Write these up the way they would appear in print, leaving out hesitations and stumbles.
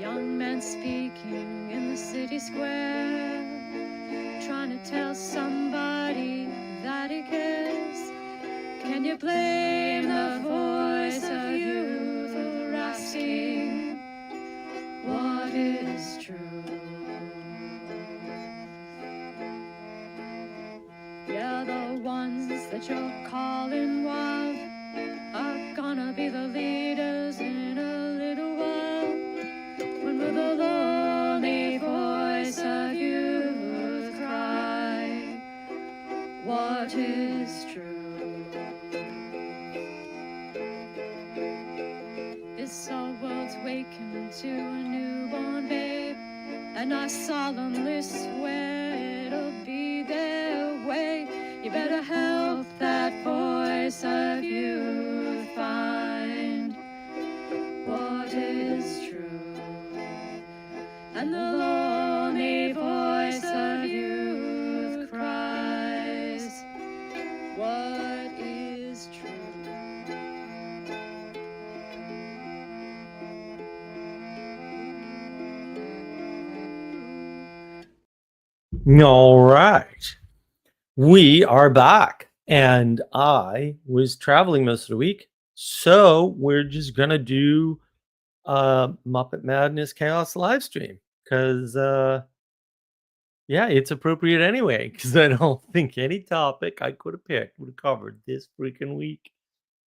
Young men speaking in the city square, trying to tell somebody that he cares. Can you blame the voice of youth for asking what is true? Yeah, the ones that you're calling wild are gonna be the leaders in a little while. When will the lonely voice of youth cry, what is true? This our world's waking to a newborn babe, and I solemnly swear it'll be their way. You better help that voice of youth find what is true. And the lonely voice of youth cries, what is true? All right. We are back. And I was traveling most of the week. So we're just going to do Muppet Madness Chaos live stream because, yeah, it's appropriate anyway. Because I don't think any topic I could have picked would have covered this freaking week.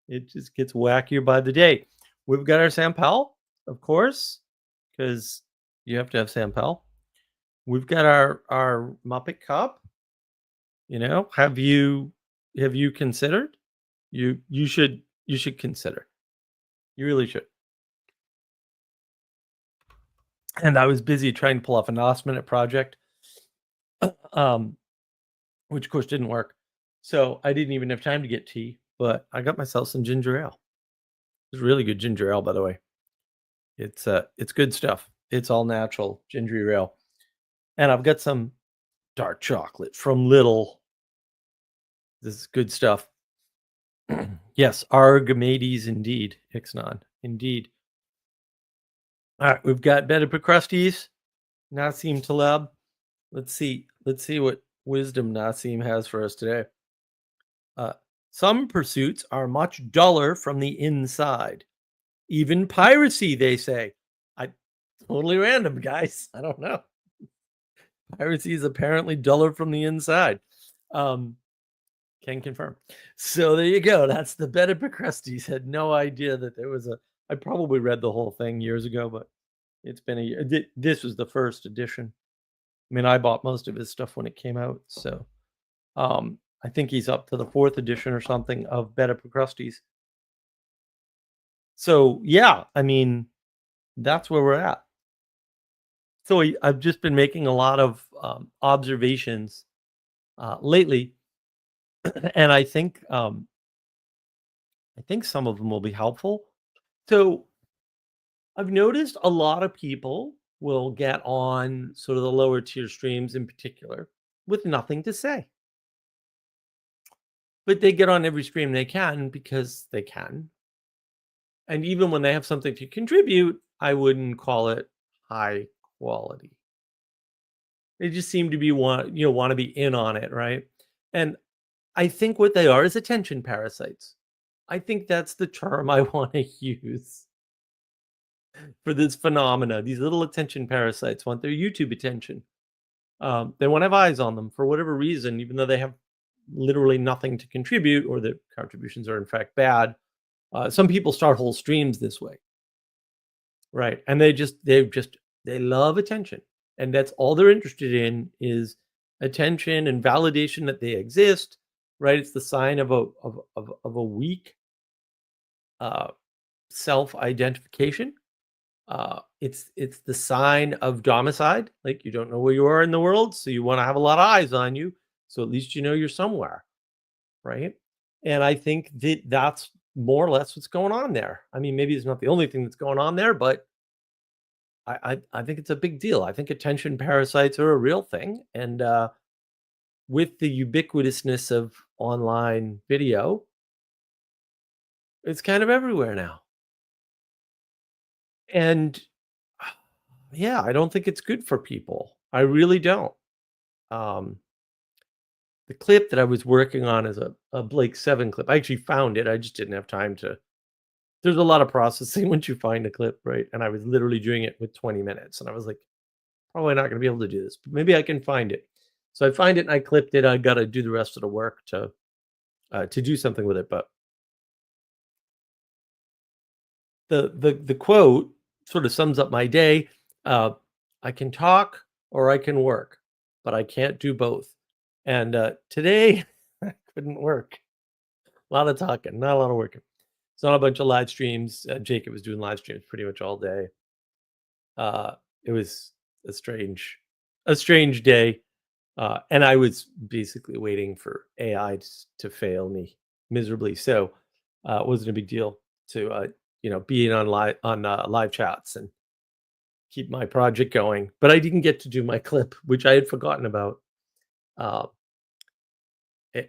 It just gets wackier by the day. We've got our Sam Powell, of course, because you have to have Sam Powell. We've got our Muppet Cup. Have you considered? You should consider. You really should. And I was busy trying to pull off a last-minute project, which of course didn't work. So I didn't even have time to get tea, but I got myself some ginger ale. It's really good ginger ale, by the way. It's good stuff. It's all natural ginger ale. And I've got some dark chocolate from Little. This is good stuff. Yes, Argomades indeed, Ixnon, indeed. All right, we've got Beta Procrustes, Nassim Taleb. Let's see what wisdom Nassim has for us today. Some pursuits are much duller from the inside. Even piracy, they say. Totally random, guys. I don't know. Piracy is apparently duller from the inside. Can confirm. So there you go. That's the Beta Procrustes. Had no idea that there was I probably read the whole thing years ago, but it's been a year. This was the first edition. I mean, I bought most of his stuff when it came out, so I think he's up to the 4th edition or something of Beta Procrustes. So yeah, I mean, that's where we're at. So I've just been making a lot of observations lately, and I think some of them will be helpful. So I've noticed a lot of people will get on sort of the lower tier streams in particular with nothing to say. But they get on every stream they can because they can. And even when they have something to contribute, I wouldn't call it high quality. They just seem to be want to be in on it, right? And I think what they are is attention parasites. I think that's the term I want to use for this phenomena. These little attention parasites want their YouTube attention. They want to have eyes on them for whatever reason, even though they have literally nothing to contribute or their contributions are in fact bad. Some people start whole streams this way, right? And they love attention, and that's all they're interested in is attention and validation that they exist, right? It's the sign of a weak self-identification. It's the sign of domicide, like you don't know where you are in the world, so you want to have a lot of eyes on you, so at least you know you're somewhere, right? And I think that's more or less what's going on there. I mean, maybe it's not the only thing that's going on there, but I think it's a big deal. I think attention parasites are a real thing, and with the ubiquitousness of online video, it's kind of everywhere now. And Yeah, I don't think it's good for people. I really don't. Um, the clip that I was working on is a Blake 7 clip. I actually found it. I just didn't have time to. There's a lot of processing once you find a clip, right? And I was literally doing it with 20 minutes. And I was like, probably not going to be able to do this, but maybe I can find it. So I find it and I clipped it. I got to do the rest of the work to do something with it. But the quote sort of sums up my day. Uh, I can talk or I can work, but I can't do both. And today I couldn't work. A lot of talking, not a lot of working. It's not a bunch of live streams. Jacob was doing live streams pretty much all day. It was a strange day, and I was basically waiting for AI to fail me miserably. So it wasn't a big deal to be in on live chats and keep my project going. But I didn't get to do my clip, which I had forgotten about. Uh,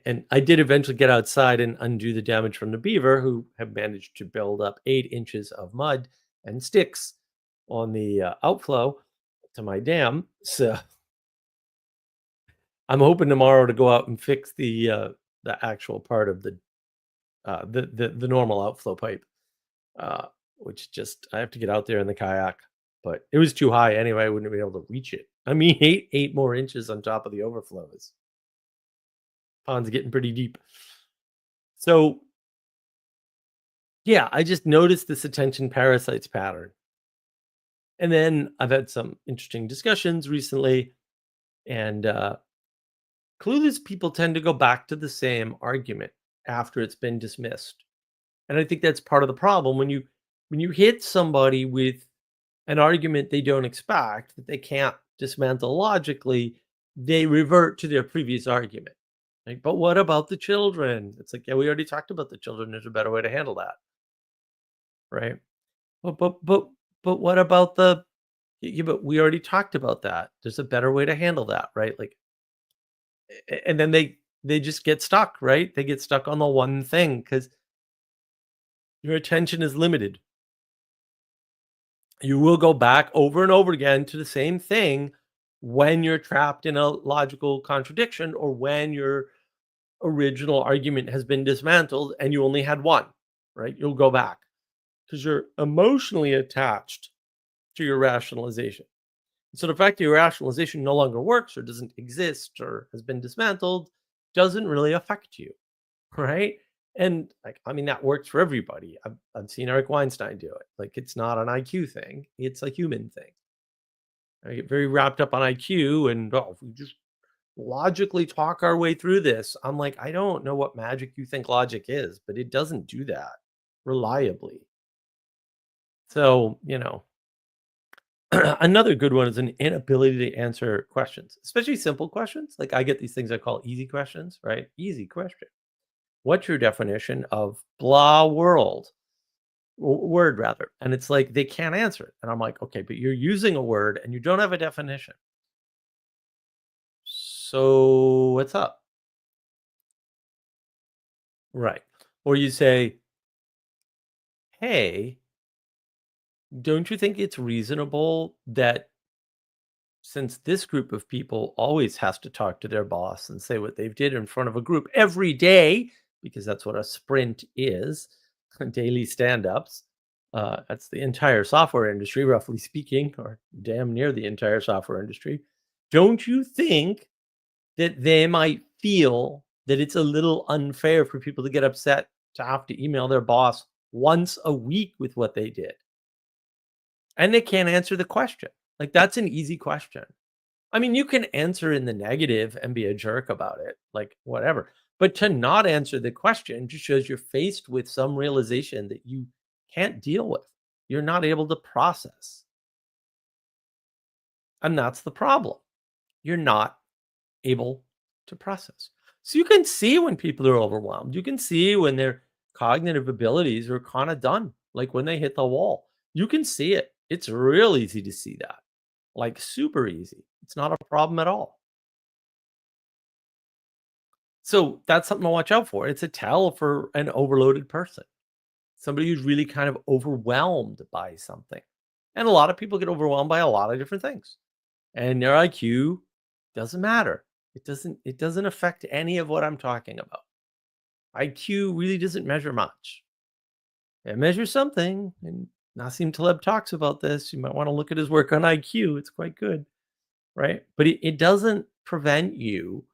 and I did eventually get outside and undo the damage from the beaver, who have managed to build up 8 inches of mud and sticks on the outflow to my dam. So I'm hoping tomorrow to go out and fix the actual part of the normal outflow pipe, uh, which just I have to get out there in the kayak. But it was too high anyway. I wouldn't be able to reach it. I mean, eight more inches on top of the overflows. Pond's getting pretty deep. So yeah, I just noticed this attention parasites pattern. And then I've had some interesting discussions recently, and clueless people tend to go back to the same argument after it's been dismissed. And I think that's part of the problem when you hit somebody with an argument they don't expect that they can't dismantle logically, they revert to their previous argument. Like, but what about the children? It's like, yeah, we already talked about the children. There's a better way to handle that, right? But what about the yeah, but we already talked about that. There's a better way to handle that, right? Like, and then they just get stuck, right? They get stuck on the one thing because your attention is limited. You will go back over and over again to the same thing when you're trapped in a logical contradiction or when your original argument has been dismantled and you only had one, right? You'll go back because you're emotionally attached to your rationalization. So the fact that your rationalization no longer works or doesn't exist or has been dismantled doesn't really affect you, right? And like, I mean, that works for everybody. I've seen Eric Weinstein do it. Like, it's not an IQ thing; it's a human thing. I get very wrapped up on IQ, and oh, if we just logically talk our way through this, I'm like, I don't know what magic you think logic is, but it doesn't do that reliably. So, another good one is an inability to answer questions, especially simple questions. Like I get these things I call easy questions, right? Easy question. What's your definition of blah world? Word rather. And it's like they can't answer it. And I'm like, okay, but you're using a word and you don't have a definition. So what's up? Right. Or you say, hey, don't you think it's reasonable that since this group of people always has to talk to their boss and say what they've did in front of a group every day, because that's what a sprint is, daily stand-ups. That's the entire software industry, roughly speaking, or damn near the entire software industry. Don't you think that they might feel that it's a little unfair for people to get upset to have to email their boss once a week with what they did? And they can't answer the question. Like, that's an easy question. I mean, you can answer in the negative and be a jerk about it, like whatever. But to not answer the question just shows you're faced with some realization that you can't deal with. You're not able to process. And that's the problem. You're not able to process. So you can see when people are overwhelmed. You can see when their cognitive abilities are kind of done, like when they hit the wall. You can see it. It's real easy to see that, like super easy. It's not a problem at all. So that's something to watch out for. It's a tell for an overloaded person, somebody who's really kind of overwhelmed by something. And a lot of people get overwhelmed by a lot of different things. And their IQ doesn't matter. It doesn't affect any of what I'm talking about. IQ really doesn't measure much. It measures something, and Nassim Taleb talks about this. You might want to look at his work on IQ. It's quite good, right? But it doesn't prevent you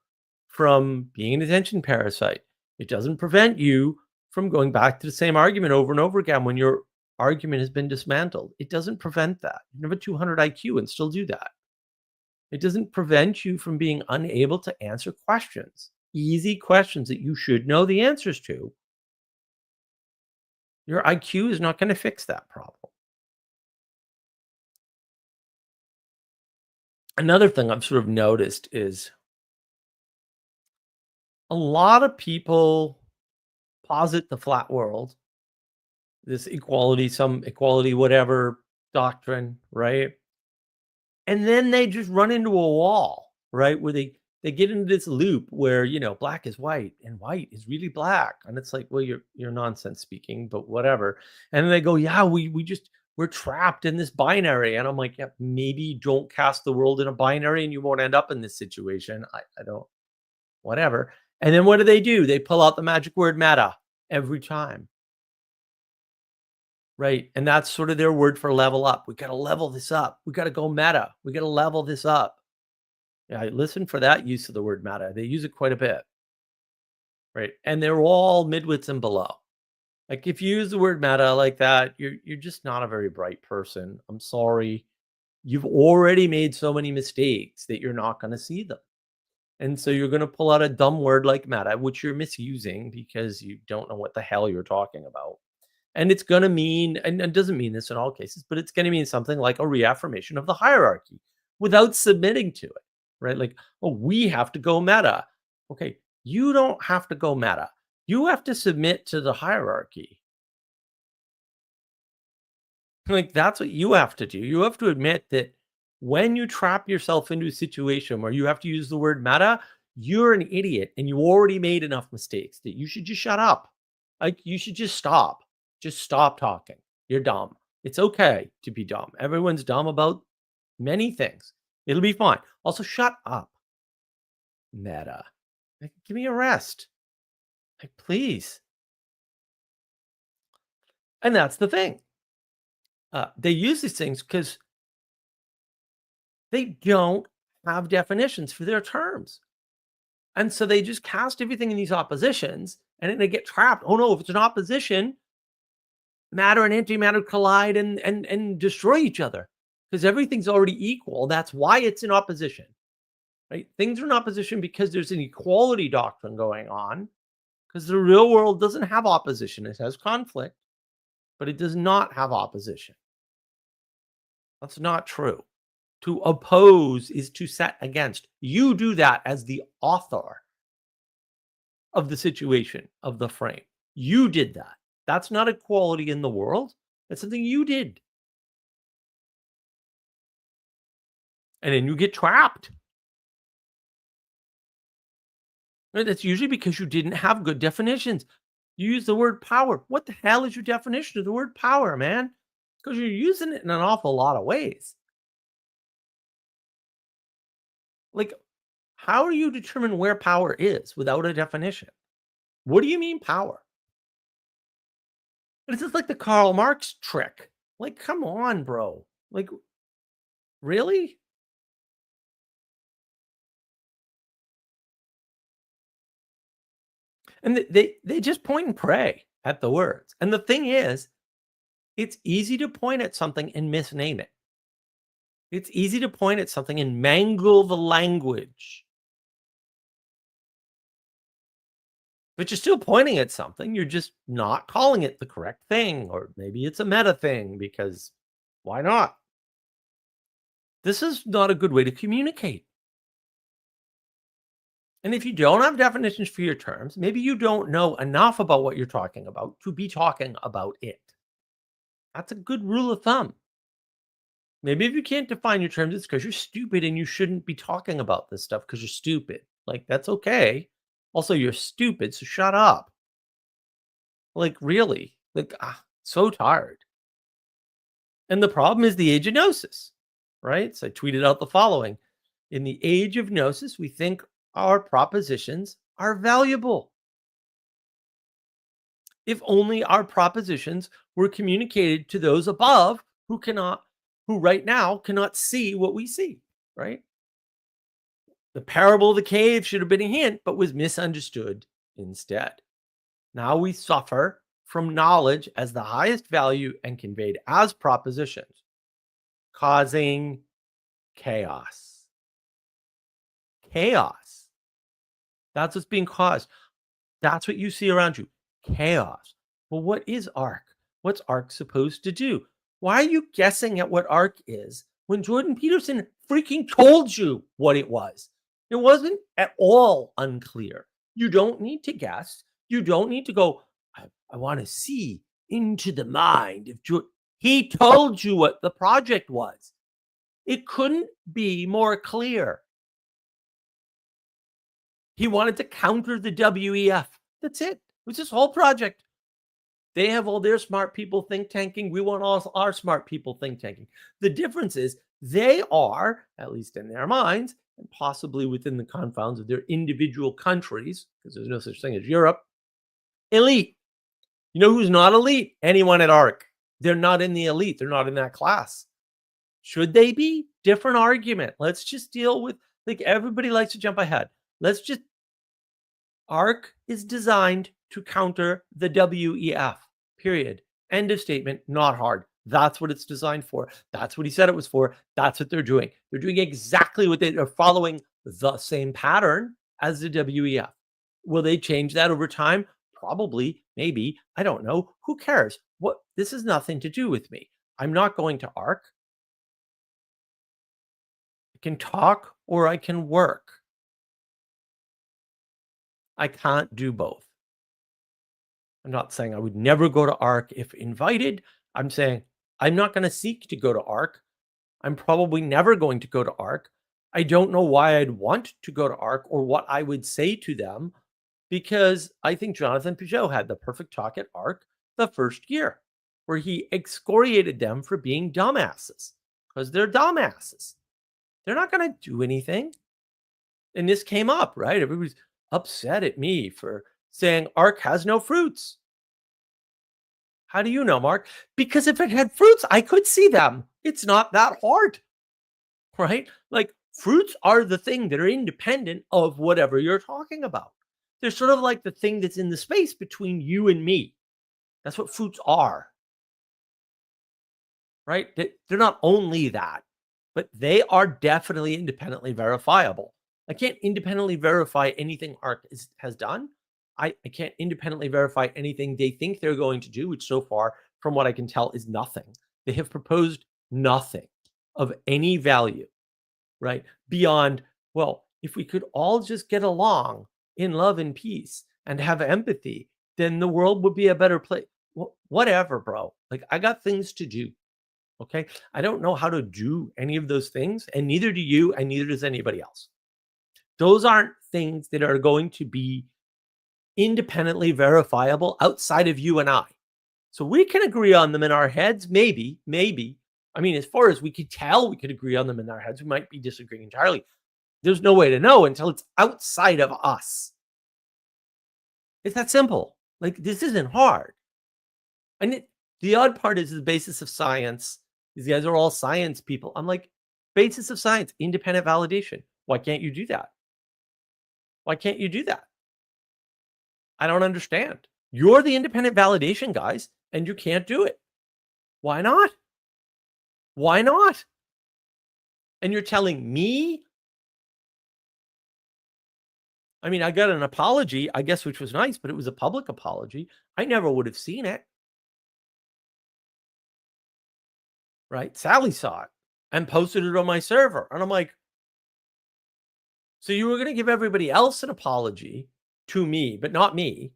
from being an attention parasite. It doesn't prevent you from going back to the same argument over and over again when your argument has been dismantled. It doesn't prevent that. You can have a 200 IQ and still do that. It doesn't prevent you from being unable to answer questions, easy questions that you should know the answers to. Your IQ is not going to fix that problem. Another thing I've sort of noticed is a lot of people posit the flat world, this equality, some equality, whatever doctrine, right? And then they just run into a wall, right? Where they get into this loop where, black is white and white is really black. And it's like, well, you're nonsense speaking, but whatever. And then they go, yeah, we're trapped in this binary. And I'm like, yeah, maybe don't cast the world in a binary and you won't end up in this situation. I don't, whatever. And then what do? They pull out the magic word meta every time. Right, and that's sort of their word for level up. We gotta level this up. We gotta go meta. We gotta level this up. Yeah, I listen for that use of the word meta. They use it quite a bit, right? And they're all midwits and below. Like if you use the word meta like that, you're just not a very bright person. I'm sorry. You've already made so many mistakes that you're not going to see them. And so you're going to pull out a dumb word like meta, which you're misusing because you don't know what the hell you're talking about. And it's going to mean, and it doesn't mean this in all cases, but it's going to mean something like a reaffirmation of the hierarchy without submitting to it, right? Like, oh, we have to go meta. Okay, you don't have to go meta. You have to submit to the hierarchy. Like, that's what you have to do. You have to admit that when you trap yourself into a situation where you have to use the word meta, you're an idiot and you already made enough mistakes that you should just shut up. Like, you should just stop. Just stop talking. You're dumb. It's okay to be dumb. Everyone's dumb about many things. It'll be fine. Also, shut up. Meta. Like, give me a rest. Like, please. And that's the thing. They use these things because they don't have definitions for their terms. And so they just cast everything in these oppositions and then they get trapped. Oh no, if it's an opposition, matter and antimatter collide and destroy each other because everything's already equal. That's why it's in opposition. Right? Things are in opposition because there's an equality doctrine going on. Because the real world doesn't have opposition. It has conflict, but it does not have opposition. That's not true. To oppose is to set against. You do that as the author of the situation, of the frame. You did that. That's not equality in the world. That's something you did. And then you get trapped. And that's usually because you didn't have good definitions. You use the word power. What the hell is your definition of the word power, man? Because you're using it in an awful lot of ways. Like, how do you determine where power is without a definition? What do you mean power? It's just like the Karl Marx trick. Like, come on, bro. Like, really? And they just point and pray at the words. And the thing is, it's easy to point at something and misname it. It's easy to point at something and mangle the language. But you're still pointing at something. You're just not calling it the correct thing. Or maybe it's a meta thing because why not? This is not a good way to communicate. And if you don't have definitions for your terms, maybe you don't know enough about what you're talking about to be talking about it. That's a good rule of thumb. Maybe if you can't define your terms, it's because you're stupid and you shouldn't be talking about this stuff because you're stupid. Like, that's okay. Also, you're stupid, so shut up. Like, really? Like, so tired. And the problem is the age of gnosis, right? So I tweeted out the following. In the age of gnosis, we think our propositions are valuable. If only our propositions were communicated to those above who right now cannot see what we see, right? The parable of the cave should have been a hint, but was misunderstood instead. Now we suffer from knowledge as the highest value and conveyed as propositions, causing chaos. Chaos. That's what's being caused. That's what you see around you. Chaos. Well, what is ARC? What's ARC supposed to do? Why are you guessing at what ARC is when Jordan Peterson freaking told you what it was? It wasn't at all unclear. You don't need to guess. You don't need to go, I want to see into the mind of Jordan. He told you what the project was. It couldn't be more clear. He wanted to counter the WEF. That's it. It was this whole project. They have all their smart people think tanking. We want all our smart people think tanking. The difference is they are, at least in their minds, and possibly within the confines of their individual countries, because there's no such thing as Europe, elite. You know who's not elite? Anyone at ARC. They're not in the elite. They're not in that class. Should they be? Different argument. Let's just deal with, like, everybody likes to jump ahead. ARC is designed to counter the WEF, period. End of statement, not hard. That's what it's designed for. That's what he said it was for. That's what they're doing. They're doing exactly what they're following the same pattern as the WEF. Will they change that over time? Probably, maybe. I don't know. Who cares? This has nothing to do with me. I'm not going to ARC. I can talk or I can work. I can't do both. I'm not saying I would never go to ARC if invited. I'm saying I'm not going to seek to go to ARC. I'm probably never going to go to ARC. I don't know why I'd want to go to ARC or what I would say to them, because I think Jonathan Peugeot had the perfect talk at ARC the first year, where he excoriated them for being dumbasses, because they're dumbasses. They're not going to do anything. And this came up, right? Everybody's upset at me for saying ARC has no fruits. How do you know, Mark? Because if it had fruits, I could see them. It's not that hard, right? Like, fruits are the thing that are independent of whatever you're talking about. They're sort of like the thing that's in the space between you and me. That's what fruits are, right? They're not only that, but they are definitely independently verifiable. I can't independently verify anything ARC has done. I can't independently verify anything they think they're going to do, which so far, from what I can tell, is nothing. They have proposed nothing of any value, right? Beyond, well, if we could all just get along in love and peace and have empathy, then the world would be a better place. Whatever, bro. Like, I got things to do. Okay. I don't know how to do any of those things, and neither do you, and neither does anybody else. Those aren't things that are going to be independently verifiable outside of you and I. So we can agree on them in our heads, maybe. I mean, as far as we could tell, we could agree on them in our heads. We might be disagreeing entirely. There's no way to know until it's outside of us. It's that simple. Like, this isn't hard. And the odd part is the basis of science. These guys are all science people. I'm like, basis of science, independent validation. Why can't you do that? Why can't you do that? I don't understand. You're the independent validation guys, and you can't do it. Why not? Why not? And you're telling me? I mean, I got an apology, I guess, which was nice, but it was a public apology. I never would have seen it. Right? Sally saw it and posted it on my server. And I'm like, so you were going to give everybody else an apology to me, but not me.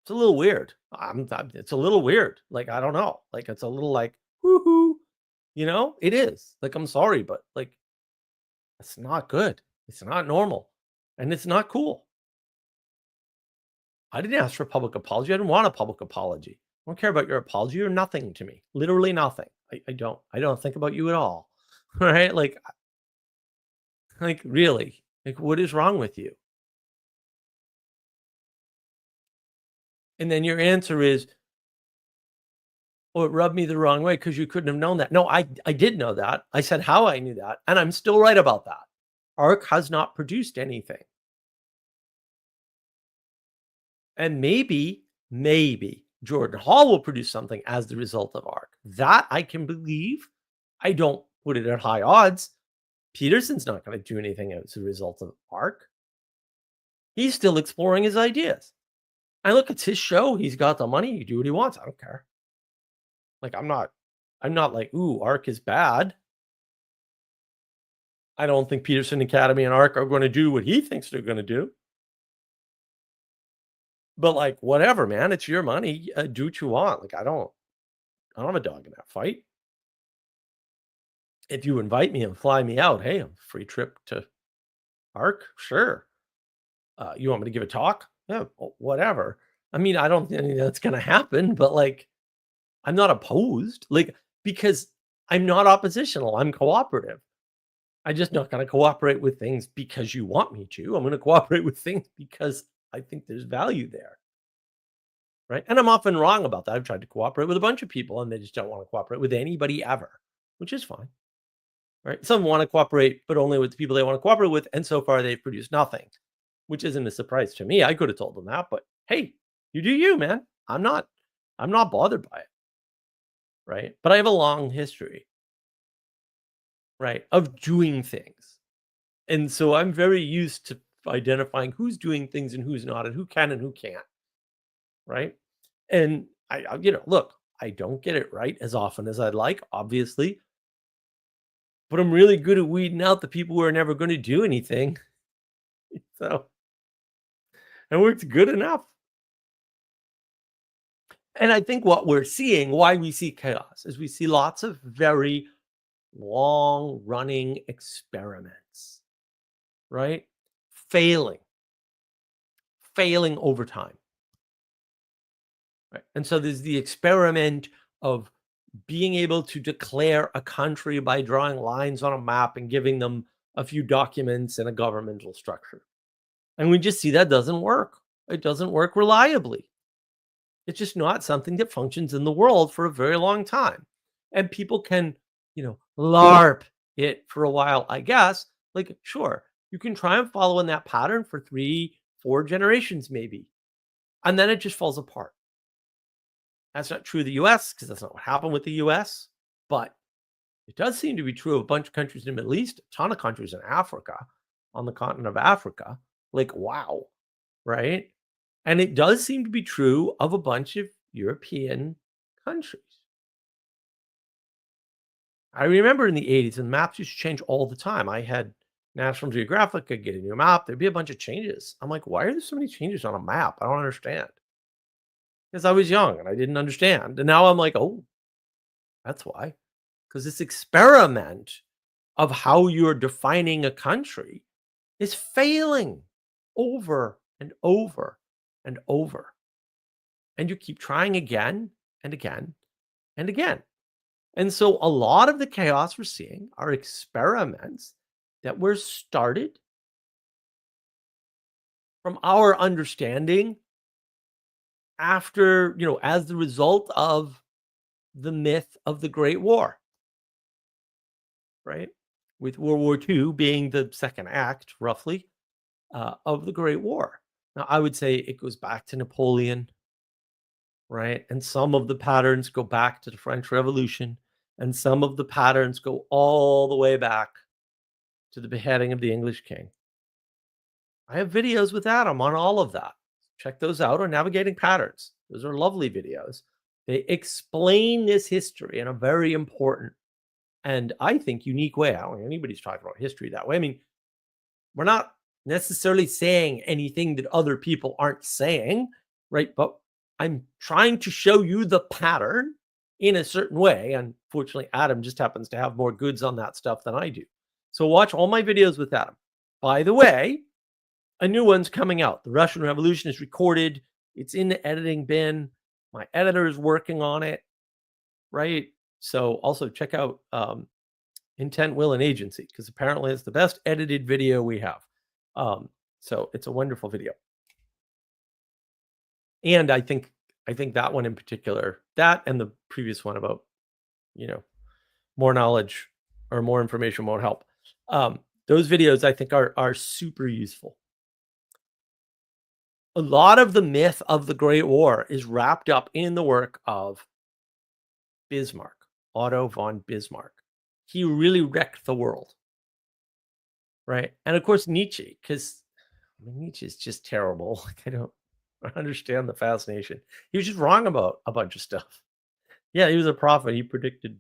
It's a little weird. It's a little weird. Like, I don't know. Like, it's a little like, woohoo. It is. Like, I'm sorry, but like, it's not good. It's not normal. And it's not cool. I didn't ask for a public apology. I didn't want a public apology. don't care about your apology. You're nothing to me. Literally nothing. I don't think about you at all. Right? Like really. Like what is wrong with you? And then your answer is, "Oh, it rubbed me the wrong way because you couldn't have known that." No, I did know that. I said how I knew that, and I'm still right about that. ARC has not produced anything. And maybe Jordan Hall will produce something as the result of ARC. That I can believe. I don't put it at high odds. Peterson's not going to do anything as a result of ARC. He's still exploring his ideas. I look, it's his show. He's got the money. He do what he wants. I don't care. Like I'm not like, ooh, ARC is bad. I don't think Peterson Academy and ARC are going to do what he thinks they're going to do. But like, whatever, man, it's your money. Do what you want. Like, I don't have a dog in that fight. If you invite me and fly me out, hey, free trip to ARC, sure. You want me to give a talk? Yeah, whatever. I mean, I don't think that's going to happen, but like, I'm not opposed, like, because I'm not oppositional. I'm cooperative. I'm just not going to cooperate with things because you want me to. I'm going to cooperate with things because I think there's value there. Right. And I'm often wrong about that. I've tried to cooperate with a bunch of people and they just don't want to cooperate with anybody ever, which is fine. Right. Some want to cooperate, but only with the people they want to cooperate with. And so far, they've produced nothing, which isn't a surprise to me. I could have told them that, but hey, you do you, man. I'm not bothered by it. Right. But I have a long history, right, of doing things. And so I'm very used to identifying who's doing things and who's not, and who can and who can't. Right. And look, I don't get it right as often as I'd like, obviously, but I'm really good at weeding out the people who are never going to do anything. So it works good enough. And I think what we're seeing, why we see chaos, is we see lots of very long running experiments, right? Failing, failing over time. Right. And so there's the experiment of being able to declare a country by drawing lines on a map and giving them a few documents and a governmental structure. And we just see that doesn't work. It doesn't work reliably. It's just not something that functions in the world for a very long time. And people can, LARP it for a while, I guess. Like, sure, you can try and follow in that pattern for 3, 4 generations, maybe. And then it just falls apart. That's not true of the US because that's not what happened with the US. But it does seem to be true of a bunch of countries in the Middle East, a ton of countries in Africa, on the continent of Africa. Like, wow, right? And it does seem to be true of a bunch of European countries. I remember in the 80s, and maps used to change all the time. I had National Geographic, I'd get a new map, there'd be a bunch of changes. I'm like, why are there so many changes on a map? I don't understand. Because I was young and I didn't understand. And now I'm like, oh, that's why. Because this experiment of how you're defining a country is failing over and over and over. And you keep trying again and again and again. And so a lot of the chaos we're seeing are experiments that were started from our understanding after, as the result of the myth of the Great War, right? With World War II being the second act, roughly, of the Great War. Now, I would say it goes back to Napoleon, right? And some of the patterns go back to the French Revolution, and some of the patterns go all the way back to the beheading of the English king. I have videos with Adam on all of that. Check those out on Navigating Patterns. Those are lovely videos. They explain this history in a very important and I think unique way. I don't think anybody's talking about history that way. I mean, we're not necessarily saying anything that other people aren't saying, right? But I'm trying to show you the pattern in a certain way. Unfortunately, Adam just happens to have more goods on that stuff than I do. So watch all my videos with Adam. By the way, a new one's coming out. The Russian Revolution is recorded. It's in the editing bin. My editor is working on it, right? So also check out Intent, Will, and Agency because apparently it's the best edited video we have. Um, so it's a wonderful video. And I think that one in particular, that and the previous one about, you know, more knowledge or more information won't help. Those videos I think are super useful. A lot of the myth of the Great War is wrapped up in the work of Bismarck, Otto von Bismarck. He really wrecked the world, right? And of course Nietzsche, because Nietzsche is just terrible. Like I don't understand the fascination. He was just wrong about a bunch of stuff. Yeah, he was a prophet. He predicted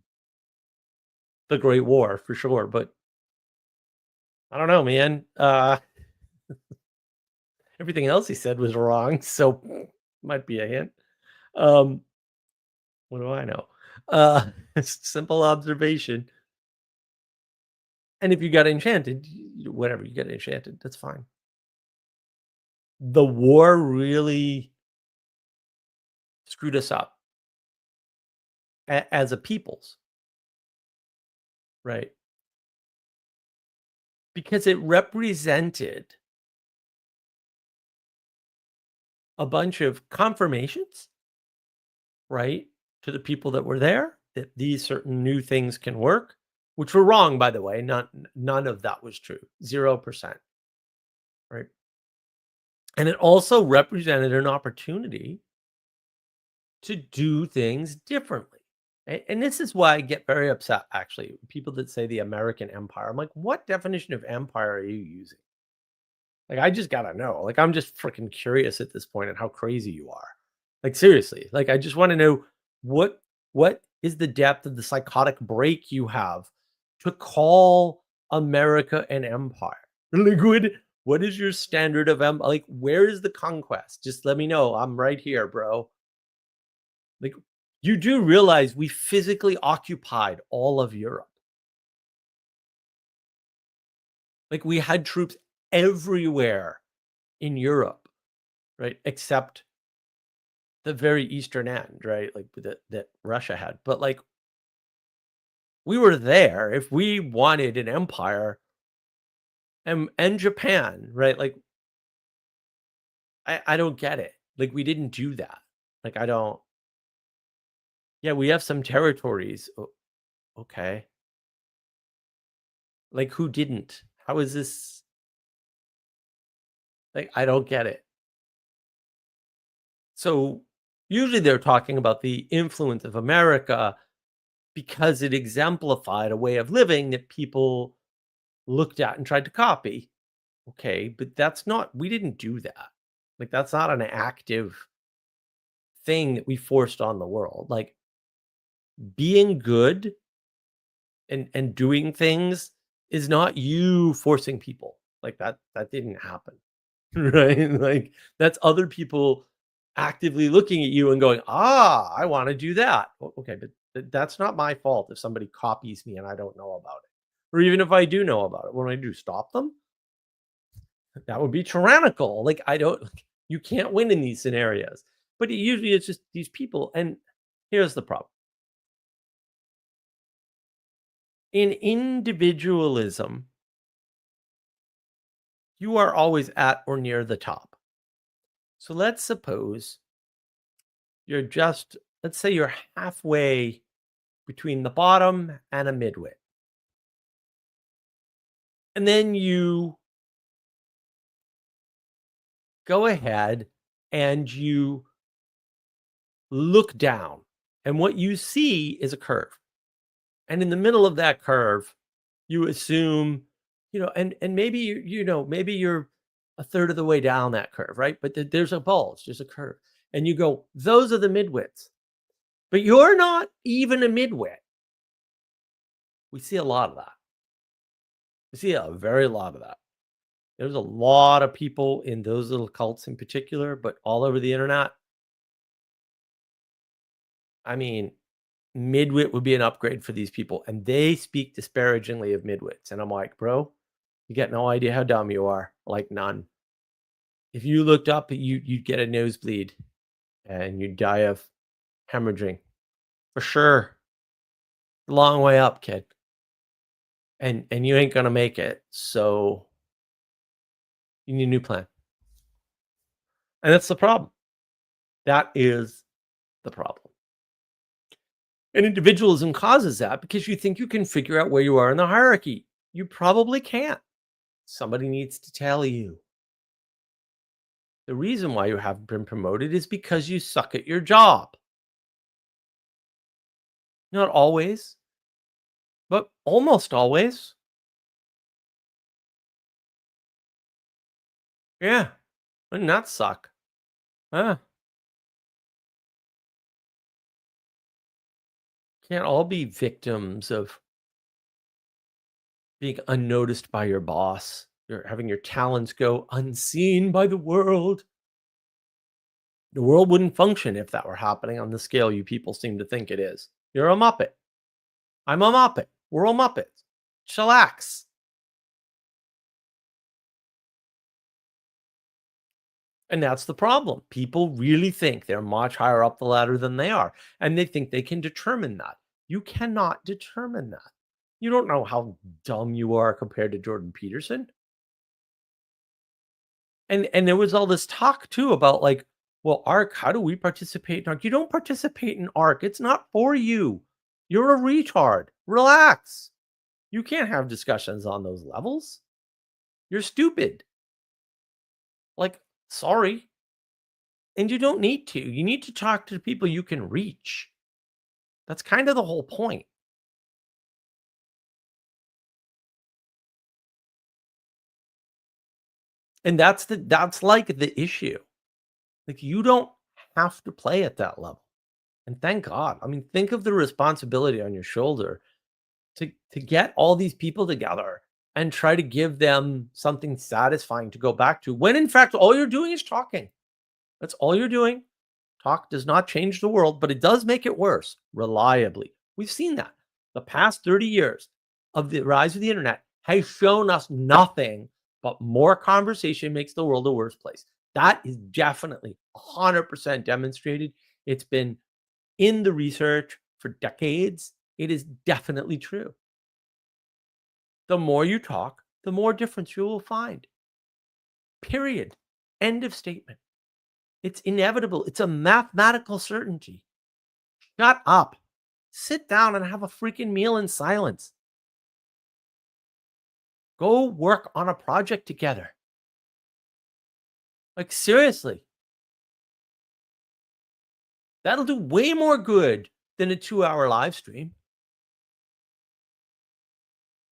the Great War for sure, but I don't know, man. Everything else he said was wrong, so might be a hint. Um, what do I know? Simple observation. And if you got enchanted, whatever you get enchanted, that's fine. The war really screwed us up as a peoples, right? Because it represented a bunch of confirmations, right, to the people that were there that these certain new things can work, which were wrong, by the way. None of that was true. 0%, right? And it also represented an opportunity to do things differently. And this is why I get very upset, actually. People that say the American empire. I'm like, what definition of empire are you using? Like, I just gotta know. Like, I'm just freaking curious at this point at how crazy you are. Like, seriously. Like, I just want to know what is the depth of the psychotic break you have to call America an empire? Like, what is your standard of like, where is the conquest? Just let me know. I'm right here, bro. Like, you do realize we physically occupied all of Europe. Like, we had troops everywhere in Europe, right? Except the very eastern end, right? Like that Russia had. But like we were there if we wanted an empire and Japan, right? Like I don't get it. Like we didn't do that. Like I don't. Yeah, we have some territories. Okay. Like who didn't? How is this like I don't get it. So usually they're talking about the influence of America because it exemplified a way of living that people looked at and tried to copy. Okay, but that's not we didn't do that. Like that's not an active thing that we forced on the world. Like being good and doing things is not you forcing people. Like that didn't happen. Right? Like that's other people actively looking at you and going, "Ah, I want to do that." Okay, but that's not my fault if somebody copies me and I don't know about it. Or even if I do know about it, what do I do? Stop them? That would be tyrannical. Like, I don't like, you can't win in these scenarios. But usually it's just these people. And here's the problem. In individualism, you are always at or near the top. So let's suppose let's say you're halfway between the bottom and a midwit. And then you go ahead and you look down. And what you see is a curve. And in the middle of that curve, you assume, and maybe maybe you're a third of the way down that curve, right? But there's a bulge, there's a curve. And you go, those are the midwits. But you're not even a midwit. We see a lot of that. We see a very lot of that. There's a lot of people in those little cults in particular, but all over the internet. I mean, midwit would be an upgrade for these people, and they speak disparagingly of midwits. And I'm like, bro, you get no idea how dumb you are. Like none. If you looked up, you'd get a nosebleed and you'd die of hemorrhaging for sure. Long way up, kid. And you ain't gonna make it. So you need a new plan. And that's the problem. That is the problem. And individualism causes that because you think you can figure out where you are in the hierarchy. You probably can't. Somebody needs to tell you. The reason why you haven't been promoted is because you suck at your job. Not always, but almost always. Yeah. Wouldn't that suck? Huh? Can't all be victims of being unnoticed by your boss. You're having your talents go unseen by the world. The world wouldn't function if that were happening on the scale you people seem to think it is. You're a Muppet. I'm a Muppet. We're all Muppets. Chillax. And that's the problem. People really think they're much higher up the ladder than they are, and they think they can determine that. You cannot determine that. You don't know how dumb you are compared to Jordan Peterson. And there was all this talk too about like, well, ARC, how do we participate in ARC? You don't participate in ARC. It's not for you. You're a retard. Relax. You can't have discussions on those levels. You're stupid. Like, sorry. And you don't need to. You need to talk to the people you can reach. That's kind of the whole point. And that's like the issue. Like you don't have to play at that level. And thank God. I mean, think of the responsibility on your shoulder to get all these people together and try to give them something satisfying to go back to when in fact all you're doing is talking. That's all you're doing. Talk does not change the world, but it does make it worse reliably. We've seen that. The past 30 years of the rise of the internet has shown us nothing but more conversation makes the world a worse place. That is definitely 100% demonstrated. It's been in the research for decades. It is definitely true. The more you talk, the more difference you will find. Period. End of statement. It's inevitable. It's a mathematical certainty. Shut up. Sit down and have a freaking meal in silence. Go work on a project together. Like, seriously. That'll do way more good than a 2-hour live stream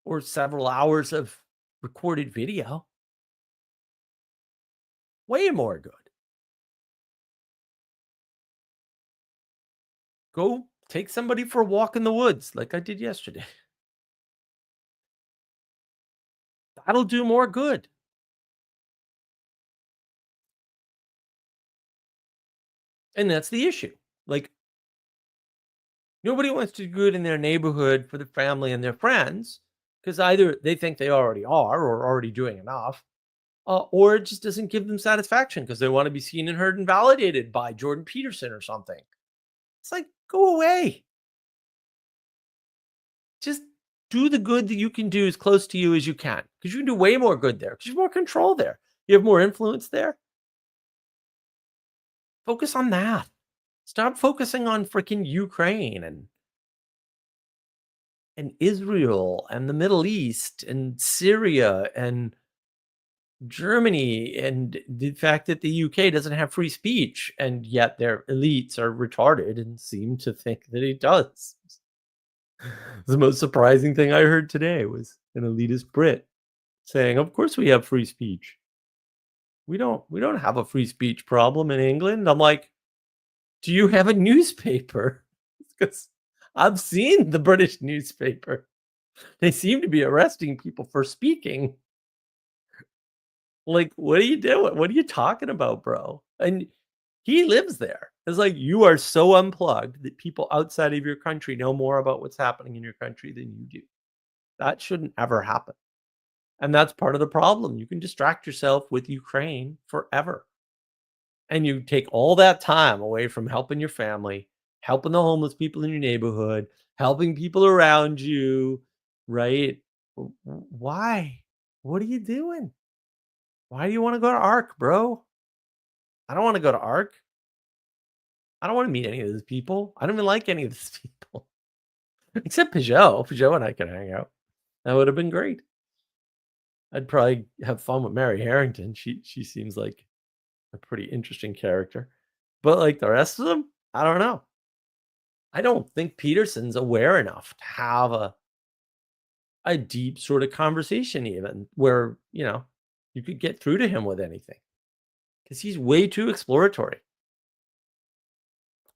or several hours of recorded video. Way more good. Go take somebody for a walk in the woods like I did yesterday. That'll do more good. And that's the issue. Like, nobody wants to do good in their neighborhood for the family and their friends because either they think they already are or already doing enough, or it just doesn't give them satisfaction because they want to be seen and heard and validated by Jordan Peterson or something. It's like, go away. Just do the good that you can do as close to you as you can because you can do way more good there because you have more control there. You have more influence there. Focus on that. Stop focusing on freaking Ukraine and Israel and the Middle East and Syria and Germany and the fact that the UK doesn't have free speech and yet their elites are retarded and seem to think that it does. The most surprising thing I heard today was an elitist Brit saying, "Of course we have free speech. We don't have a free speech problem in England." I'm like, "Do you have a newspaper?" Because I've seen the British newspaper. They seem to be arresting people for speaking. Like, what are you doing? What are you talking about, bro? And he lives there. It's like you are so unplugged that people outside of your country know more about what's happening in your country than you do. That shouldn't ever happen. And that's part of the problem. You can distract yourself with Ukraine forever. And you take all that time away from helping your family helping the homeless people in your neighborhood, helping people around you, right? Why? What are you doing? Why do you want to go to ARC, bro? I don't want to go to ARC. I don't want to meet any of those people. I don't even like any of those people except Peugeot. Peugeot and I can hang out. That would have been great. I'd probably have fun with Mary Harrington. She seems like a pretty interesting character. But like the rest of them, I don't know. I don't think Peterson's aware enough to have a deep sort of conversation even where, you could get through to him with anything. Because he's way too exploratory.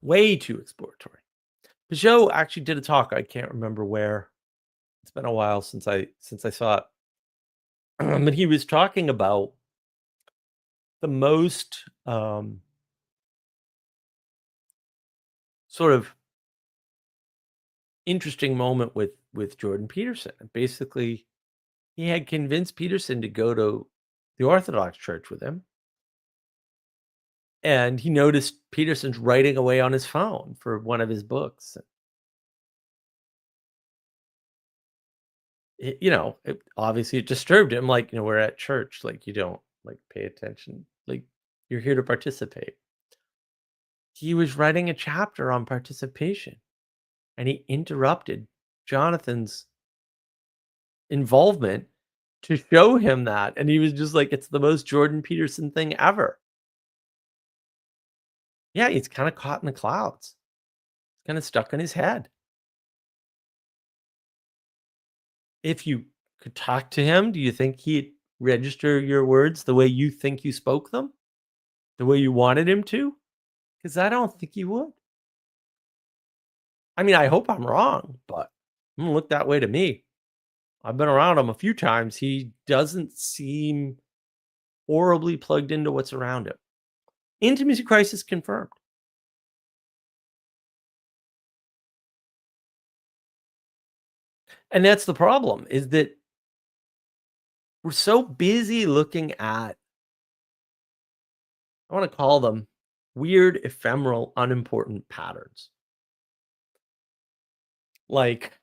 Way too exploratory. Peugeot actually did a talk. I can't remember where. It's been a while since I saw it. But he was talking about the most sort of interesting moment with Jordan Peterson. And basically, he had convinced Peterson to go to the Orthodox Church with him. And he noticed Peterson's writing away on his phone for one of his books. Obviously it disturbed him. Like, we're at church. Like, you don't like pay attention. Like, you're here to participate. He was writing a chapter on participation, and he interrupted Jonathan's involvement to show him that. And he was just like, it's the most Jordan Peterson thing ever. Yeah, he's kind of caught in the clouds. It's kind of stuck in his head. If you could talk to him, do you think he'd register your words the way you think you spoke them? The way you wanted him to? Because I don't think he would. I mean, I hope I'm wrong, but it doesn't look that way to me. I've been around him a few times. He doesn't seem horribly plugged into what's around him. Intimacy crisis confirmed. And that's the problem, is that we're so busy looking at, I want to call them weird, ephemeral, unimportant patterns. Like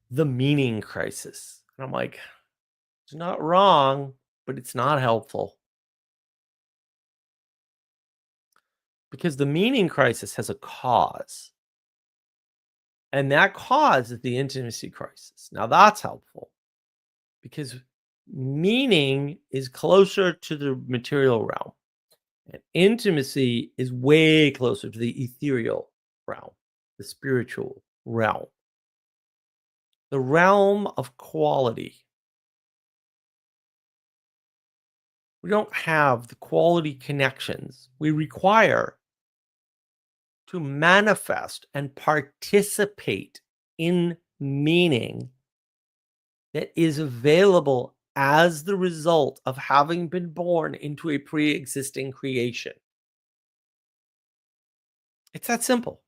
the meaning crisis. And I'm like, it's not wrong, but it's not helpful. Because the meaning crisis has a cause. And that cause is the intimacy crisis. Now that's helpful because meaning is closer to the material realm, and intimacy is way closer to the ethereal realm, the spiritual realm, the realm of quality. We don't have the quality connections we require to manifest and participate in meaning that is available as the result of having been born into a pre-existing creation. It's that simple.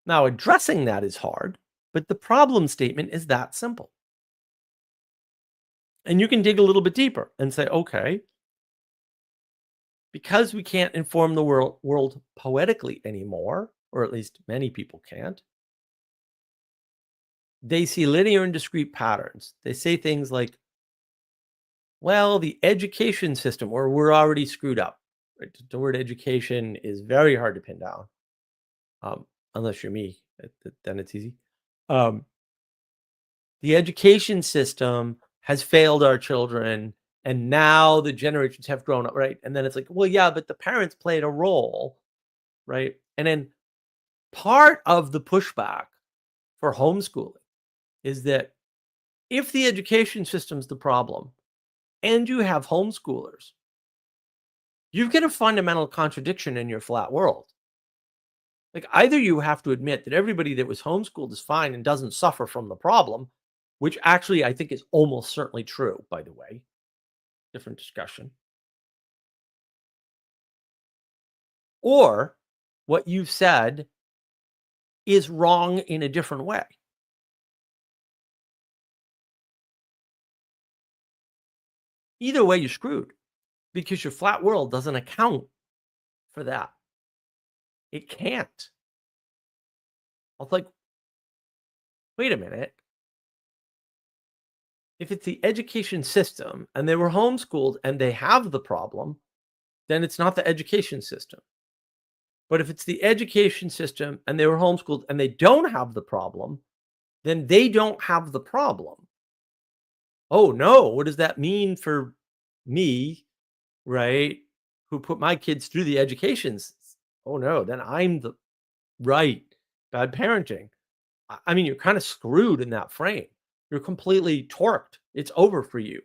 Now, addressing that is hard, but the problem statement is that simple. And you can dig a little bit deeper and say, okay, because we can't inform the world poetically anymore, or at least many people can't, they see linear and discrete patterns. They say things like, well, the education system, or we're already screwed up. Right? The word education is very hard to pin down, unless you're me, then it's easy. The education system has failed our children, and now the generations have grown up, right? And then it's like, well, yeah, but the parents played a role, right? And then part of the pushback for homeschooling is that if the education system's the problem and you have homeschoolers, you get a fundamental contradiction in your flat world. Like, either you have to admit that everybody that was homeschooled is fine and doesn't suffer from the problem, which actually I think is almost certainly true, by the way. Different discussion. Or what you've said is wrong in a different way. Either way, you're screwed because your flat world doesn't account for that. It can't. I was like, wait a minute. If it's the education system and they were homeschooled and they have the problem, then it's not the education system. But if it's the education system and they were homeschooled and they don't have the problem, then they don't have the problem. Oh no, what does that mean for me, right? Who put my kids through the educations? Oh no, then I'm the right bad parenting. I mean, you're kind of screwed in that frame. You're completely torqued. It's over for you.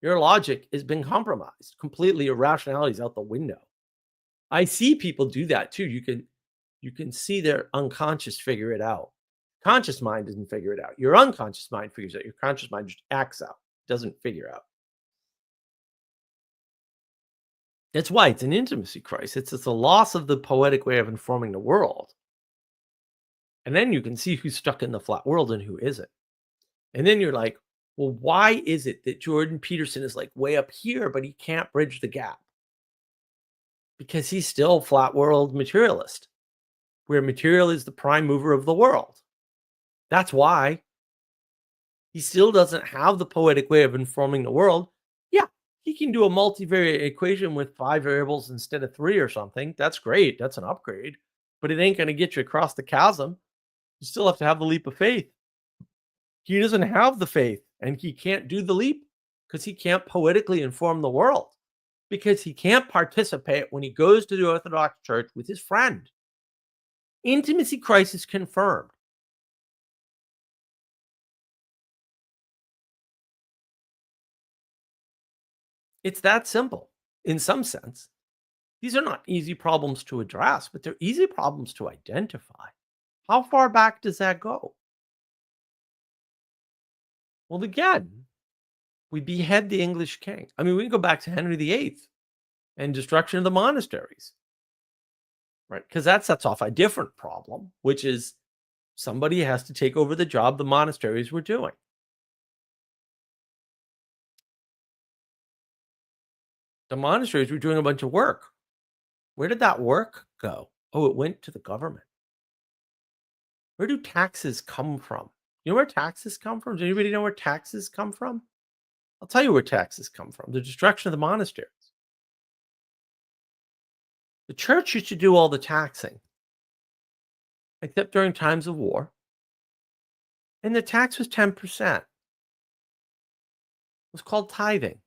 Your logic has been compromised. Completely your rationality is out the window. I see people do that too. You can see their unconscious figure it out. Conscious mind doesn't figure it out. Your unconscious mind figures it out. Your conscious mind just acts out, doesn't figure out. That's why it's an intimacy crisis. It's a loss of the poetic way of informing the world. And then you can see who's stuck in the flat world and who isn't. And then you're like, well, why is it that Jordan Peterson is like way up here, but he can't bridge the gap? Because he's still flat world materialist, where material is the prime mover of the world. That's why he still doesn't have the poetic way of informing the world. Yeah, he can do a multivariate equation with 5 variables instead of 3 or something. That's great. That's an upgrade. But it ain't going to get you across the chasm. You still have to have the leap of faith. He doesn't have the faith, and he can't do the leap because he can't poetically inform the world, because he can't participate when he goes to the Orthodox Church with his friend. Intimacy crisis confirmed. It's that simple in some sense. These are not easy problems to address, but they're easy problems to identify. How far back does that go? Well, again, we behead the English king. I mean, we can go back to Henry VIII and destruction of the monasteries, right? Because that sets off a different problem, which is somebody has to take over the job the monasteries were doing. The monasteries were doing a bunch of work. Where did that work go? Oh, it went to the government. Where do taxes come from? You know where taxes come from? Does anybody know where taxes come from? I'll tell you where taxes come from. The destruction of the monasteries. The church used to do all the taxing, except during times of war. And the tax was 10%. It was called tithing.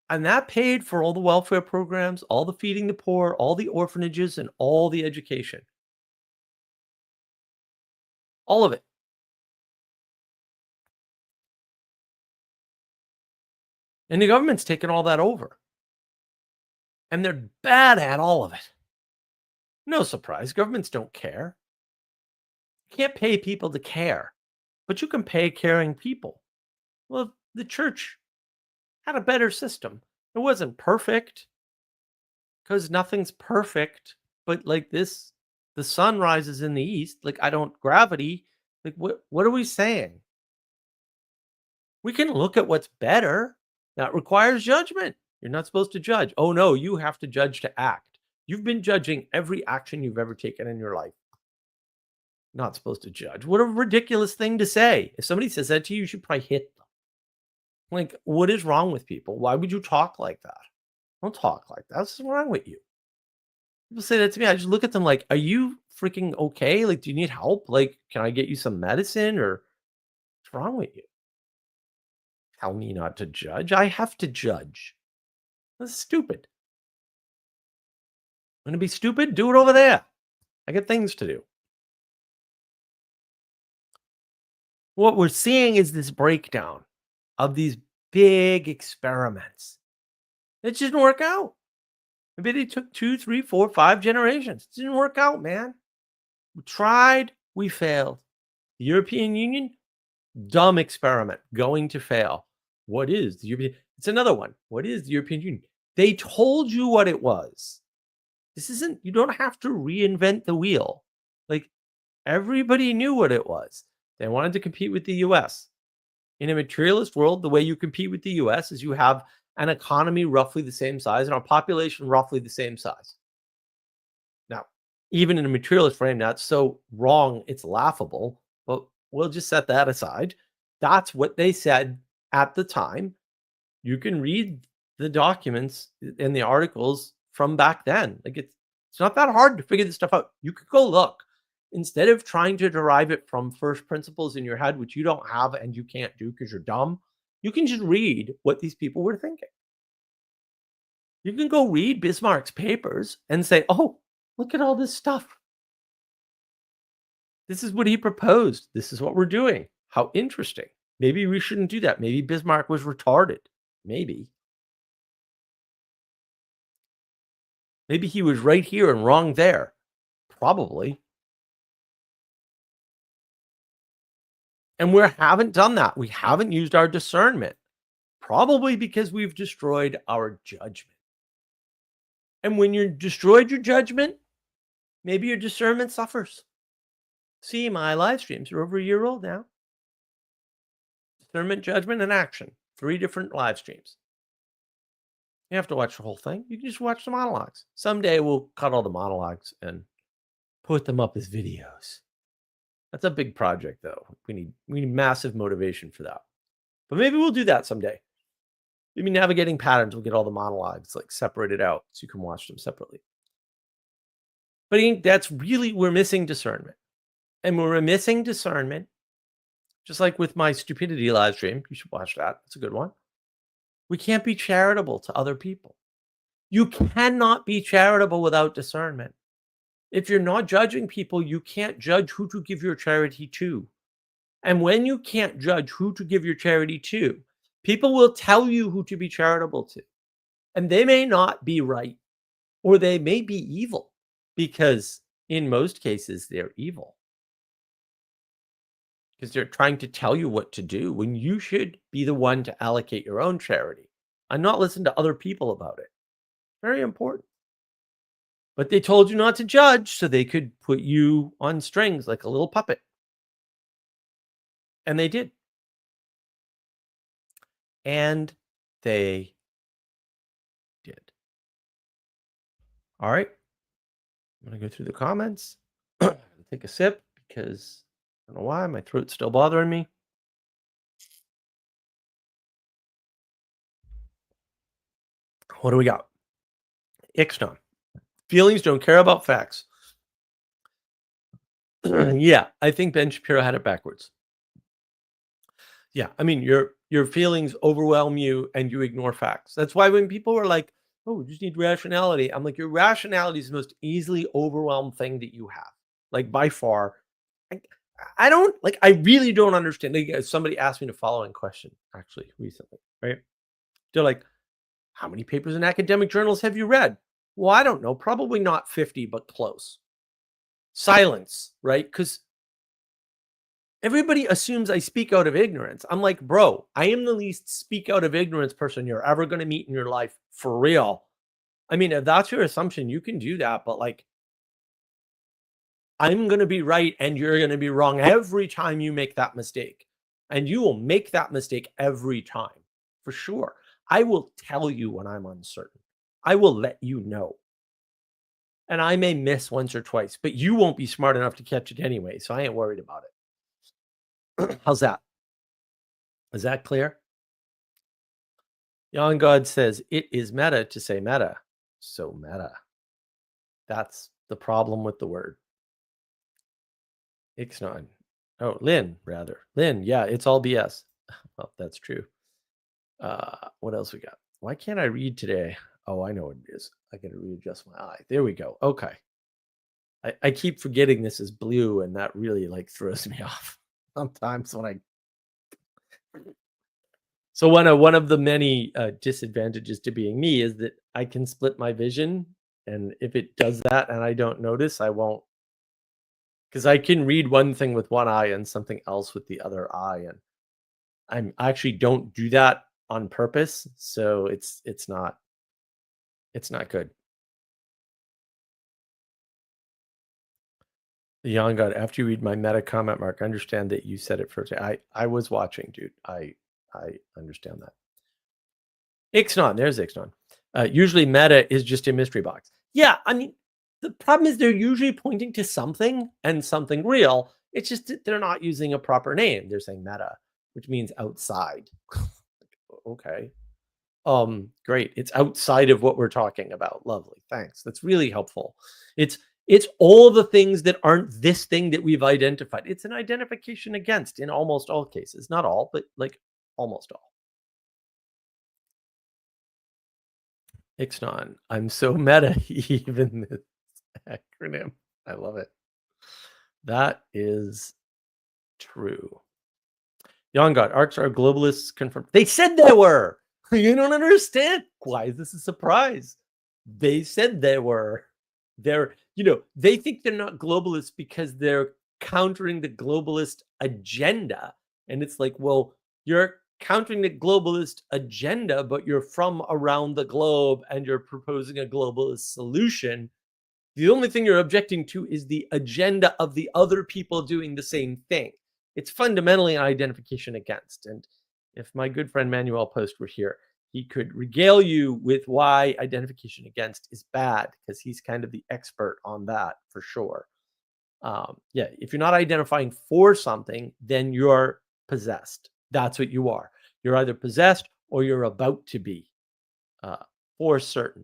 And that paid for all the welfare programs, all the feeding the poor, all the orphanages, and all the education. All of it. And the government's taken all that over. And they're bad at all of it. No surprise. Governments don't care. You can't pay people to care, but you can pay caring people. Well, the church had a better system. It wasn't perfect, because nothing's perfect, but like this, the sun rises in the east. Like, I don't gravity. Like, what are we saying? We can look at what's better. That requires judgment. You're not supposed to judge. Oh no, you have to judge to act. You've been judging every action you've ever taken in your life. Not supposed to judge. What a ridiculous thing to say. If somebody says that to you, you should probably hit them. Like, what is wrong with people? Why would you talk like that? Don't talk like that. What's wrong with you? People say that to me. I just look at them like, are you freaking okay? Like, do you need help? Like, can I get you some medicine, or what's wrong with you? Tell me not to judge. I have to judge. That's stupid. Want to be stupid? Do it over there. I got things to do. What we're seeing is this breakdown of these big experiments. It didn't work out. Maybe they took 2, 3, 4, 5 generations. It didn't work out, man. We tried, we failed. The European Union, dumb experiment, going to fail. What is the European? It's another one. What is the European Union? They told you what it was. This isn't, you don't have to reinvent the wheel. Like, everybody knew what it was. They wanted to compete with the US. In a materialist world, the way you compete with the US is you have an economy roughly the same size, and our population roughly the same size. Now, even in a materialist frame, that's so wrong, it's laughable, but we'll just set that aside. That's what they said at the time. You can read the documents and the articles from back then. Like it's not that hard to figure this stuff out. You could go look instead of trying to derive it from first principles in your head, which you don't have and you can't do because you're dumb. You can just read what these people were thinking. You can go read Bismarck's papers and say, "Oh, look at all this stuff. This is what he proposed. This is what we're doing. How interesting. Maybe we shouldn't do that. Maybe Bismarck was retarded. Maybe. Maybe he was right here and wrong there. Probably." And we haven't done that. We haven't used our discernment, probably because we've destroyed our judgment. And when you destroyed your judgment, maybe your discernment suffers. See, my live streams are over a year old now. Discernment, judgment, and action. 3 different live streams. You have to watch the whole thing. You can just watch the monologues. Someday we'll cut all the monologues and put them up as videos. That's a big project, though. We need massive motivation for that. But maybe we'll do that someday. Maybe navigating patterns, we'll get all the monologues like separated out so you can watch them separately. But I think that's really, we're missing discernment. And we're missing discernment, just like with my stupidity live stream. You should watch that. It's a good one. We can't be charitable to other people. You cannot be charitable without discernment. If you're not judging people, you can't judge who to give your charity to. And when you can't judge who to give your charity to, people will tell you who to be charitable to. And they may not be right, or they may be evil, because in most cases, they're evil. Because they're trying to tell you what to do when you should be the one to allocate your own charity and not listen to other people about it. Very important. But they told you not to judge so they could put you on strings like a little puppet. And they did. And they did. All right. I'm going to go through the comments. Take a sip because I don't know why my throat's still bothering me. What do we got? Ixton. Feelings don't care about facts. Yeah, I think Ben Shapiro had it backwards. Yeah, I mean, your feelings overwhelm you and you ignore facts. That's why when people are like, "Oh, we just need rationality," I'm like, your rationality is the most easily overwhelmed thing that you have, like by far. I, I don't like. I really don't understand. Like, somebody asked me the following question actually recently, right? They're like, "How many papers in academic journals have you read?" Well, I don't know. Probably not 50, but close. Silence, right? Because everybody assumes I speak out of ignorance. I'm like, bro, I am the least speak out of ignorance person you're ever going to meet in your life for real. I mean, if that's your assumption, you can do that, but like, I'm going to be right and you're going to be wrong every time you make that mistake. And you will make that mistake every time for sure. I will tell you when I'm uncertain. I will let you know. And I may miss once or twice, but you won't be smart enough to catch it anyway. So I ain't worried about it. How's that? Is that clear? Young God says it is meta to say meta. So meta. That's the problem with the word. Ixnon. Oh, Lynn, rather. Lynn, yeah, it's all BS. Well, that's true. What else we got? Why can't I read today? Oh, I know what it is. I got to readjust my eye. There we go. Okay. I keep forgetting this is blue, and that really like throws me off sometimes when I. So one of the many disadvantages to being me is that I can split my vision, and if it does that and I don't notice, I won't, because I can read one thing with one eye and something else with the other eye, and I actually don't do that on purpose, so it's not good. The young God, after you read my meta comment, Mark, I understand that you said it first. I was watching, dude. I understand that. Ixnon, there's Ixnon. Usually meta is just a mystery box. Yeah, I mean, the problem is they're usually pointing to something and something real. It's just that they're not using a proper name. They're saying meta, which means outside. Okay. Great. It's outside of what we're talking about. Lovely. Thanks. That's really helpful. It's all the things that aren't this thing that we've identified. It's an identification against in almost all cases. Not all, but like almost all. Ixnon. I'm so meta, even this acronym. I love it. That is true. Young God, arcs are globalists confirmed. They said they were. You don't understand. Why is this a surprise? They said they were. They think they're not globalists because they're countering the globalist agenda. And it's like, well, you're countering the globalist agenda, but you're from around the globe and you're proposing a globalist solution. The only thing you're objecting to is the agenda of the other people doing the same thing. It's fundamentally an identification against. And if my good friend Manuel Post were here, he could regale you with why identification against is bad, because he's kind of the expert on that for sure. Yeah, if you're not identifying for something, then you're possessed. That's what you are. You're either possessed or you're about to be, for certain.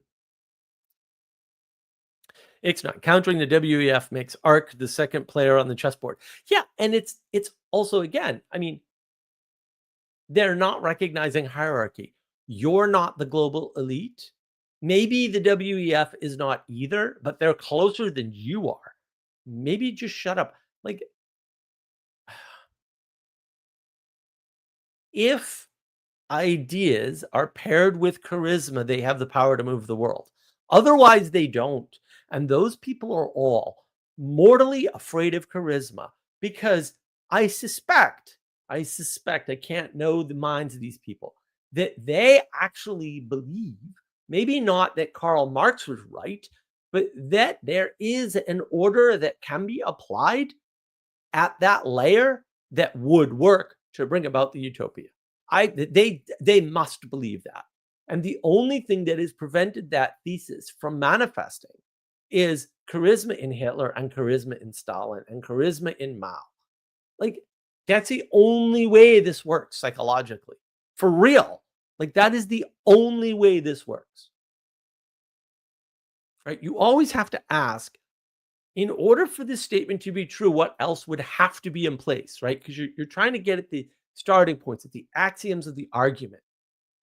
Ixnot, countering the WEF makes Arc the second player on the chessboard. Yeah, and it's also, again, I mean, they're not recognizing hierarchy. You're not the global elite. Maybe the WEF is not either, but they're closer than you are. Maybe just shut up. Like, if ideas are paired with charisma, they have the power to move the world. Otherwise, they don't. And those people are all mortally afraid of charisma, because I suspect, I can't know the minds of these people, that they actually believe, maybe not that Karl Marx was right, but that there is an order that can be applied at that layer that would work to bring about the utopia. They must believe that. And the only thing that has prevented that thesis from manifesting is charisma in Hitler and charisma in Stalin and charisma in Mao. Like, that's the only way this works psychologically. For real. Like, that is the only way this works. Right? You always have to ask, in order for this statement to be true, what else would have to be in place, right? Because you're trying to get at the starting points, at the axioms of the argument.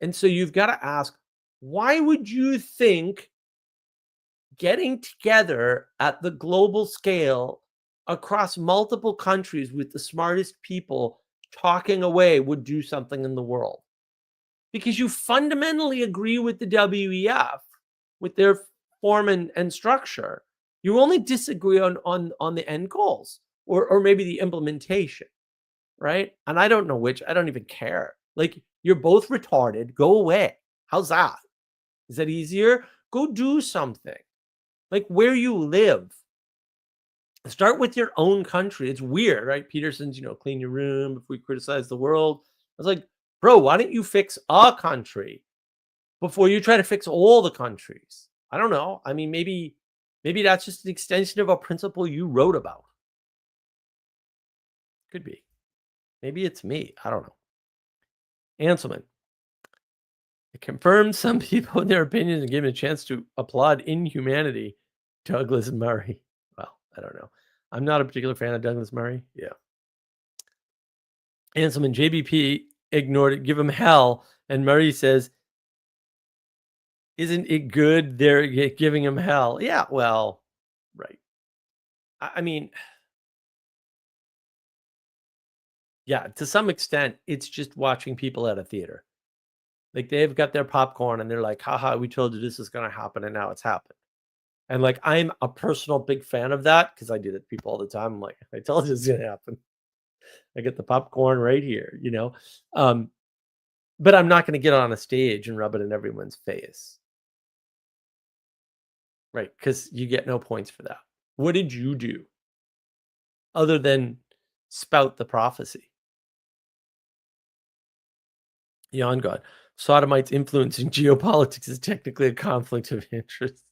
And so you've got to ask, why would you think getting together at the global scale across multiple countries with the smartest people talking away would do something in the world? Because you fundamentally agree with the WEF, with their form and structure. You only disagree on the end goals, or maybe the implementation, right? And I don't know which. I don't even care. Like, you're both retarded. Go away. How's that? Is that easier? Go do something. Like, where you live. Start with your own country. It's weird, right? Peterson's, clean your room if we criticize the world. I was like, bro, why don't you fix a country before you try to fix all the countries? I don't know. I mean, maybe that's just an extension of a principle you wrote about. Could be. Maybe it's me. I don't know. Anselman. It confirms some people in their opinions and give them a chance to applaud inhumanity. Douglas Murray. Well, I don't know. I'm not a particular fan of Douglas Murray. Yeah. Anselman, JBP ignored it. Give him hell. And Murray says, isn't it good they're giving him hell? Yeah, well, right. I mean, yeah, to some extent, it's just watching people at a theater. Like, they've got their popcorn and they're like, haha, we told you this is going to happen and now it's happened. And like, I'm a personal big fan of that because I do that to people all the time. I'm like, I told you it's going to happen. I get the popcorn right here, but I'm not going to get on a stage and rub it in everyone's face. Right? Because you get no points for that. What did you do other than spout the prophecy? Yon God. Sodomites influencing geopolitics is technically a conflict of interest.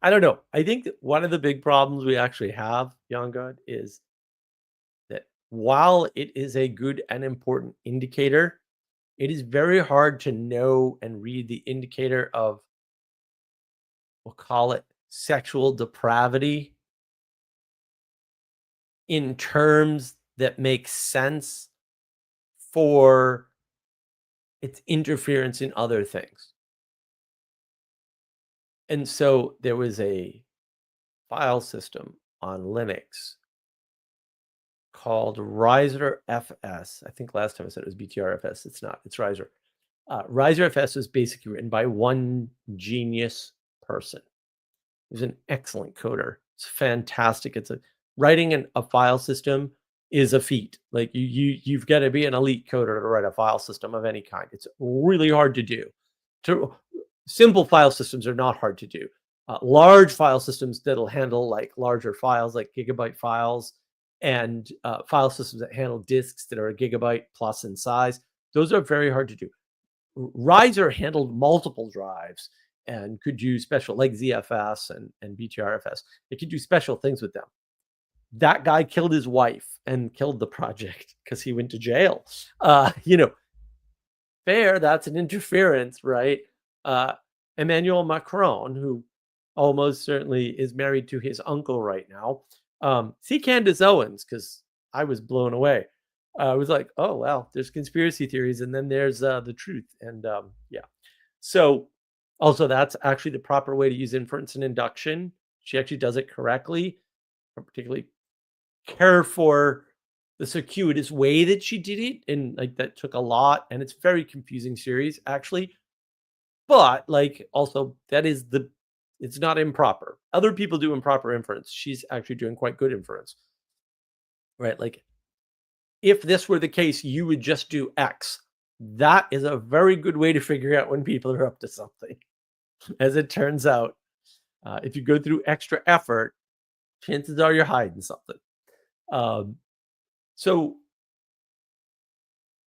I don't know. I think that one of the big problems we actually have, young God, is that while it is a good and important indicator, it is very hard to know and read the indicator of, we'll call it sexual depravity in terms that make sense for its interference in other things. And so there was a file system on Linux called Riser FS. I think last time I said it was BTRFS. It's not, it's Riser. Riser FS was basically written by one genius person. He was an excellent coder. It's fantastic. It's a writing a file system is a feat. Like you've got to be an elite coder to write a file system of any kind. It's really hard to do. To simple file systems are not hard to do. Large file systems that'll handle like larger files, like gigabyte files, and file systems that handle disks that are a gigabyte plus in size, those are very hard to do. Riser handled multiple drives and could do special, like ZFS and BTRFS. It could do special things with them. That guy killed his wife and killed the project because he went to jail. Fair, that's an interference, right? Emmanuel Macron, who almost certainly is married to his uncle right now. See Candace Owens, because I was blown away. I was like, oh, well, there's conspiracy theories, and then there's the truth. And yeah. So also, that's actually the proper way to use inference and induction. She actually does it correctly. I particularly care for the circuitous way that she did it, and like that took a lot, and it's very confusing series actually. But like also that is it's not improper. Other people do improper inference. She's actually doing quite good inference. Right? Like if this were the case, you would just do X. That is a very good way to figure out when people are up to something. As it turns out, if you go through extra effort, chances are you're hiding something. So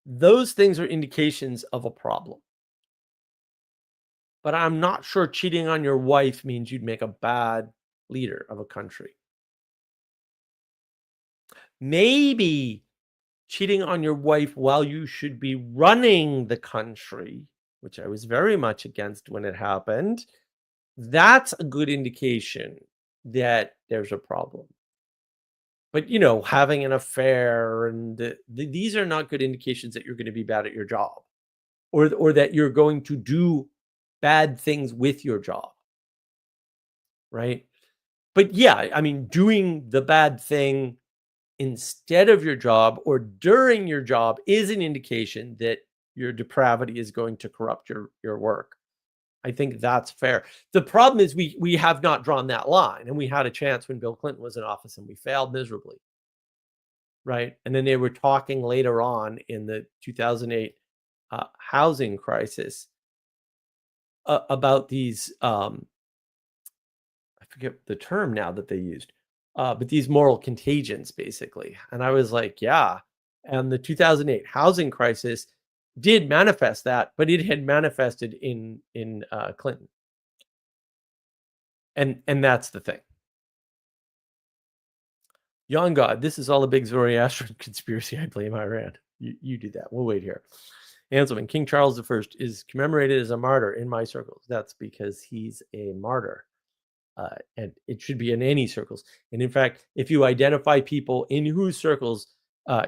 those things are indications of a problem. But I'm not sure cheating on your wife means you'd make a bad leader of a country. Maybe cheating on your wife while you should be running the country, which I was very much against when it happened, that's a good indication that there's a problem. But having an affair and these are not good indications that you're going to be bad at your job, or that you're going to do bad things with your job, right? But yeah, I mean, doing the bad thing instead of your job or during your job is an indication that your depravity is going to corrupt your work. I think that's fair. The problem is we have not drawn that line, and we had a chance when Bill Clinton was in office and we failed miserably. Right? And then they were talking later on in the 2008 housing crisis about these I forget the term now that they used, but these moral contagions, basically. And I was like, yeah. And the 2008 housing crisis did manifest that, but it had manifested in Clinton, and that's the thing. Young God, this is all a big Zoroastrian conspiracy. I blame Iran. You do that. We'll wait here. Anselman, King Charles I is commemorated as a martyr in my circles. That's because he's a martyr. And it should be in any circles. And in fact, if you identify people in whose circles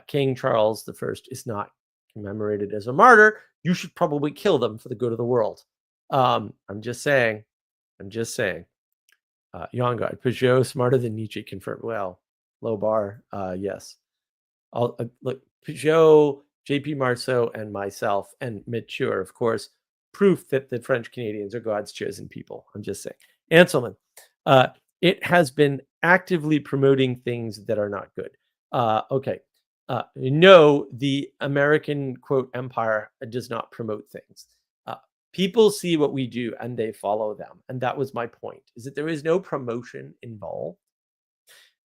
King Charles I is not commemorated as a martyr, you should probably kill them for the good of the world. I'm just saying. Young God, Peugeot smarter than Nietzsche confirmed. Well, low bar. Yes. Look, Peugeot, JP Marceau, and myself, and Mature, of course, proof that the French Canadians are God's chosen people. I'm just saying. Anselman, it has been actively promoting things that are not good. Okay. No, the American, quote, empire does not promote things. People see what we do and they follow them. And that was my point, is that there is no promotion involved.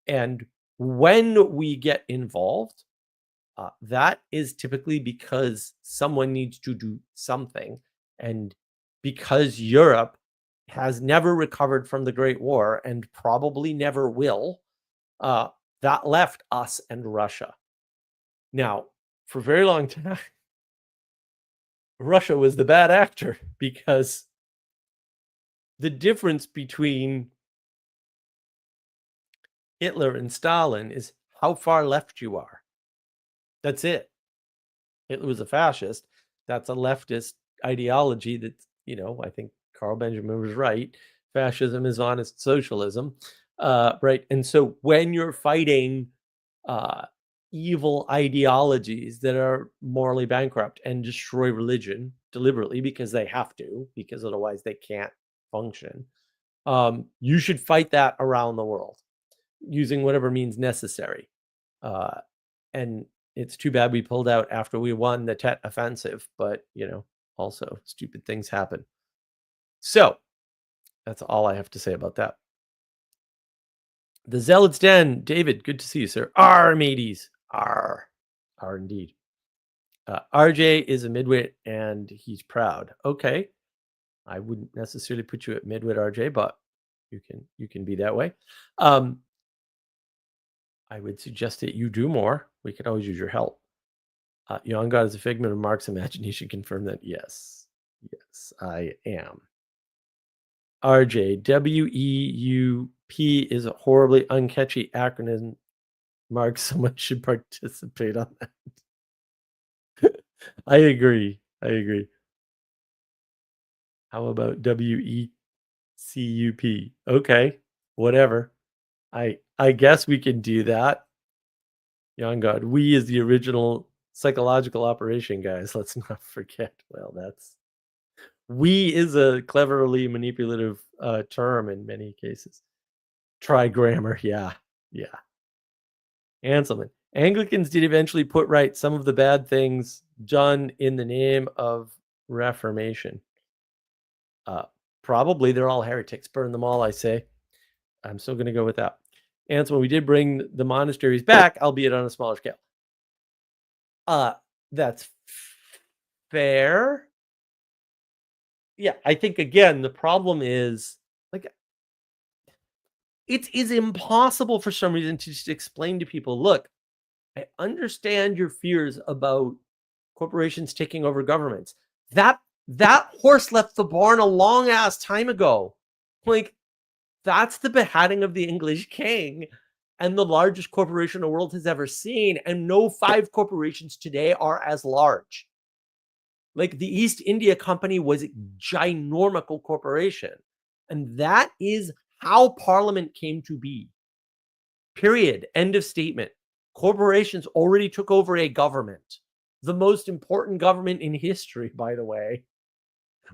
And when we get involved, That is typically because someone needs to do something. And because Europe has never recovered from the Great War and probably never will, that left us and Russia. Now, for a very long time, Russia was the bad actor because the difference between Hitler and Stalin is how far left you are. That's it. Hitler was a fascist. That's a leftist ideology that, I think Carl Benjamin was right. Fascism is honest socialism, right? And so when you're fighting evil ideologies that are morally bankrupt and destroy religion deliberately because they have to, because otherwise they can't function, you should fight that around the world using whatever means necessary. And it's too bad we pulled out after we won the Tet offensive, but also stupid things happen. So that's all I have to say about that. The Zealot's Den, David, good to see you, sir. R, mateys. R indeed. RJ is a midwit and he's proud. Okay. I wouldn't necessarily put you at midwit, RJ, but you can be that way. I would suggest that you do more. We could always use your help. Young God is a figment of Mark's imagination. Confirm that. Yes, I am. RJ, WEUP is a horribly uncatchy acronym. Mark, someone should participate on that. I agree. How about WECUP? Okay, whatever. I guess we can do that. Young God, we is the original psychological operation, guys. Let's not forget. Well, we is a cleverly manipulative term in many cases. Try grammar. Yeah. Anselman. Anglicans did eventually put right some of the bad things done in the name of Reformation. Probably they're all heretics. Burn them all, I say. I'm still going to go with that. Anselman, we did bring the monasteries back, albeit on a smaller scale. That's fair. Yeah, I think again the problem is it is impossible for some reason to just explain to people, look, I understand your fears about corporations taking over governments. That horse left the barn a long ass time ago. That's the beheading of the English king and the largest corporation the world has ever seen. And no 5 corporations today are as large. The East India Company was a ginormical corporation. And that is how Parliament came to be. Period. End of statement. Corporations already took over a government. The most important government in history, by the way,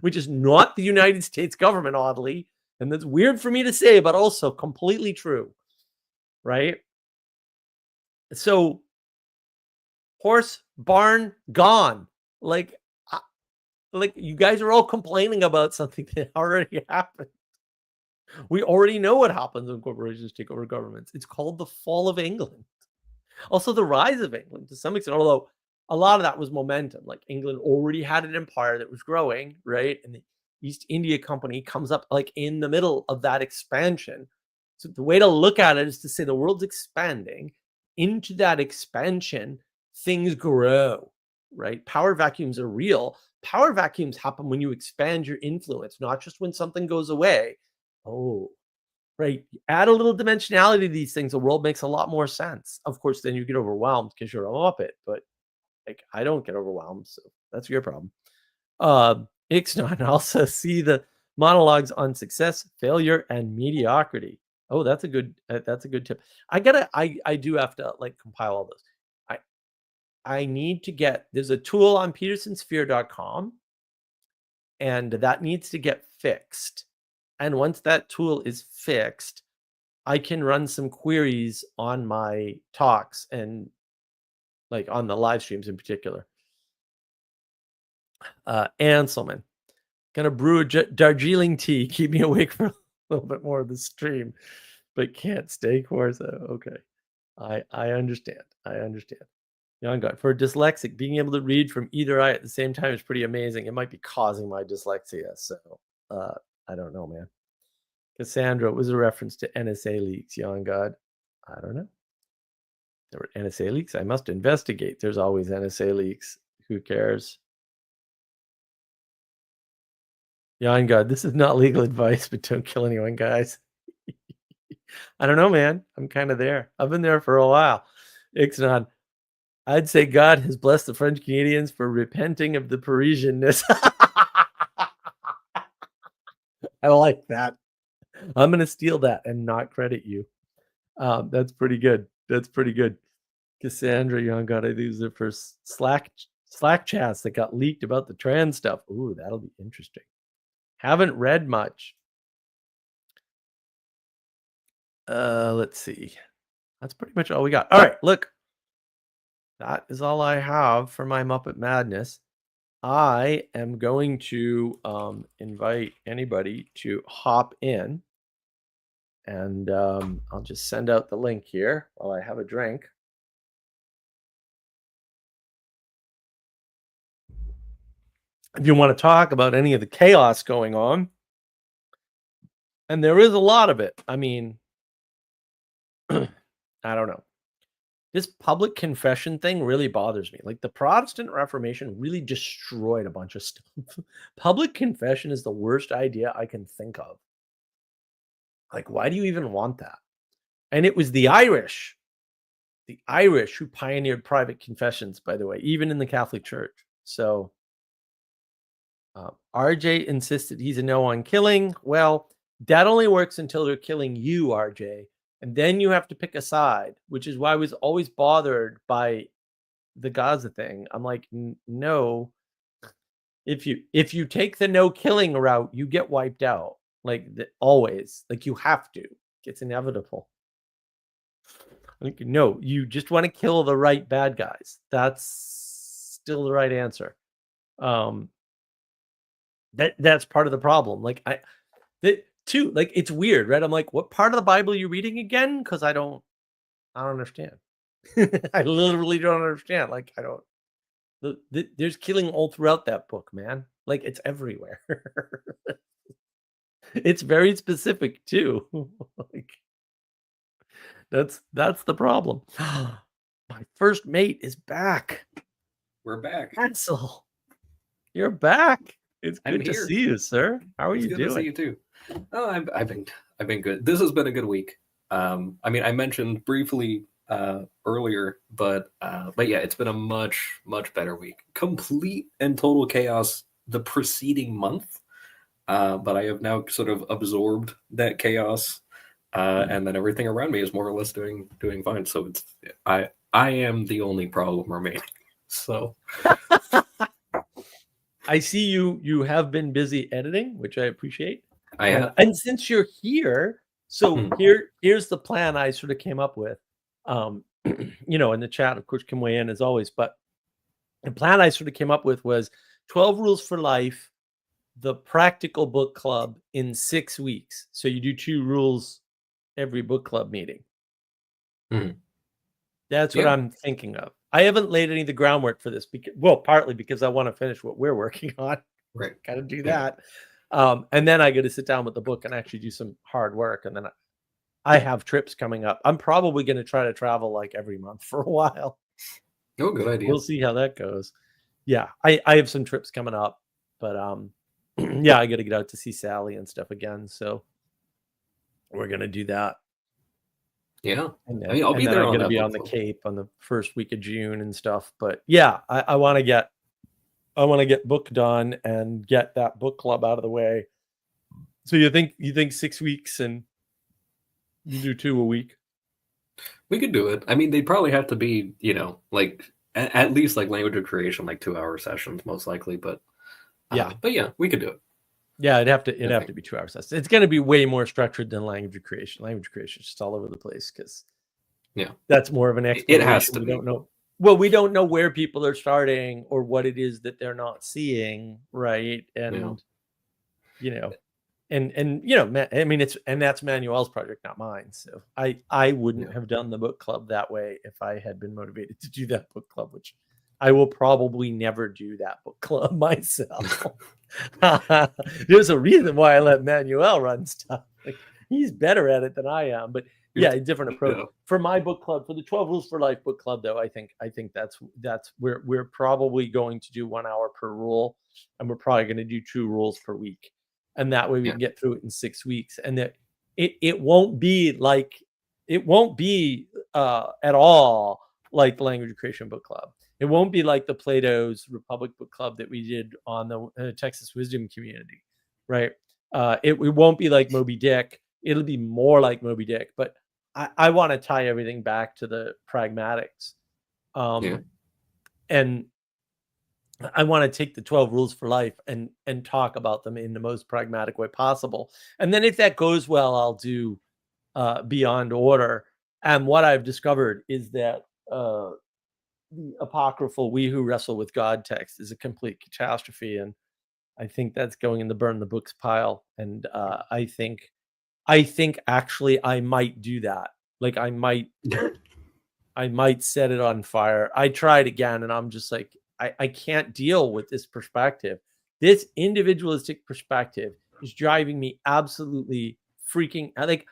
which is not the United States government, oddly. And that's weird for me to say, but also completely true. Right? So, horse, barn, gone. You guys are all complaining about something that already happened. We already know what happens when corporations take over governments. It's called the fall of England. Also, the rise of England to some extent, although a lot of that was momentum. England already had an empire that was growing, right? And the East India Company comes up in the middle of that expansion. So the way to look at it is to say the world's expanding. Into that expansion, things grow, right? Power vacuums are real. Power vacuums happen when you expand your influence, not just when something goes away. Oh, right. Add a little dimensionality to these things, the world makes a lot more sense. Of course, then you get overwhelmed because you're a Muppet, but I don't get overwhelmed, so that's your problem. Ixnon also see the monologues on success, failure, and mediocrity. Oh, that's a good tip. I do have to compile all those. I need to get, there's a tool on petersonsphere.com and that needs to get fixed. And once that tool is fixed, I can run some queries on my talks and on the live streams in particular. Anselman, gonna brew a Darjeeling tea, keep me awake for a little bit more of the stream, but can't stay Corsa. Okay, I understand. Young God, for a dyslexic, being able to read from either eye at the same time is pretty amazing. It might be causing my dyslexia, so I don't know, man. Cassandra was a reference to NSA leaks. Young God, I don't know. There were NSA leaks. I must investigate. There's always NSA leaks. Who cares? Young God, this is not legal advice, but don't kill anyone, guys. I don't know, man. I'm kind of there. I've been there for a while. Ixnod, I'd say God has blessed the French Canadians for repenting of the Parisianness. I like that. I'm going to steal that and not credit you. That's pretty good. That's pretty good. Cassandra Young God, I think was the first Slack chats that got leaked about the trans stuff. Ooh, that'll be interesting. Haven't read much. Let's see. That's pretty much all we got. All right, look. That is all I have for my Muppet Madness. I am going to invite anybody to hop in. And I'll just send out the link here while I have a drink. If you want to talk about any of the chaos going on, and there is a lot of it. I mean, I don't know. This public confession thing really bothers me. Like the Protestant Reformation really destroyed a bunch of stuff. Public confession is the worst idea I can think of. Like, why do you even want that? And it was the Irish who pioneered private confessions, by the way, even in the Catholic Church. So RJ insisted he's a no on killing. Well, that only works until they're killing you, RJ. And then you have to pick a side, which is why I was always bothered by the Gaza thing. I'm like, no. If you take the no killing route, you get wiped out. Like always. Like you have to. It's inevitable. Like, no, you just want to kill the right bad guys. That's still the right answer. That's part of the problem. Like it's weird, right? I'm like, what part of the Bible are you reading again? Because I don't understand. I literally don't understand. Like I don't. There's killing all throughout that book, man. Like it's everywhere. It's very specific too. Like that's the problem. My first mate is back. We're back. Ansel, you're back. It's good to see you, sir. How are you doing? Good to see you too. Oh, I've been good. This has been a good week. I mean, I mentioned briefly earlier, but yeah, it's been a much better week. Complete and total chaos the preceding month, but I have now sort of absorbed that chaos, and then everything around me is more or less doing fine. So it's I am the only problem remaining. So. I see you have been busy editing, which I appreciate. I have. And since you're here, so here's the plan I sort of came up with. In the chat, of course, can weigh in as always, but the plan I sort of came up with was 12 Rules for Life, the practical book club in 6 weeks. So you do 2 rules every book club meeting. That's what I'm thinking of. I haven't laid any of the groundwork for this partly because I want to finish what we're working on. Right. Got to do that. And then I got to sit down with the book and actually do some hard work. And then I have trips coming up. I'm probably going to try to travel like every month for a while. Oh, good idea. We'll see how that goes. Yeah, I have some trips coming up, but yeah, I got to get out to see Sally and stuff again. So we're going to do that. Yeah, and then, I mean, I'll be there. I'm going to be on the Cape on the first week of June and stuff. But yeah, I want to get book done and get that book club out of the way. So you think 6 weeks and you do 2 a week? We could do it. I mean, they'd probably have to be, like at least like language of creation, like 2-hour sessions, most likely. But yeah, we could do it. Yeah, it'd have to be 2 hour sessions. It's going to be way more structured than language of creation. Language of creation is just all over the place because that's more of an exploration. It has to we be. don't know. Well, we don't know where people are starting or what it is that they're not seeing, right? And and I mean that's Manuel's project, not mine. So I wouldn't have done the book club that way if I had been motivated to do that book club, which I will probably never do that book club myself. There's a reason why I let Manuel run stuff. Like, he's better at it than I am, but yeah, a different approach. Yeah. For my book club, for the 12 Rules for Life book club, though, I think that's we're probably going to do 1 hour per rule, and we're probably going to do 2 rules per week, and that way we can get through it in 6 weeks, and that it won't be at all like the Language of Creation book club. It won't be like the Plato's Republic book club that we did on the Texas Wisdom Community, right? It won't be like Moby Dick. It'll be more like Moby Dick, but I want to tie everything back to the pragmatics. And I want to take the 12 Rules for Life and talk about them in the most pragmatic way possible. And then if that goes well, I'll do Beyond Order. And what I've discovered is that the apocryphal We Who Wrestle with God text is a complete catastrophe. And I think that's going in the burn the books pile. And I think actually I might do that. Like I might set it on fire. I tried again and I'm just like, I can't deal with this perspective. This individualistic perspective is driving me absolutely freaking like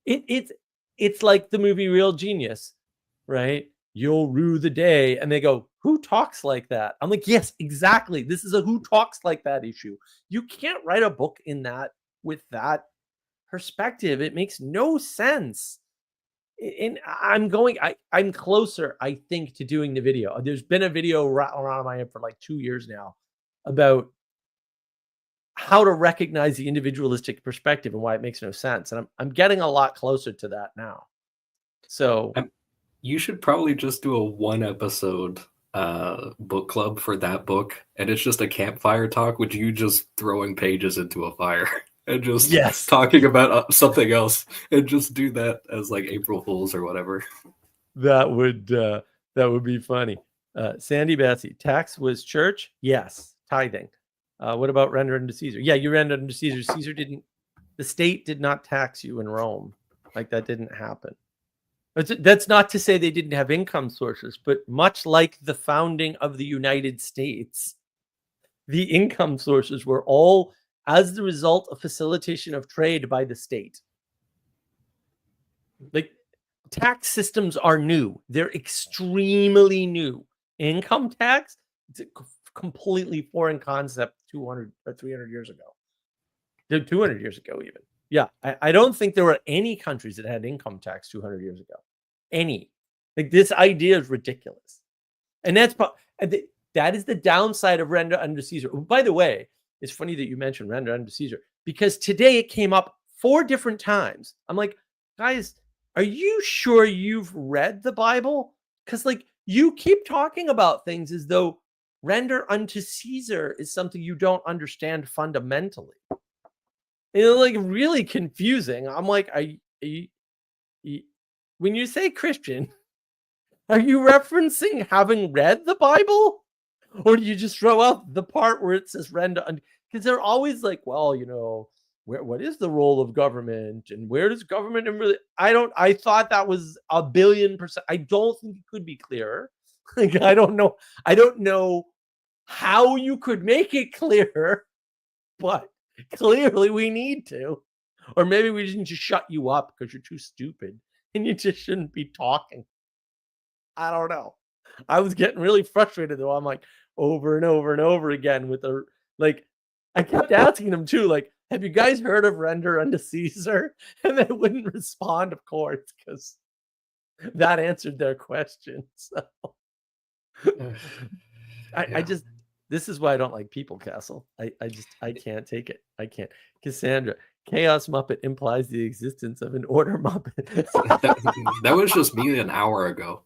it's like the movie Real Genius, right? You'll rue the day. And they go, who talks like that? I'm like, yes, exactly. This is a who talks like that issue. You can't write a book in that with that perspective. It makes no sense. And I'm closer, I think, to doing the video. There's been a video around my head for like 2 years now about how to recognize the individualistic perspective and why it makes no sense. And I'm getting a lot closer to that now. So you should probably just do a 1 episode book club for that book, and it's just a campfire talk with you just throwing pages into a fire and just talking about something else, and just do that as like April Fools or whatever. That would be funny. Sandy Betsy, tax was church? Yes. Tithing. What about render unto Caesar? Yeah, you render unto Caesar. The state did not tax you in Rome. Like that didn't happen. That's not to say they didn't have income sources, but much like the founding of the United States, the income sources were all as the result of facilitation of trade by the state. Like tax systems are new. They're extremely new. Income tax, it's a completely foreign concept 200 or 300 years ago. 200 years ago even. Yeah, I don't think there were any countries that had income tax 200 years ago. Any. Like this idea is ridiculous. And that is the downside of render unto Caesar. By the way, it's funny that you mentioned render unto Caesar because today it came up 4 different times. I'm like, guys, are you sure you've read the Bible? Because like you keep talking about things as though render unto Caesar is something you don't understand fundamentally. It's like really confusing. I'm like, when you say Christian, are you referencing having read the Bible? Or do you just throw out the part where it says render unto? Because they're always like, well, what is the role of government and where does government really? I thought that was 1,000,000,000%. I don't think it could be clearer. Like, I don't know how you could make it clearer, but clearly we need to. Or maybe we didn't just shut you up because you're too stupid and you just shouldn't be talking. I don't know. I was getting really frustrated though. I'm like over and over and over again with I kept asking them too, like, have you guys heard of render unto Caesar? And they wouldn't respond, of course, because that answered their question. So this is why I don't like People Castle. I can't take it. I can't. Cassandra, Chaos Muppet implies the existence of an Order Muppet. that was just me an hour ago.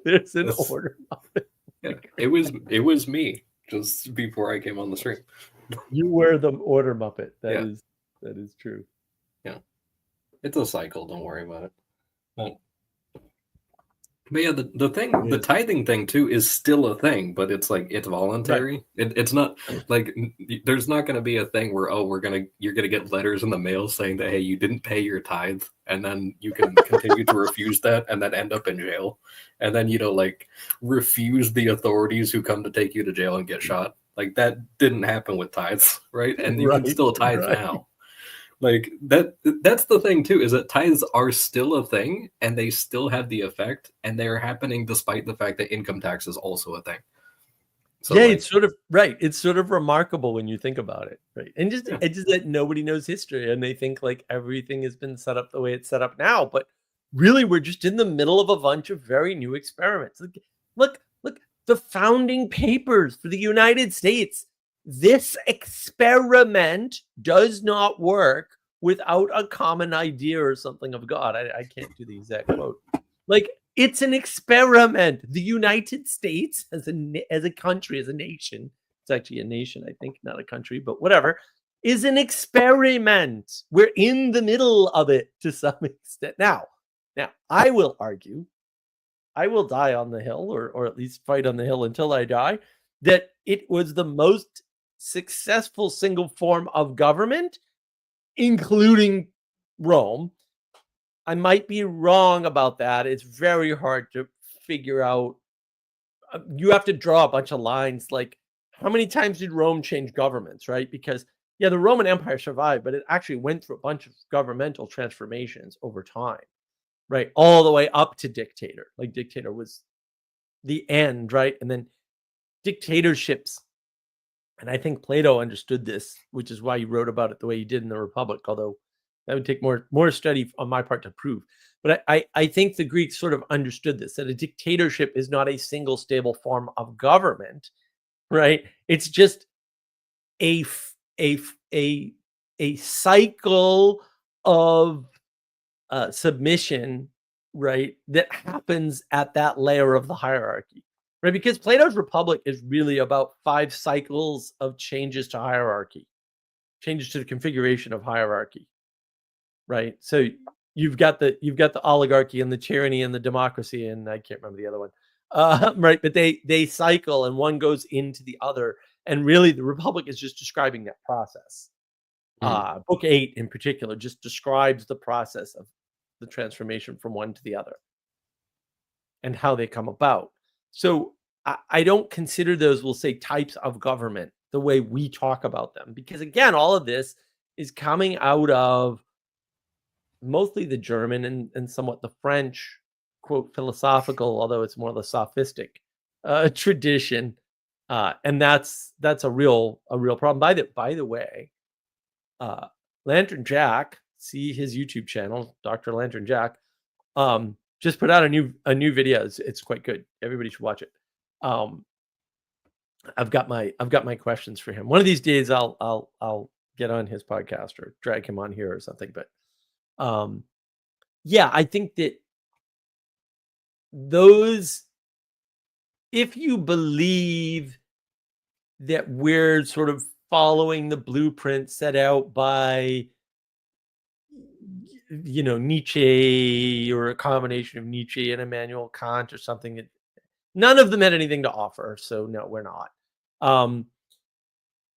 There's an Order Muppet. Yeah, it was me just before I came on the stream. You were the Order Muppet. That is true. Yeah, it's a cycle. Don't worry about it. But yeah, the Yes. tithing thing too is still a thing, but it's like it's Right. voluntary. It's not like there's not going to be a thing where you're gonna get letters in the mail saying that hey, you didn't pay your tithe, and then you can continue to refuse that and then end up in jail, and then like refuse the authorities who come to take you to jail and get shot. Like that didn't happen with tithes, right? And you can Right. still tithe Right. now. Like that's the thing too, is that tithes are still a thing and they still have the effect and they're happening despite the fact that income tax is also a thing. So Yeah, like it's sort of right. It's sort of remarkable when you think about it, right? And yeah. it's just that nobody knows history and they think like everything has been set up the way it's set up now. But really, we're just in the middle of a bunch of very new experiments. Look, the founding papers for the United States. This experiment does not work without a common idea or something of God. I can't do the exact quote. Like, it's an experiment. The United States as a country, as a nation, it's actually a nation, I think, not a country, but whatever, is an experiment. We're in the middle of it to some extent. Now, I will argue, I will die on the hill, or at least fight on the hill until I die, that it was the most successful single form of government, including Rome. I might be wrong about that. It's very hard to figure out. You have to draw a bunch of lines. Like, how many times did Rome change governments, right? Because, yeah, the Roman Empire survived, but it actually went through a bunch of governmental transformations over time, right? All the way up to dictator. Like, dictator was the end, right? And then dictatorships. And I think Plato understood this, which is why he wrote about it the way he did in the Republic, although that would take more study on my part to prove. But I think the Greeks sort of understood this, that a dictatorship is not a single stable form of government, right? It's just a a cycle of submission, right? That happens at that layer of the hierarchy, right? Because Plato's Republic is really about 5 cycles of changes to hierarchy, changes to the configuration of hierarchy, right? So you've got the oligarchy and the tyranny and the democracy, and I can't remember the other one, right? But they cycle, and one goes into the other, and really the Republic is just describing that process. Book 8 in particular just describes the process of the transformation from one to the other and how they come about. So I don't consider those, we'll say, types of government the way we talk about them, because again, all of this is coming out of mostly the German and somewhat the French, quote, philosophical, although it's more the sophistic tradition. And that's a real problem. By the way, Lantern Jack, see his YouTube channel, Dr. Lantern Jack, just put out a new video. It's quite good. Everybody should watch it. I've got my questions for him. One of these days I'll get on his podcast or drag him on here or something. But yeah, I think that those, if you believe that we're sort of following the blueprint set out by Nietzsche, or a combination of Nietzsche and Immanuel Kant or something, none of them had anything to offer. So no, we're not.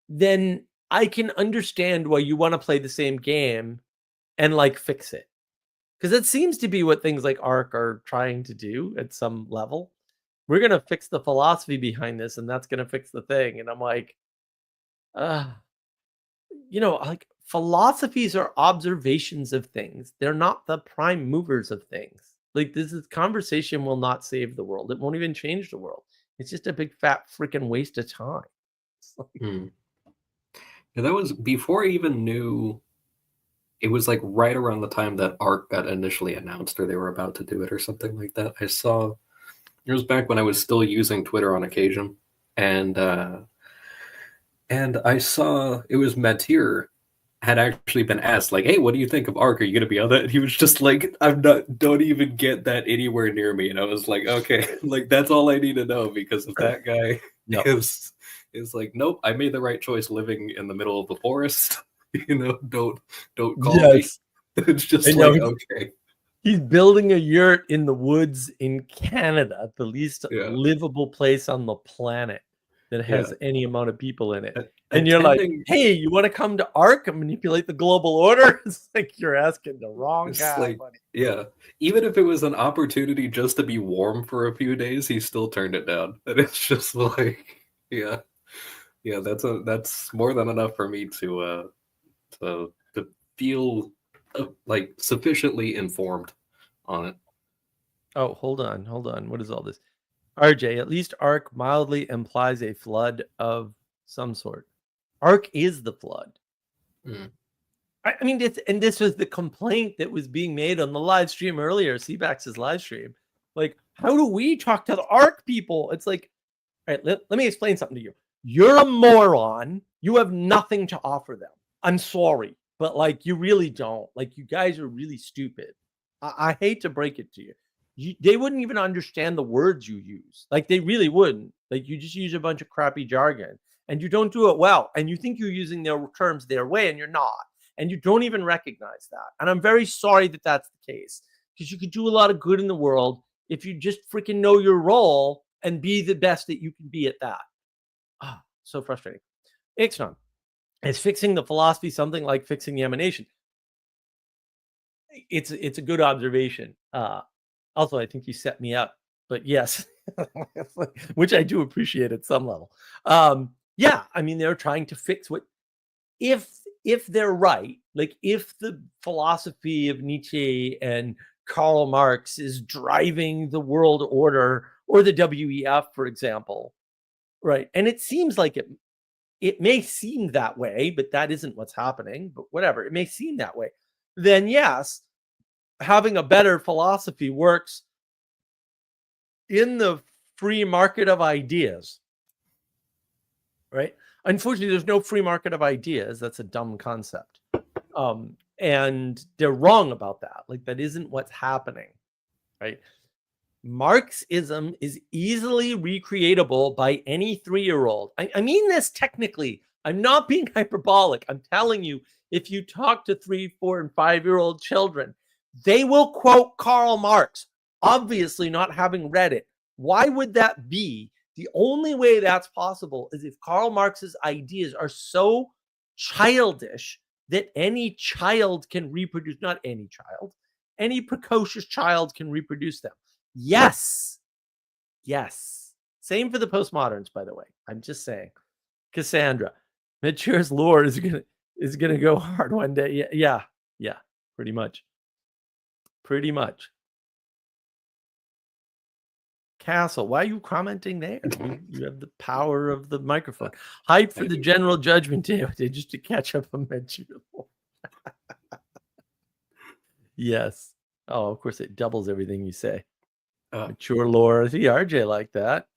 Then I can understand why you want to play the same game and like fix it. Because that seems to be what things like ARC are trying to do at some level. We're going to fix the philosophy behind this, and that's going to fix the thing. And I'm like, like philosophies are observations of things. They're not the prime movers of things. Like, this conversation will not save the world. It won't even change the world. It's just a big fat freaking waste of time. Yeah, that was before I even knew. It was like right around the time that ARC got initially announced, or they were about to do it, or something like that. I saw it was back when I was still using Twitter on occasion, and I saw it was Matir had actually been asked, like, "Hey, what do you think of ARC? Are you going to be on that?" And he was just like, "I'm not. Don't even get that anywhere near me." And I was like, "Okay, like that's all I need to know, because if that guy Yep. is like, nope, I made the right choice living in the middle of the forest." Don't call me. It's just like, okay. He's building a yurt in the woods in Canada, the least Yeah. livable place on the planet that has Yeah. any amount of people in it. And you're like, Attending- hey, you want to come to ARC and manipulate the global order? It's like you're asking the wrong It's guy, like, buddy. yeah, even if it was an opportunity just to be warm for a few days, he still turned it down. And it's just like, yeah, that's more than enough for me to feel like sufficiently informed on it. Oh, hold on. What is all this? RJ, at least ARC mildly implies a flood of some sort. ARC is the flood. Mm. I mean, this was the complaint that was being made on the live stream earlier, CBAX's live stream. Like, how do we talk to the ARC people? It's like, all right, let me explain something to you. You're a moron. You have nothing to offer them. I'm sorry, but like, you really don't. Like, you guys are really stupid. I hate to break it to you. They wouldn't even understand the words you use. Like, they really wouldn't. Like, you just use a bunch of crappy jargon and you don't do it well. And you think you're using their terms their way and you're not. And you don't even recognize that. And I'm very sorry that that's the case, because you could do a lot of good in the world if you just freaking know your role and be the best that you can be at that. Ah, so frustrating. Ixnon, is fixing the philosophy something like fixing the emanation? It's a good observation. Also, I think you set me up, but yes, which I do appreciate at some level. Yeah, I mean, they're trying to fix what if they're right, like if the philosophy of Nietzsche and Karl Marx is driving the world order, or the WEF, for example, right? And it seems like it may seem that way, but that isn't what's happening. But whatever, it may seem that way. Then yes, having a better philosophy works in the free market of ideas, right? Unfortunately, there's no free market of ideas. That's a dumb concept. And they're wrong about that. Like, that isn't what's happening, right? Marxism is easily recreatable by any 3-year-old. I mean this technically. I'm not being hyperbolic. I'm telling you, if you talk to 3, 4, and 5-year-old children, they will quote Karl Marx, obviously not having read it. Why would that be? The only way that's possible is if Karl Marx's ideas are so childish that any child can reproduce, not any child, any precocious child can reproduce them. Yes. Same for the postmoderns, by the way. I'm just saying. Cassandra, Mature's lore is gonna go hard one day. Yeah, pretty much. Castle, why are you commenting there? You have the power of the microphone. Hype for the general judgment day just to catch up on Mature lore. Yes. Oh, of course, it doubles everything you say. Mature lore. The RJ like that.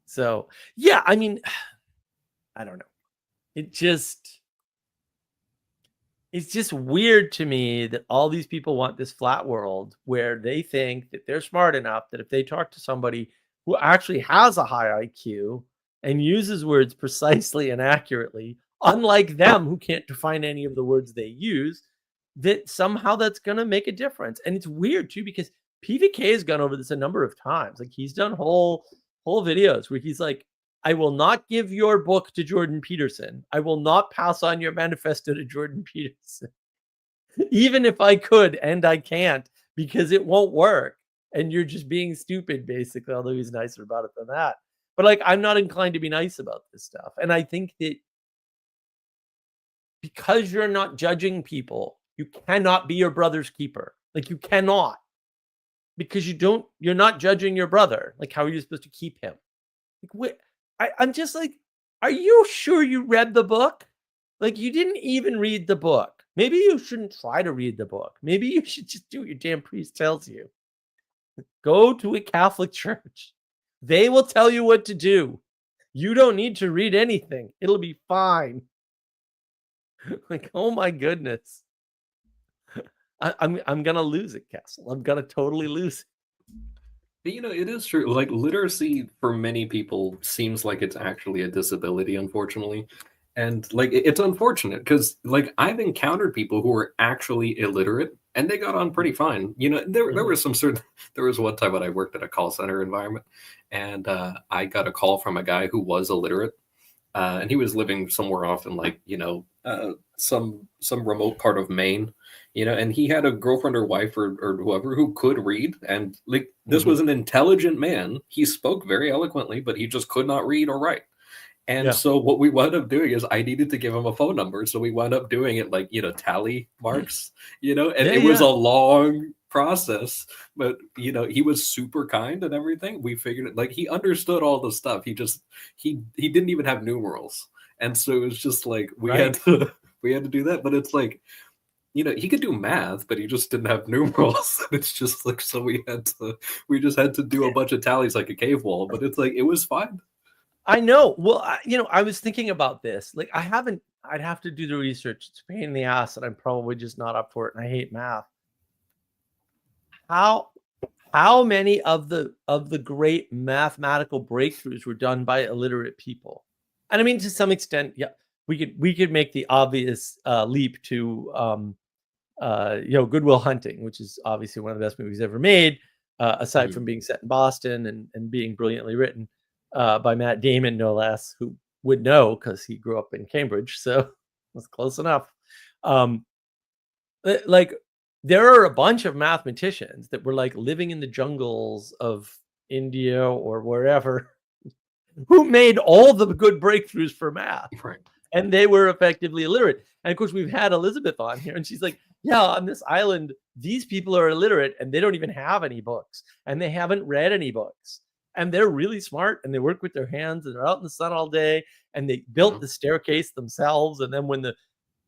So yeah, I mean, I don't know. It's just weird to me that all these people want this flat world where they think that they're smart enough that if they talk to somebody who actually has a high IQ and uses words precisely and accurately, unlike them who can't define any of the words they use, that somehow that's going to make a difference. And it's weird too, because PVK has gone over this a number of times. Like, he's done whole videos where he's like, I will not give your book to Jordan Peterson. I will not pass on your manifesto to Jordan Peterson. Even if I could, and I can't, because it won't work. And you're just being stupid, basically, although he's nicer about it than that. But like, I'm not inclined to be nice about this stuff. And I think that because you're not judging people, you cannot be your brother's keeper. Like, you cannot. Because you're not judging your brother. Like, how are you supposed to keep him? Like, I'm just like, are you sure you read the book? Like, you didn't even read the book. Maybe you shouldn't try to read the book. Maybe you should just do what your damn priest tells you. Go to a Catholic church. They will tell you what to do. You don't need to read anything. It'll be fine. Like, oh my goodness. I'm gonna lose it, Castle. I'm gonna totally lose it. But, it is true. Like, literacy for many people seems like it's actually a disability, unfortunately. And like it's unfortunate because like I've encountered people who were actually illiterate and they got on pretty fine. You know, there was there was one time when I worked at a call center environment and I got a call from a guy who was illiterate and he was living somewhere off in like some remote part of Maine, you know, and he had a girlfriend or wife or whoever who could read, and like this was an intelligent man. He spoke very eloquently, but he just could not read or write. And so what we wound up doing is I needed to give him a phone number. So we wound up doing it like, tally marks, and it was a long process, but he was super kind and everything. We figured it, like he understood all the stuff. He didn't even have numerals. And so it was just like we had to do that. But it's like, he could do math, but he just didn't have numerals. It's just like, so we just had to do a bunch of tallies like a cave wall, but it's like, it was fine. I know. Well, I was thinking about this. Like, I'd have to do the research. It's a pain in the ass, and I'm probably just not up for it. And I hate math. How many of the great mathematical breakthroughs were done by illiterate people? And I mean, to some extent, yeah, we could make the obvious leap to Good Will Hunting, which is obviously one of the best movies ever made, aside from being set in Boston and being brilliantly written. By Matt Damon, no less, who would know because he grew up in Cambridge, so that's close enough. Like, there are a bunch of mathematicians that were like living in the jungles of India or wherever who made all the good breakthroughs for math. Right. And they were effectively illiterate. And of course, we've had Elizabeth on here, and she's like, yeah, on this island, these people are illiterate and they don't even have any books and they haven't read any books. And they're really smart and they work with their hands and they're out in the sun all day and they built the staircase themselves. And then when the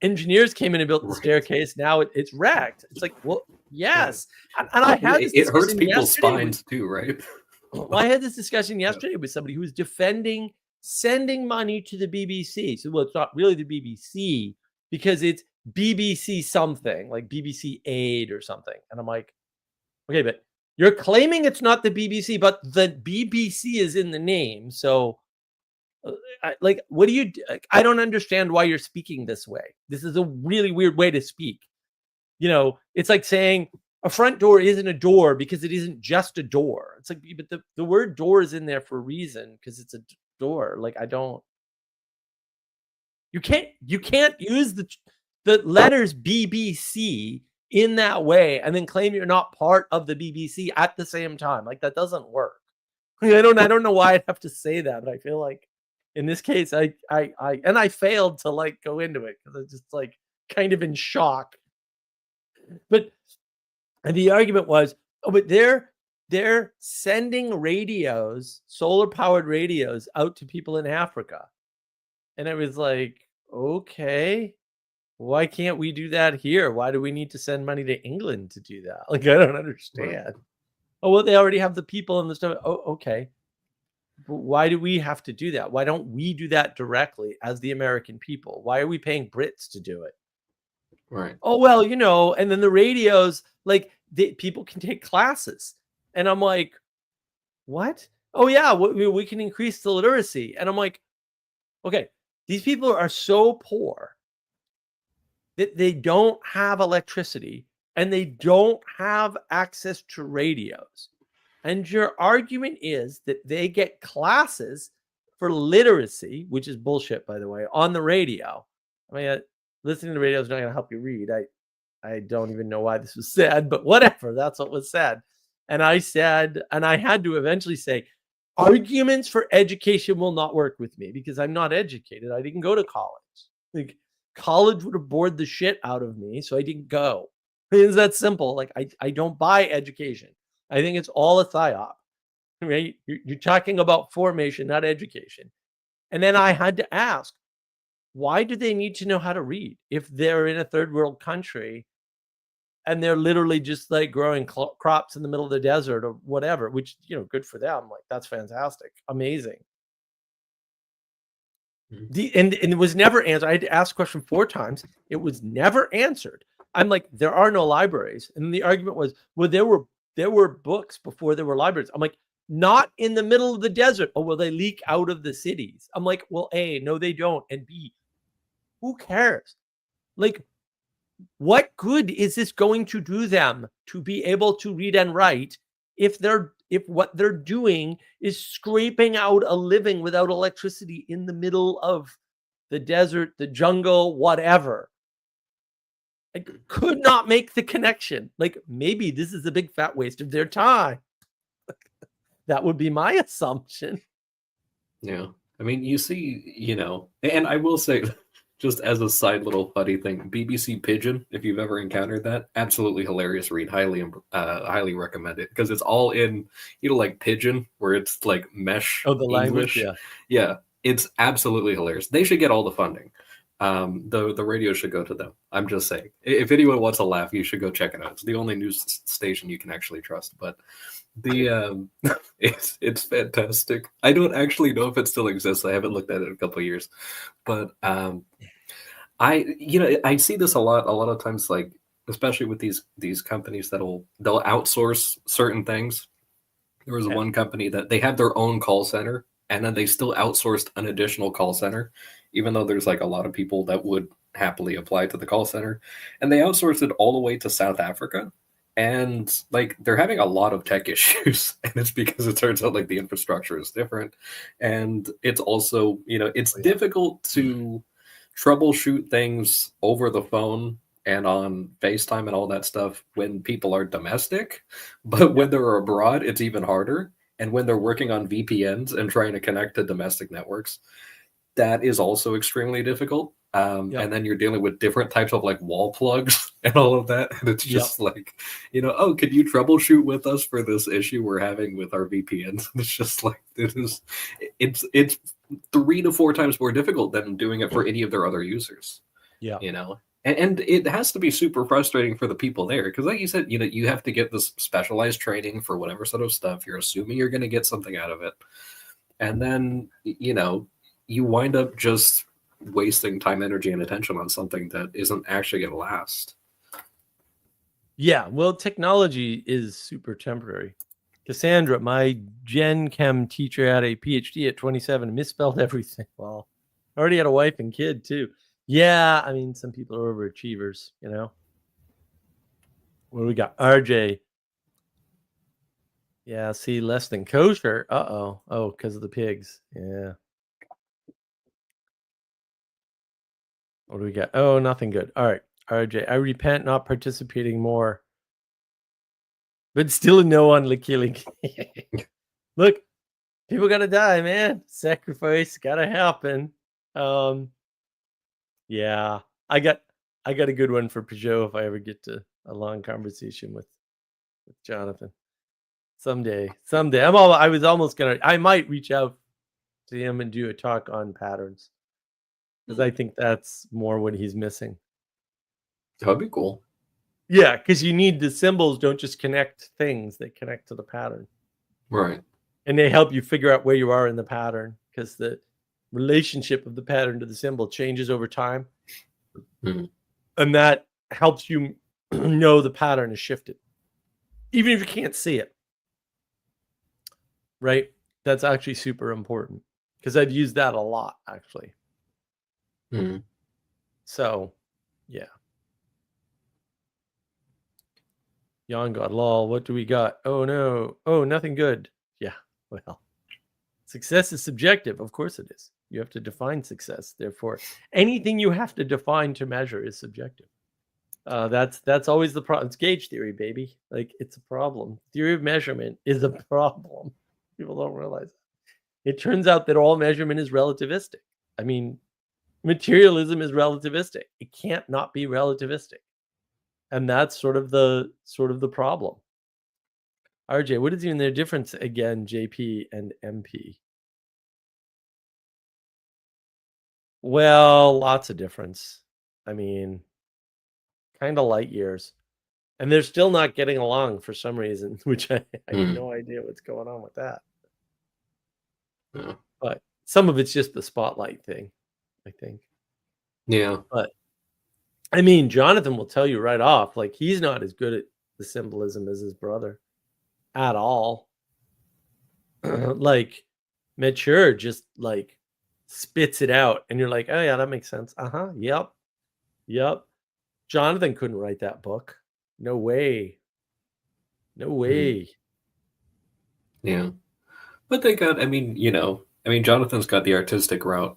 engineers came in and built the staircase, now it's wrecked. It's like, well, yes. And I had this it hurts people's spines too, right? Well, I had this discussion yesterday with somebody who was defending sending money to the BBC. So, well, it's not really the BBC because it's BBC something, like BBC Aid or something. And I'm like, okay, but you're claiming it's not the BBC, but the BBC is in the name. So, what do you? I don't understand why you're speaking this way. This is a really weird way to speak. It's like saying a front door isn't a door because it isn't just a door. It's like, but the word door is in there for a reason because it's a door. Like, I don't. You can't use the letters BBC in that way and then claim you're not part of the BBC at the same time. Like, that doesn't work. I don't know why I'd have to say that, but I feel like in this case I failed to like go into it because I was just like kind of in shock. But the argument was, but they're sending radios, solar powered radios, out to people in Africa. And I was like, okay, why can't we do that here? Why do we need to send money to England to do that? Like, I don't understand. Right. Oh, well, they already have the people and the stuff. Oh, okay. But why do we have to do that? Why don't we do that directly as the American people? Why are we paying Brits to do it? Right. Oh, well, and then the radios, like, people can take classes. And I'm like, what? Oh, yeah, we can increase the literacy. And I'm like, okay, these people are so poor that they don't have electricity and they don't have access to radios. And your argument is that they get classes for literacy, which is bullshit, by the way, on the radio. I mean, listening to radio is not going to help you read. I don't even know why this was said, but whatever, that's what was said. And I said, and I had to eventually say, arguments for education will not work with me because I'm not educated. I didn't go to college. Like, college would have bored the shit out of me, so I didn't go. It's that simple. Like, I don't buy education. I think it's all a psyop, right? You're talking about formation, not education. And then I had to ask, why do they need to know how to read if they're in a third world country and they're literally just like growing crops in the middle of the desert or whatever, which, good for them. Like, that's fantastic. Amazing. And it was never answered. I had to ask the question 4 times. It was never answered. I'm like, there are no libraries. And the argument was, well, there were books before there were libraries. I'm like, not in the middle of the desert. Oh, well, they leak out of the cities. I'm like, well, A, no, they don't. And B, Who cares? Like, what good is this going to do them to be able to read and write if what they're doing is scraping out a living without electricity in the middle of the desert, the jungle, whatever? I could not make the connection. Like, maybe this is a big fat waste of their time. That would be my assumption. Yeah. I mean, you see, and I will say, just as a side little funny thing, BBC Pigeon, if you've ever encountered that, absolutely hilarious read. Highly recommend it, because it's all in, like Pigeon, where it's like mesh Oh, the language, English. Yeah, it's absolutely hilarious. They should get all the funding. The radio should go to them. I'm just saying, if anyone wants to laugh, you should go check it out. It's the only news station you can actually trust. But the it's fantastic. I don't actually know if it still exists. I haven't looked at it in a couple of years, but I see this a lot of times, like especially with these companies they'll outsource certain things. There was one company that they had their own call center, and then they still outsourced an additional call center, even though there's like a lot of people that would happily apply to the call center, and they outsourced it all the way to South Africa. And like they're having a lot of tech issues, and it's because it turns out like the infrastructure is different, and it's also it's difficult to troubleshoot things over the phone and on FaceTime and all that stuff when people are domestic, but when they're abroad, it's even harder. And when they're working on VPNs and trying to connect to domestic networks, that is also extremely difficult. And then you're dealing with different types of like wall plugs and all of that. And it's just like, oh, could you troubleshoot with us for this issue we're having with our VPNs? It's just like, it's 3 to 4 times more difficult than doing it for any of their other users. Yeah. And it has to be super frustrating for the people there, because like you said, you have to get this specialized training for whatever sort of stuff. You're assuming you're going to get something out of it. And then, you wind up just wasting time, energy, and attention on something that isn't actually going to last. Yeah, well, technology is super temporary. Cassandra, my Gen Chem teacher, had a PhD at 27, misspelled everything. Well, already had a wife and kid too. Yeah, I mean, some people are overachievers, What do we got? RJ. Yeah, see, less than kosher. Uh-oh. Oh, because of the pigs. Yeah. What do we got? Oh, nothing good. All right, RJ. I repent not participating more. But still a no on the killing. Look, people gotta die, man. Sacrifice gotta happen. Yeah, I got a good one for Peugeot if I ever get to a long conversation with Jonathan. Someday. I might reach out to him and do a talk on patterns, because I think that's more what he's missing. That'd be cool. Yeah, because you need the symbols don't just connect things, they connect to the pattern. Right. And they help you figure out where you are in the pattern, because the relationship of the pattern to the symbol changes over time. Mm-hmm. And that helps you know the pattern is shifted, even if you can't see it. Right? That's actually super important, because I've used that a lot, actually. Mm-hmm. So, yeah. Yon God, lol, what do we got? Oh, no. Oh, nothing good. Yeah, well, success is subjective. Of course it is. You have to define success. Therefore, anything you have to define to measure is subjective. That's always the problem. It's gauge theory, baby. Like, it's a problem. Theory of measurement is a problem. People don't realize that. It turns out that all measurement is relativistic. I mean, materialism is relativistic. It can't not be relativistic. And that's sort of the problem. RJ, what is even their difference again, JP and MP? Well, lots of difference. I mean, kind of light years. And they're still not getting along for some reason, which I have no idea what's going on with that. Yeah. But some of it's just the spotlight thing, I think. Yeah. But I mean, Jonathan will tell you right off, like, he's not as good at the symbolism as his brother at all. Like, mature, just like spits it out, and you're like, oh yeah, that makes sense. Yep. Jonathan couldn't write that book. No way. Yeah. But they got, Jonathan's got the artistic route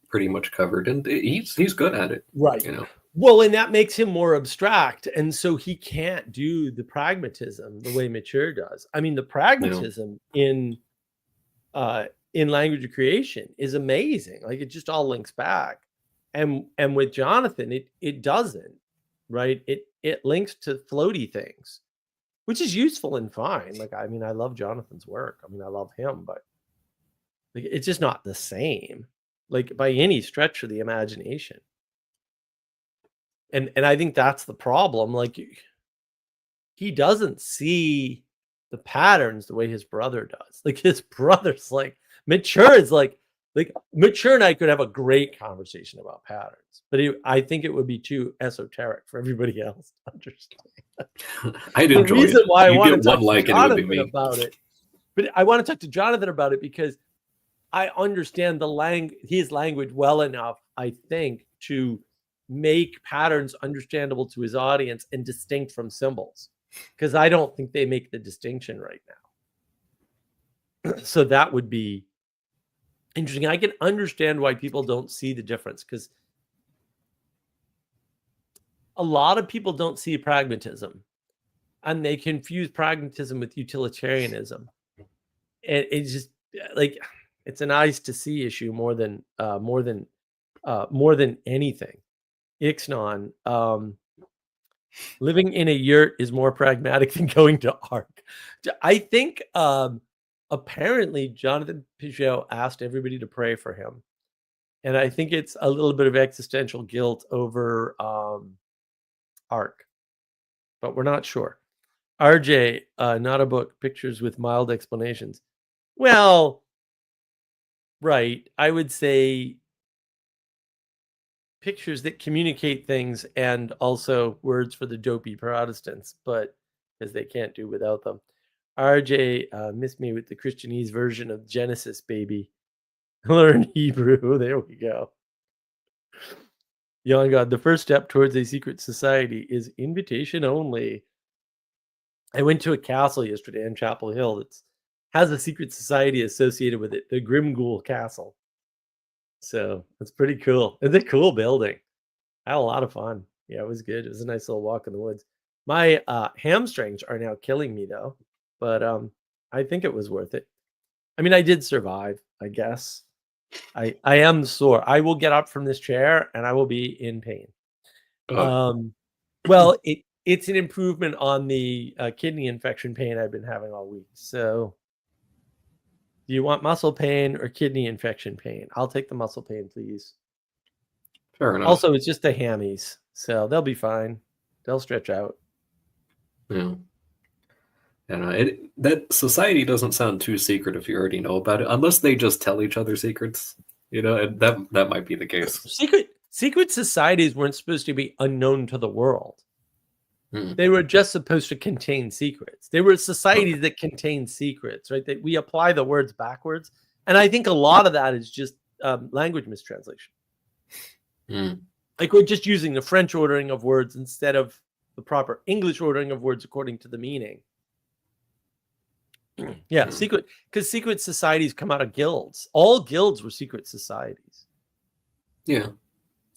pretty much covered, and he's good at it. Right. You know. Well, and that makes him more abstract, and so he can't do the pragmatism the way Mature does. I mean, the pragmatism in language of creation is amazing. Like, it just all links back, and with Jonathan, it doesn't. Right? It links to floaty things, which is useful and fine. Like, I mean, I love Jonathan's work. I mean, I love him, but like, it's just not the same, like, by any stretch of the imagination. And I think that's the problem. Like, he doesn't see the patterns the way his brother does. Like, his brother's like Mature is like Mature and I could have a great conversation about patterns, but I think it would be too esoteric for everybody else to understand. I'd enjoy the reason it. why I You want get to one talk like to and it would be Jonathan me. about it, but I want to talk to Jonathan about it because I understand his language well enough, I think, to make patterns understandable to his audience and distinct from symbols, because I don't think they make the distinction right now. So that would be interesting. I can understand why people don't see the difference, because a lot of people don't see pragmatism, and they confuse pragmatism with utilitarianism. And it's just like, it's an eyes to see issue more than anything. Ixnon, living in a yurt is more pragmatic than going to ARC. I think apparently Jonathan Peugeot asked everybody to pray for him. And I think it's a little bit of existential guilt over ARC, but we're not sure. RJ, not a book, pictures with mild explanations. Well, right. I would say pictures that communicate things, and also words for the dopey Protestants, but because they can't do without them. RJ missed me with the Christianese version of Genesis, baby. Learn Hebrew. There we go. Young God, the first step towards a secret society is invitation only. I went to a castle yesterday in Chapel Hill that has a secret society associated with it, the Grimghoul Castle. So it's pretty cool. It's a cool building. I had a lot of fun. Yeah, it was good. It was a nice little walk in the woods. My hamstrings are now killing me though, but I think it was worth it. I mean, I did survive, I guess. I am sore. I will get up from this chair and I will be in pain. Well, it's an improvement on the kidney infection pain I've been having all week. So, do you want muscle pain or kidney infection pain? I'll take the muscle pain, please. Fair enough. Also, it's just the hammies, so they'll be fine. They'll stretch out. Yeah. That society doesn't sound too secret if you already know about it, unless they just tell each other secrets. And that might be the case. Secret societies weren't supposed to be unknown to the world. They were just supposed to contain secrets. They were societies that contain secrets, right? That we apply the words backwards, and I think a lot of that is just language mistranslation. Like, we're just using the French ordering of words instead of the proper English ordering of words according to the meaning. Yeah, because secret societies come out of guilds. All guilds were secret societies. Yeah.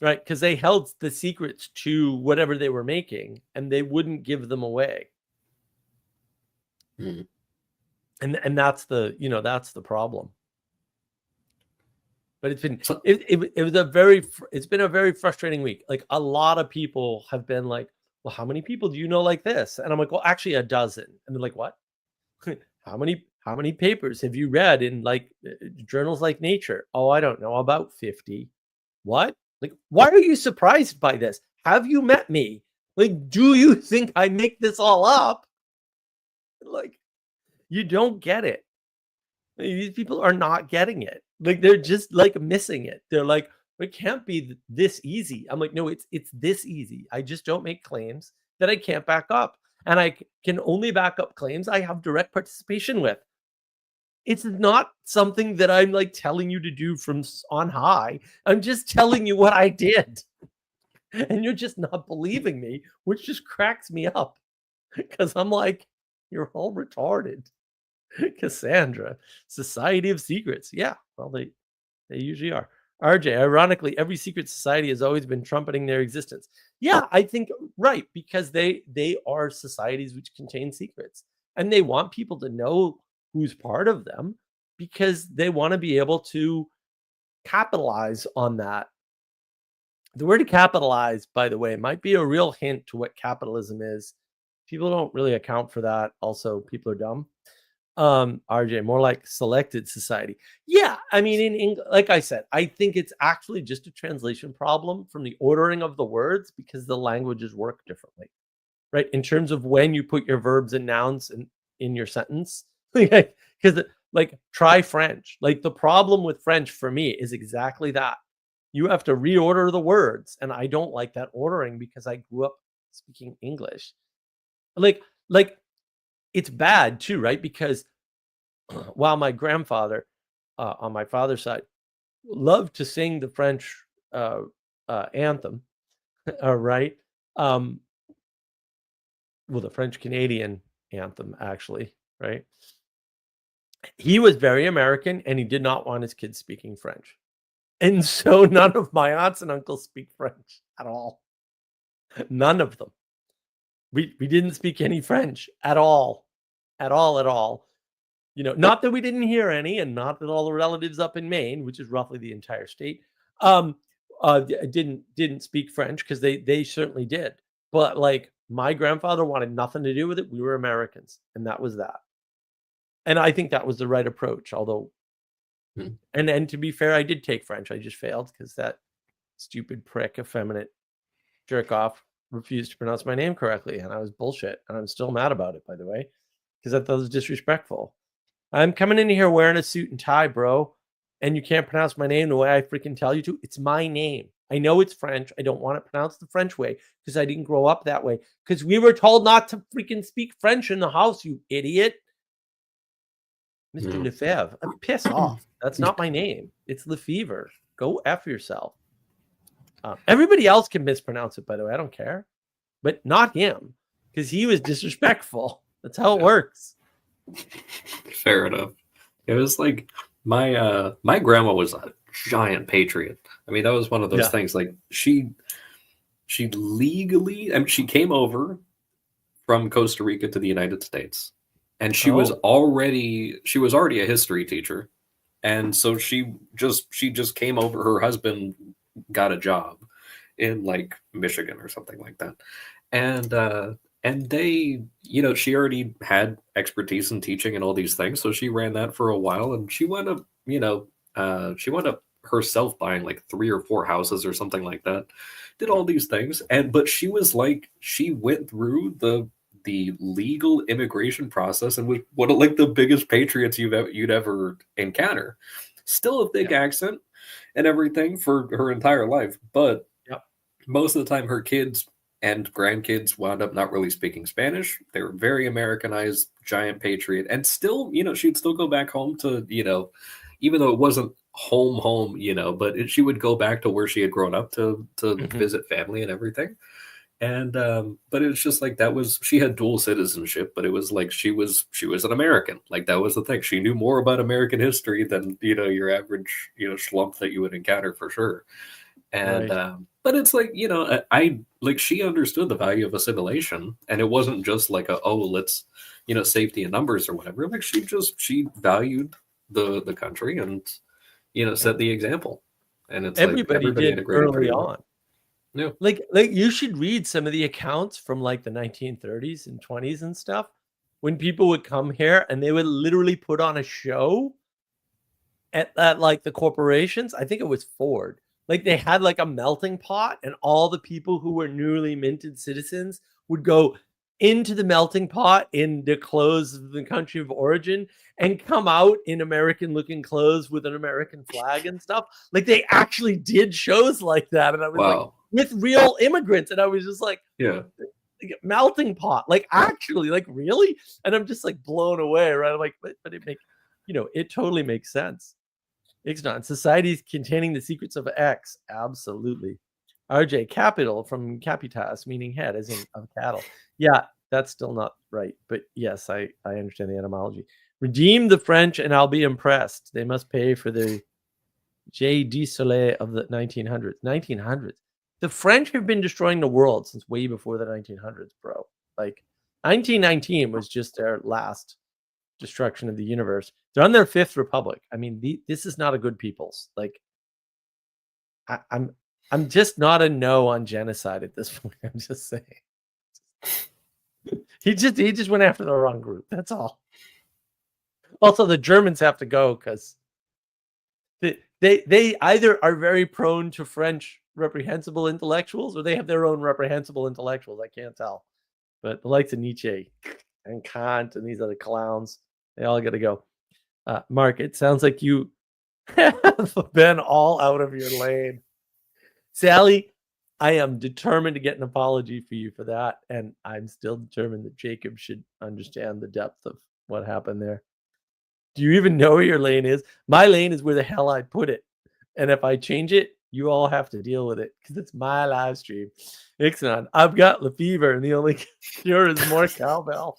Right, because they held the secrets to whatever they were making, and they wouldn't give them away. And that's the problem. But it's been it's been a very frustrating week. Like, a lot of people have been like, well, how many people do you know like this? And I'm like, well, actually a dozen. And they're like, what? How many papers have you read in like journals like Nature? Oh, I don't know, about 50. What? Like, why are you surprised by this? Have you met me? Like, do you think I make this all up? Like, you don't get it. These people are not getting it. Like, they're just like missing it. They're like, it can't be this easy. I'm like, no, it's this easy. I just don't make claims that I can't back up. And I can only back up claims I have direct participation with. It's not something that I'm like telling you to do from on high. I'm just telling you what I did. And you're just not believing me, which just cracks me up because I'm like, you're all retarded. Cassandra, Society of Secrets. Yeah, well, they usually are. RJ, ironically, every secret society has always been trumpeting their existence. Yeah, I think right, because they are societies which contain secrets. And they want people to know who's part of them because they want to be able to capitalize on that. The word capitalize, by the way, might be a real hint to what capitalism is. People don't really account for that. Also, people are dumb. RJ, more like selected society. Yeah, I mean, in English, like I said, I think it's actually just a translation problem from the ordering of the words because the languages work differently, right? In terms of when you put your verbs and nouns in your sentence, because like try French. Like the problem with French for me is exactly that. You have to reorder the words, and I don't like that ordering because I grew up speaking English. Like it's bad too, right? Because while my grandfather on my father's side loved to sing the French anthem, right? Well, the French Canadian anthem, actually, right? He was very American and he did not want his kids speaking French. And so none of my aunts and uncles speak French at all. None of them. We didn't speak any French at all. At all, at all. You know, not that we didn't hear any, and not that all the relatives up in Maine, which is roughly the entire state, didn't speak French because they certainly did. But like my grandfather wanted nothing to do with it. We were Americans, and that was that. And I think that was the right approach. Although, and to be fair, I did take French. I just failed because that stupid prick, effeminate jerk off refused to pronounce my name correctly, and I was bullshit. And I'm still mad about it, by the way, because I thought it was disrespectful. I'm coming in here wearing a suit and tie, bro, and you can't pronounce my name the way I freaking tell you to. It's my name. I know it's French. I don't want it pronounced the French way because I didn't grow up that way. Because we were told not to freaking speak French in the house, you idiot. Mr. Lefebvre, piss off. That's not my name. It's Lefevre. Go F yourself. Everybody else can mispronounce it, by the way. I don't care. But not him because he was disrespectful. That's how it works. Fair enough. It was like my grandma was a giant patriot. I mean, that was one of those things. Like she legally, I mean, she came over from Costa Rica to the United States, and she was already a history teacher, and so she just came over. Her husband got a job in like Michigan or something like that, and they, you know, she already had expertise in teaching and all these things, so she ran that for a while, and she wound up herself buying like 3 or 4 houses or something like that, did all these things, but she was like, she went through the legal immigration process and was one of like the biggest patriots you'd ever encounter. Still a thick accent and everything for her entire life, but most of the time her kids and grandkids wound up not really speaking Spanish. They were very Americanized, giant patriot, and still, you know, she'd still go back home to, you know, even though it wasn't home, you know, but she would go back to where she had grown up to visit family and everything. And but it's just like she had dual citizenship, but it was like she was an American. Like that was the thing. She knew more about American history than, you know, your average, you know, schlump that you would encounter for sure. And but it's like, you know, I like, she understood the value of assimilation, and it wasn't just like let's, you know, safety in numbers or whatever. Like she valued the country and, you know, set the example. And it's everybody like did early on. Yeah. Like you should read some of the accounts from like the 1930s and 20s and stuff when people would come here and they would literally put on a show at like the corporations. I think it was Ford. Like they had like a melting pot, and all the people who were newly minted citizens would go into the melting pot in the clothes of the country of origin and come out in American looking clothes with an American flag and stuff. Like they actually did shows like that. And I was like, with real immigrants. And I was just like, melting pot, like actually, like really? And I'm just like blown away, right? I'm like, but it makes, it totally makes sense. Ixnat, societies containing the secrets of X. Absolutely. RJ, capital from capitas, meaning head, as in of cattle. Yeah, that's still not right. But yes, I understand the etymology. Redeem the French and I'll be impressed. They must pay for the J. D. Soleil of the 1900s. 1900s. The French have been destroying the world since way before the 1900s, bro. Like 1919 was just their last destruction of the universe. They're on their fifth republic. I mean, this is not a good people's. Like, I'm just not a no on genocide at this point. I'm just saying. He just went after the wrong group. That's all. Also, the Germans have to go because they either are very prone to French reprehensible intellectuals or they have their own reprehensible intellectuals. I can't tell. But the likes of Nietzsche and Kant and these other clowns, they all got to go. Mark, it sounds like you have been all out of your lane. Sally, I am determined to get an apology for you for that. And I'm still determined that Jacob should understand the depth of what happened there. Do you even know where your lane is? My lane is where the hell I put it. And if I change it, you all have to deal with it because it's my live stream. Ixnat, I've got Lefevre and the only cure is more cowbell.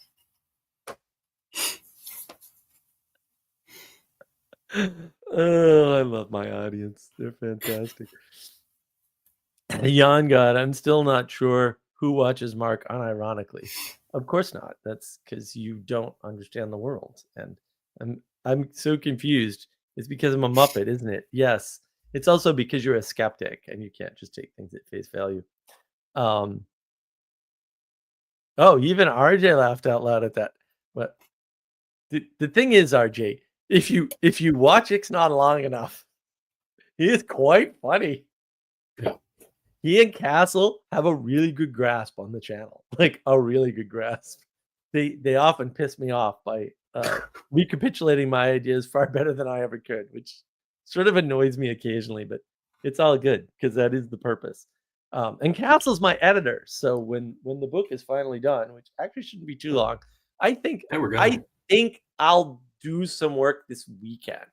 Oh, I love my audience. They're fantastic. Yon God, I'm still not sure who watches Mark unironically. Of course not. That's because you don't understand the world. And I'm so confused. It's because I'm a Muppet, isn't it? Yes. It's also because you're a skeptic and you can't just take things at face value. Oh, even RJ laughed out loud at that. But the thing is, RJ, if you watch Ixnat long enough, he is quite funny. Yeah. He and Castle have a really good grasp on the channel, like a really good grasp. They often piss me off by recapitulating my ideas far better than I ever could, which sort of annoys me occasionally, but it's all good because that is the purpose. And Castle's my editor, so when the book is finally done, which actually shouldn't be too long, I think I'll do some work this weekend.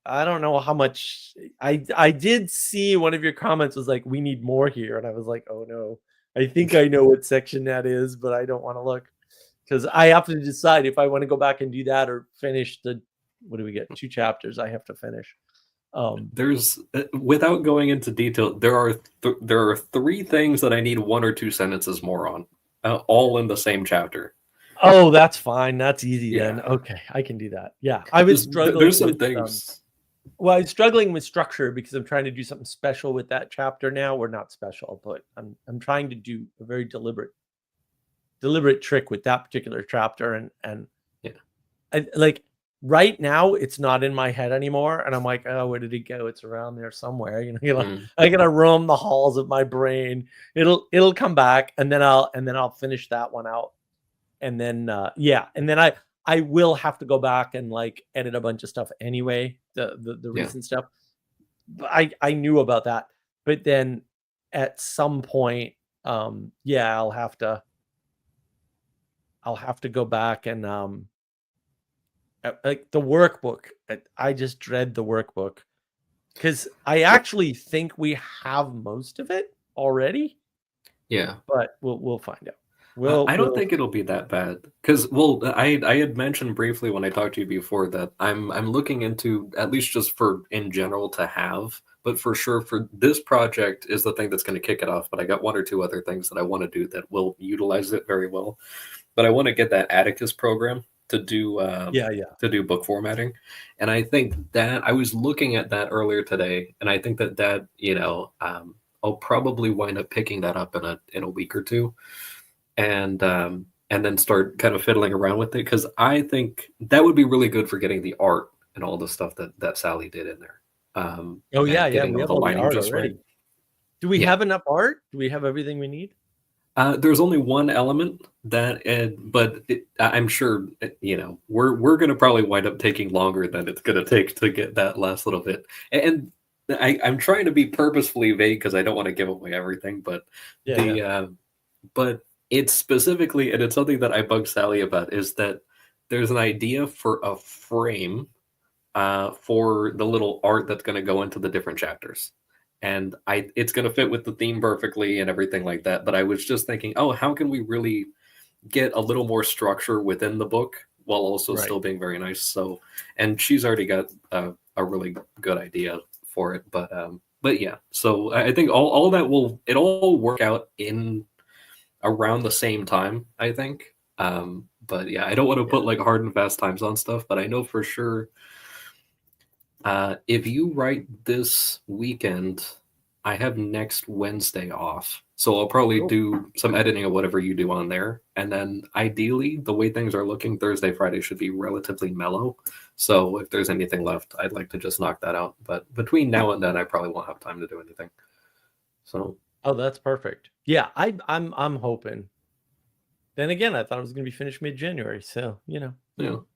I don't know how much I did see one of your comments was like, we need more here. And I was like, oh no, I think I know what section that is, but I don't want to look because I have to decide if I want to go back and do that or finish what do we get? 2 chapters I have to finish. There's without going into detail, there are 3 things that I need 1 or 2 sentences more on, all in the same chapter. Oh, that's fine. That's easy then. Okay, I can do that. Yeah, I was struggling. There's some things. Well, I'm struggling with structure because I'm trying to do something special with that chapter now. Or not special, but I'm trying to do a very deliberate trick with that particular chapter. And yeah, like right now it's not in my head anymore. And I'm like, oh, where did it go? It's around there somewhere. I gotta roam the halls of my brain. It'll come back, and then I'll finish that one out. And then and then I will have to go back and like edit a bunch of stuff anyway, the recent stuff. But I knew about that. But then at some point, I'll have to go back and like the workbook. I just dread the workbook because I actually think we have most of it already. Yeah, but we'll find out. I don't think it'll be that bad because, I had mentioned briefly when I talked to you before that I'm looking into, at least just for in general to have, but for sure for this project is the thing that's going to kick it off. But I got 1 or 2 other things that I want to do that will utilize it very well. But I want to get that Atticus program to do to do book formatting, and I think that I was looking at that earlier today, and I think that I'll probably wind up picking that up in a week or 2. And then start kind of fiddling around with it because I think that would be really good for getting the art and all the stuff that Sally did in there. We have all the art already. Right. Do we have enough art? Do we have everything we need? There's only one element I'm sure we're going to probably wind up taking longer than it's going to take to get that last little bit. And I'm trying to be purposefully vague because I don't want to give away everything, but but it's specifically, and it's something that I bug Sally about, is that there's an idea for a frame for the little art that's going to go into the different chapters. And it's going to fit with the theme perfectly and everything like that. But I was just thinking, oh, how can we really get a little more structure within the book while also Right. still being very nice? So, and she's already got a really good idea for it. But yeah, so I think all that it'll all work out in around the same time, I think. But yeah, I don't want to put like hard and fast times on stuff, but I know for sure if you write this weekend, I have next Wednesday off. So I'll probably do some editing of whatever you do on there. And then ideally, the way things are looking, Thursday, Friday should be relatively mellow. So if there's anything left, I'd like to just knock that out. But between now and then, I probably won't have time to do anything. So Oh, that's perfect. Yeah, I'm hoping. Then again, I thought it was going to be finished mid-January, so yeah.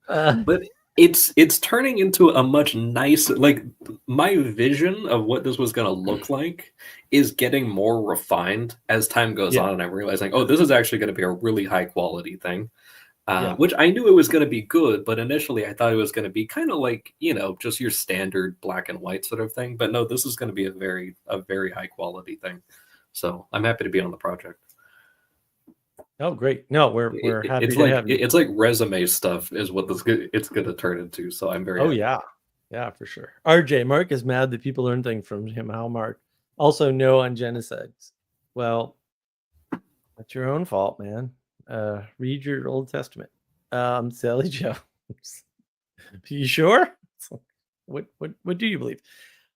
But it's turning into a much nicer, like, my vision of what this was going to look like is getting more refined as time goes on, and I'm realizing, oh, this is actually going to be a really high quality thing. Which I knew it was going to be good, but initially I thought it was going to be kind of like, just your standard black and white sort of thing. But no, this is going to be a very high quality thing. So I'm happy to be on the project. Oh, great! No, we're happy It's to have you. It's like resume stuff is what it's going to turn into. So I'm very happy. Yeah, for sure. RJ, Mark is mad that people learn things from him. How Mark? Also, no on genocides. Well, that's your own fault, man. Read your Old Testament. Sally Joe. You sure? What do you believe?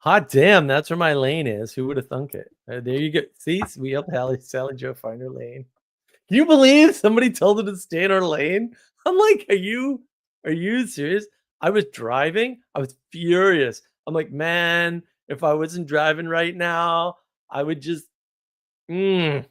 Hot damn, that's where my lane is. Who would have thunk it? There you go. See, we helped Sally Joe find her lane. Can you believe somebody told her to stay in her lane? I'm like, are you serious? I was driving. I was furious. I'm like, man, if I wasn't driving right now, I would just, there's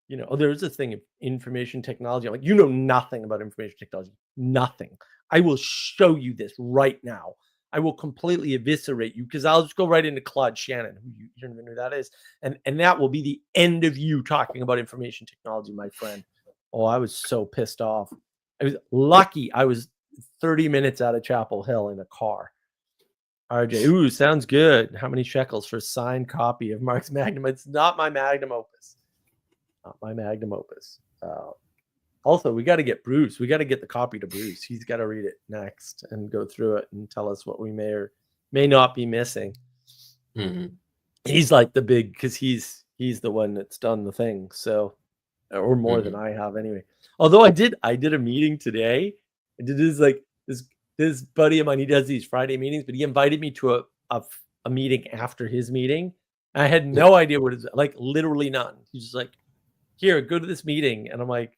a thing of information technology. I'm like, you know nothing about information technology. Nothing. I will show you this right now. I will completely eviscerate you because I'll just go right into Claude Shannon, who you don't even know who that is. And that will be the end of you talking about information technology, my friend. Oh, I was so pissed off. I was lucky I was 30 minutes out of Chapel Hill in a car. RJ, ooh, sounds good. How many shekels for a signed copy of Mark's Magnum? It's not my magnum opus. Not my magnum opus. Also, we got to get Bruce. We got to get the copy to Bruce. He's got to read it next and go through it and tell us what we may or may not be missing. Mm-hmm. He's like the big, because he's the one that's done the thing. So, or more than I have anyway. Although I did a meeting today. I did this buddy of mine. He does these Friday meetings, but he invited me to a meeting after his meeting. I had no idea what it is, like literally none. He's just like, here, go to this meeting, and I'm like,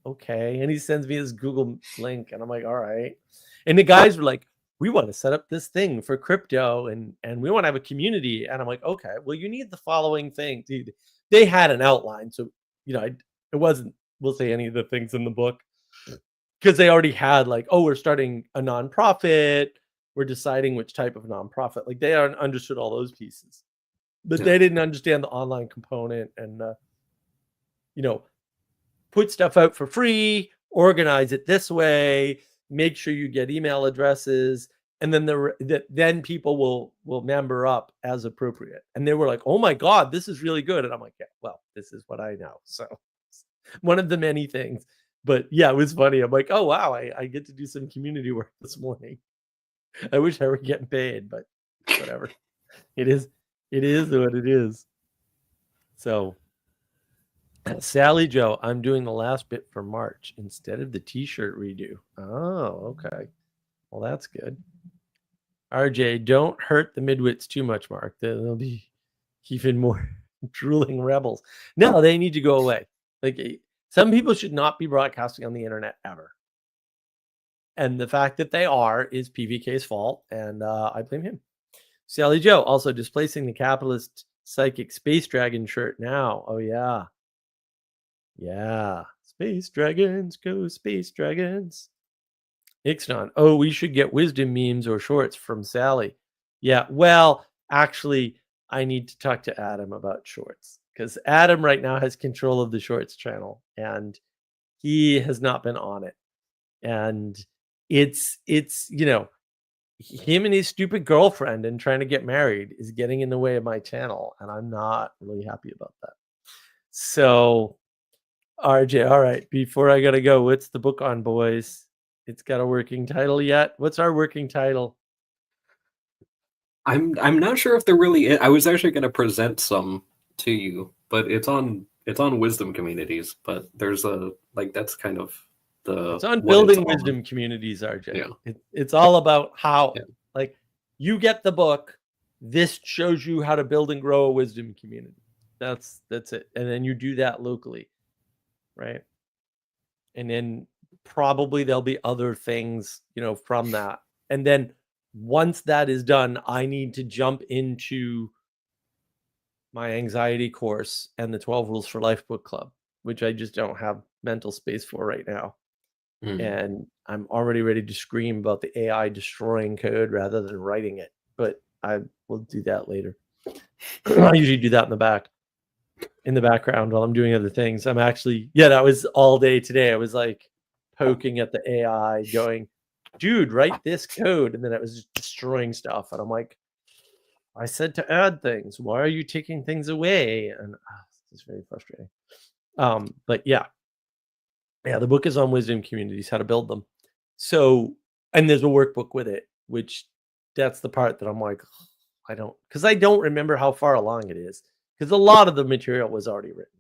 okay. And he sends me this Google link, and I'm like, all right. And the guys were like, we want to set up this thing for crypto, and we want to have a community. And I'm like, okay, well, you need the following thing. Dude, they had an outline, so it wasn't, we'll say, any of the things in the book, because they already had like, oh, we're starting a nonprofit, we're deciding which type of nonprofit. Like they understood all those pieces, but they didn't understand the online component and put stuff out for free, organize it this way, make sure you get email addresses, and then then people will member up as appropriate. And they were like, oh my God, this is really good. And I'm like, yeah, well, this is what I know. So one of the many things. But yeah, it was funny. I'm like, oh wow, I get to do some community work this morning. I wish I were getting paid, but whatever. It is what it is. So Sally Joe, I'm doing the last bit for March instead of the t-shirt redo. Oh, okay. Well, that's good. RJ, don't hurt the midwits too much, Mark. They'll be even more drooling rebels. No, they need to go away. Like, some people should not be broadcasting on the internet ever. And the fact that they are is PVK's fault, and I blame him. Sally Joe, also displacing the capitalist psychic space dragon shirt now. Oh, yeah. Yeah. Space dragons, go space dragons. Ixnon, oh, we should get wisdom memes or shorts from Sally. Yeah, well, actually, I need to talk to Adam about shorts, because Adam right now has control of the shorts channel, and he has not been on it. and it's him and his stupid girlfriend and trying to get married is getting in the way of my channel, and I'm not really happy about that. So, RJ, all right, before I gotta go, what's the book on, boys? It's got a working title yet? What's our working title? I'm not sure if they're really. I was actually going to present some to you, but it's on Wisdom Communities. But there's that's kind of It's on what building on. wisdom communities, RJ. Yeah. It's all about how, Yeah. like, you get the book. This shows you how to build and grow a wisdom community. That's it. And then you do that locally, right? And then probably there'll be other things, from that. And then once that is done, I need to jump into my anxiety course and the 12 Rules for Life book club, which I just don't have mental space for right now. And I'm already ready to scream about the AI destroying code rather than writing it. But I will do that later. I usually do that in the background while I'm doing other things. I'm actually, that was all day today. I was like poking at the AI going, dude, write this code. And then it was just destroying stuff. And I'm like, I said to add things. Why are you taking things away? And it's very frustrating. But yeah, the book is on wisdom communities, how to build them. So, and there's a workbook with it, which that's the part that I'm like, I don't remember how far along it is, because a lot of the material was already written.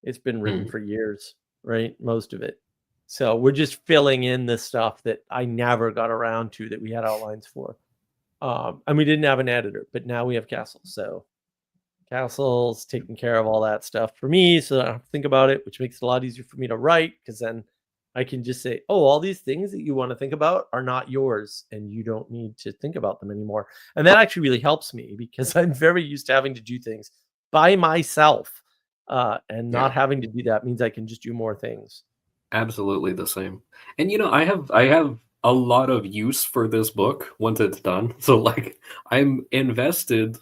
It's been written for years, right? Most of it. So we're just filling in the stuff that I never got around to that we had outlines for. And we didn't have an editor, but now we have Castle. So Castle's taking care of all that stuff for me, so I don't have to think about it, which makes it a lot easier for me to write, because then I can just say, oh, all these things that you want to think about are not yours, and you don't need to think about them anymore. And that actually really helps me, because I'm very used to having to do things by myself, and not having to do that means I can just do more things. Absolutely the same. And I have a lot of use for this book once it's done. So like I'm invested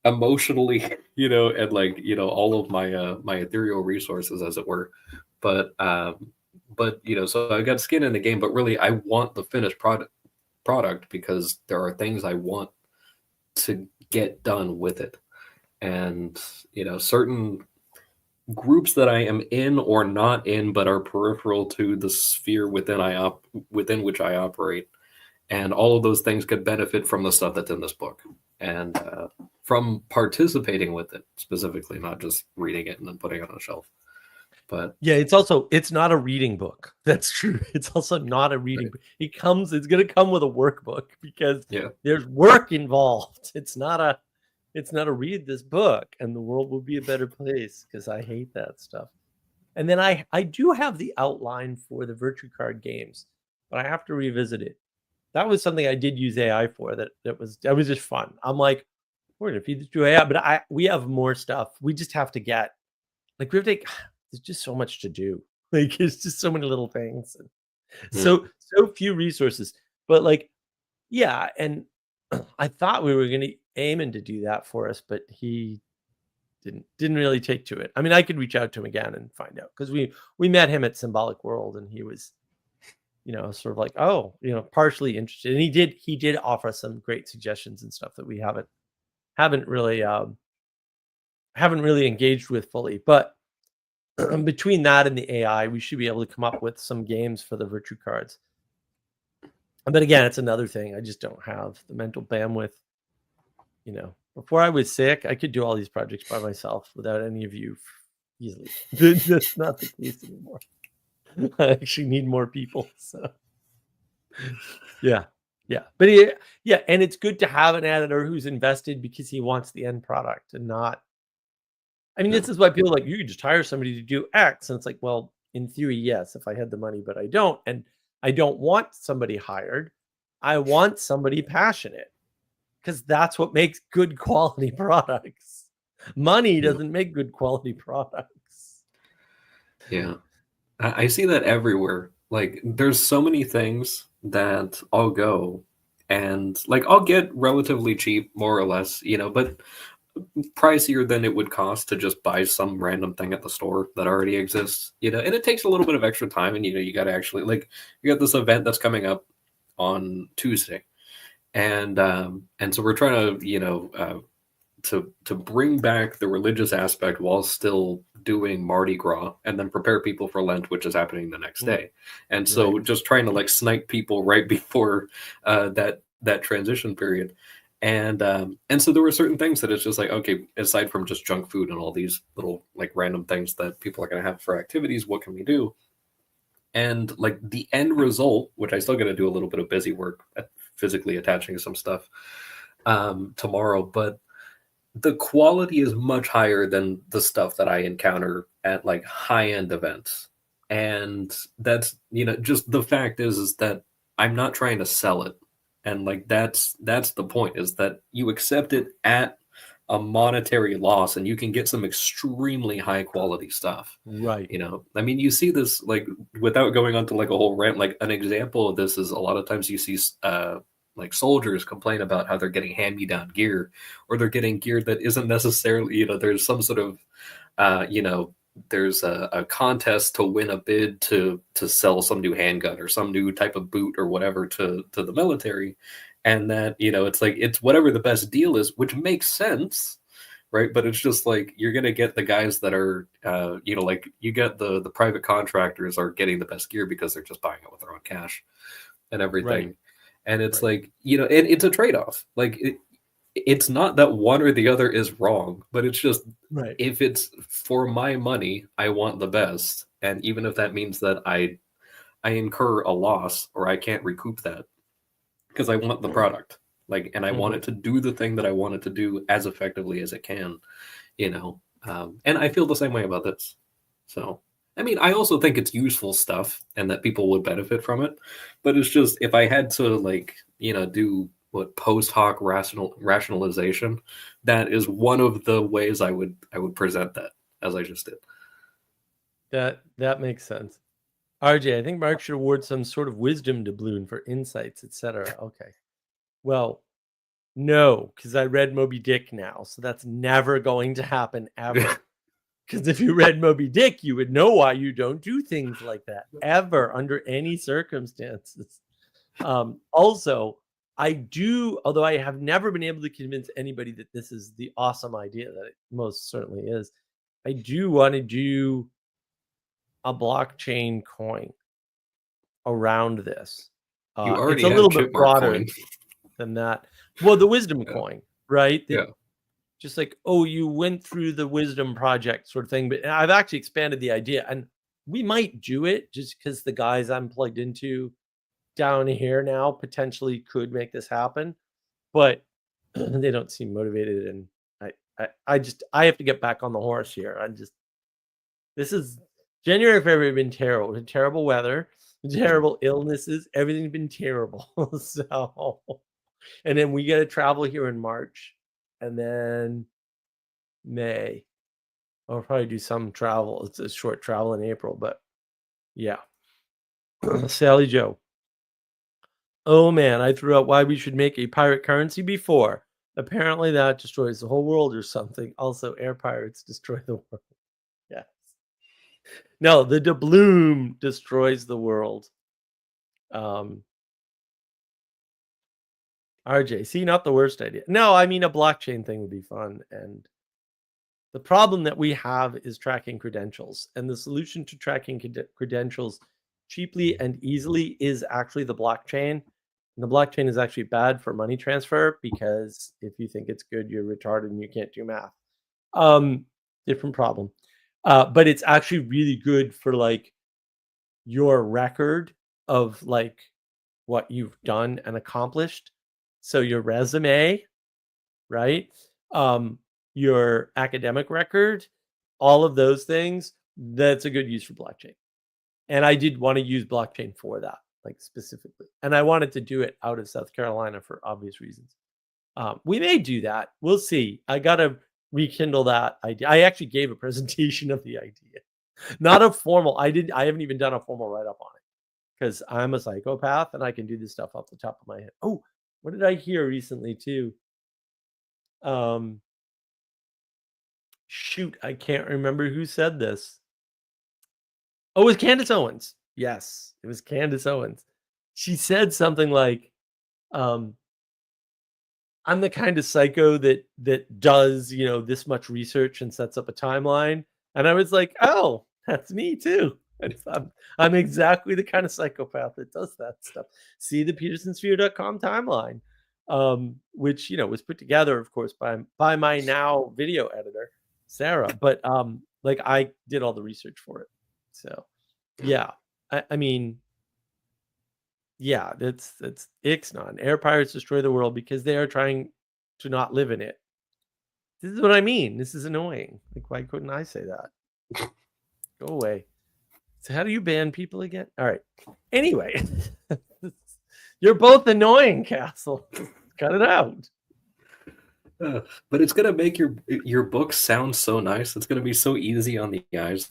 emotionally, and all of my my ethereal resources, as it were. But so I got skin in the game, but really I want the finished product because there are things I want to get done with it. And certain groups that I am in or not in, but are peripheral to the sphere within which I operate, and all of those things could benefit from the stuff that's in this book, and from participating with it specifically, not just reading it and then putting it on a shelf. But yeah, it's not a reading book. That's true. It's also not a reading book. It's going to come with a workbook, because there's work involved. It's not a read this book and the world will be a better place, because I hate that stuff. And then I do have the outline for the virtue card games, but I have to revisit it. That was something I did use AI for. That was just fun. I'm like, we're gonna feed this to AI, but we have more stuff. We just have to get, like, there's just so much to do. Like, it's just so many little things, and so few resources. But like, and I thought we were gonna aim to do that for us, but he didn't really take to it. I mean, I could reach out to him again and find out, because we met him at Symbolic World, and he was, sort of like, oh, partially interested, and he did offer some great suggestions and stuff that we haven't really engaged with fully. But between that and the AI, we should be able to come up with some games for the virtue cards. But again, it's another thing. I just don't have the mental bandwidth. Before I was sick, I could do all these projects by myself without any of you easily. That's not the case anymore. I actually need more people. So yeah. But and it's good to have an editor who's invested, because he wants the end product and not. I mean, this is why people are like, you could just hire somebody to do X, and it's like, well, in theory, yes, if I had the money, but I don't, and I don't want somebody hired. I want somebody passionate, because that's what makes good quality products. Money doesn't make good quality products. Yeah. I see that everywhere. Like, there's so many things that I'll go and, like, I'll get relatively cheap, more or less, but pricier than it would cost to just buy some random thing at the store that already exists, and it takes a little bit of extra time, and you got to actually, like, you got this event that's coming up on Tuesday, and so we're trying to to bring back the religious aspect while still doing Mardi Gras, and then prepare people for Lent, which is happening the next day. And so just trying to, like, snipe people right before that transition period. And so there were certain things that it's just like, okay, aside from just junk food and all these little, like, random things that people are going to have for activities, what can we do? And, like, the end result, which I still got to do a little bit of busy work at physically attaching some stuff tomorrow, but the quality is much higher than the stuff that I encounter at, like, high-end events. And that's, just the fact is that I'm not trying to sell it. And, like, that's the point, is that you accept it at a monetary loss, and you can get some extremely high quality stuff. Right. I mean, you see this, like, without going on to, like, a whole rant, like, an example of this is a lot of times you see like, soldiers complain about how they're getting hand-me-down gear, or they're getting gear that isn't necessarily, there's some sort of there's a contest to win a bid to sell some new handgun or some new type of boot or whatever to the military, and that, it's like, it's whatever the best deal is, which makes sense, right? But it's just like, you're gonna get the guys that are like, you get the private contractors are getting the best gear because they're just buying it with their own cash and everything. Right. And it's like, it's a trade-off. Like, it's not that one or the other is wrong, but it's just, if it's for my money, I want the best. And even if that means that I incur a loss, or I can't recoup that, because I want the product, like, and I want it to do the thing that I want it to do as effectively as it can, and I feel the same way about this. So, I mean, I also think it's useful stuff and that people would benefit from it, but it's just, if I had to, like, do what post hoc rationalization, that is one of the ways I would present that, as I just did. That makes sense. RJ, I think Mark should award some sort of wisdom doubloon for insights, etc. Okay. Well, no, because I read Moby Dick now, so that's never going to happen ever. Because if you read Moby Dick, you would know why you don't do things like that ever, under any circumstances. Also, I do, although I have never been able to convince anybody that this is the awesome idea that it most certainly is, I do want to do a blockchain coin around this. You already it's a have little bit Chipmunk broader coin. than that. Well, the wisdom coin, right? Yeah. Just like, oh, you went through the wisdom project sort of thing. But I've actually expanded the idea, and we might do it just because the guys I'm plugged into down here now potentially could make this happen, but they don't seem motivated. And I have to get back on the horse here. This is January, February have been terrible. Been terrible weather, terrible illnesses. Everything's been terrible. So, and then we got to travel here in March, and then May. I'll probably do some travel. It's a short travel in April, but yeah. Sally Joe. Oh man, I threw out why we should make a pirate currency before. Apparently that destroys the whole world or something. Also, air pirates destroy the world. Yes. No, the doubloon destroys the world. RJ, see, not the worst idea. No, I mean, a blockchain thing would be fun. And the problem that we have is tracking credentials. And the solution to tracking credentials cheaply and easily is actually the blockchain. And the blockchain is actually bad for money transfer, because if you think it's good, you're retarded and you can't do math. Different problem. But it's actually really good for, like, your record of, like, what you've done and accomplished. So your resume, right? Your academic record, all of those things, that's a good use for blockchain. And I did want to use blockchain for that, like, specifically. And I wanted to do it out of South Carolina for obvious reasons. We may do that. We'll see. I got to rekindle that idea. I actually gave a presentation of the idea. Not a formal, I haven't even done a formal write-up on it, because I'm a psychopath and I can do this stuff off the top of my head. Oh, what did I hear recently too? shoot, I can't remember who said this. Oh, it was Candace Owens. Yes, it was Candace Owens. She said something like, um, I'm the kind of psycho that does, this much research and sets up a timeline. And I was like, oh, that's me too. I'm exactly the kind of psychopath that does that stuff. See the petersonsphere.com timeline, which was put together, of course, by my now video editor, Sarah. But like I did all the research for it. So yeah, I mean, yeah, that's Ixnay. Air pirates destroy the world because they are trying to not live in it. This is what I mean. This is annoying. Like, why couldn't I say that? Go away. So how do you ban people again? All right. Anyway, you're both annoying, Castle. Cut it out. But it's gonna make your book sound so nice. It's gonna be so easy on the eyes.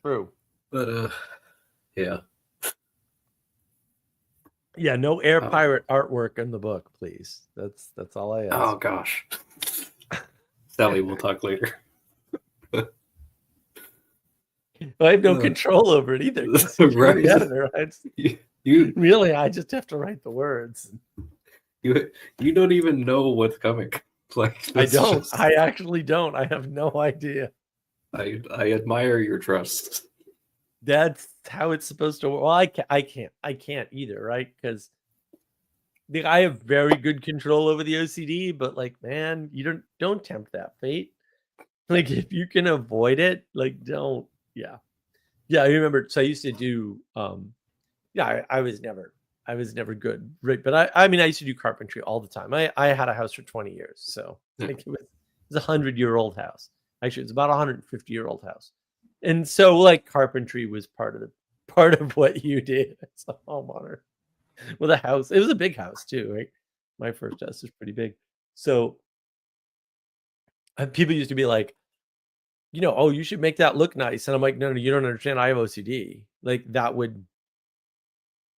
True. But yeah. Yeah, no air pirate artwork in the book, please. That's all I ask. Oh gosh. Sally, we'll talk later. I have no control over it either. Right. The editor. I just have to write the words. You don't even know what's coming. Like I don't. I actually don't. I have no idea. I admire your trust. That's how it's supposed to work. Well, I can't either, right? Because I have very good control over the OCD, but like, man, you don't tempt that fate. Like, if you can avoid it, like, don't. Yeah. I remember. So I used to do. I was never good, right? But I mean, I used to do carpentry all the time. I had a house for 20 years, so like it was a 100-year-old house. Actually, it's about a 150-year-old house. And so like carpentry was part of what you did as a homeowner with a house. It was a big house too, right? My first house was pretty big. So people used to be like, oh, you should make that look nice. And I'm like, no, you don't understand. I have OCD. Like that would,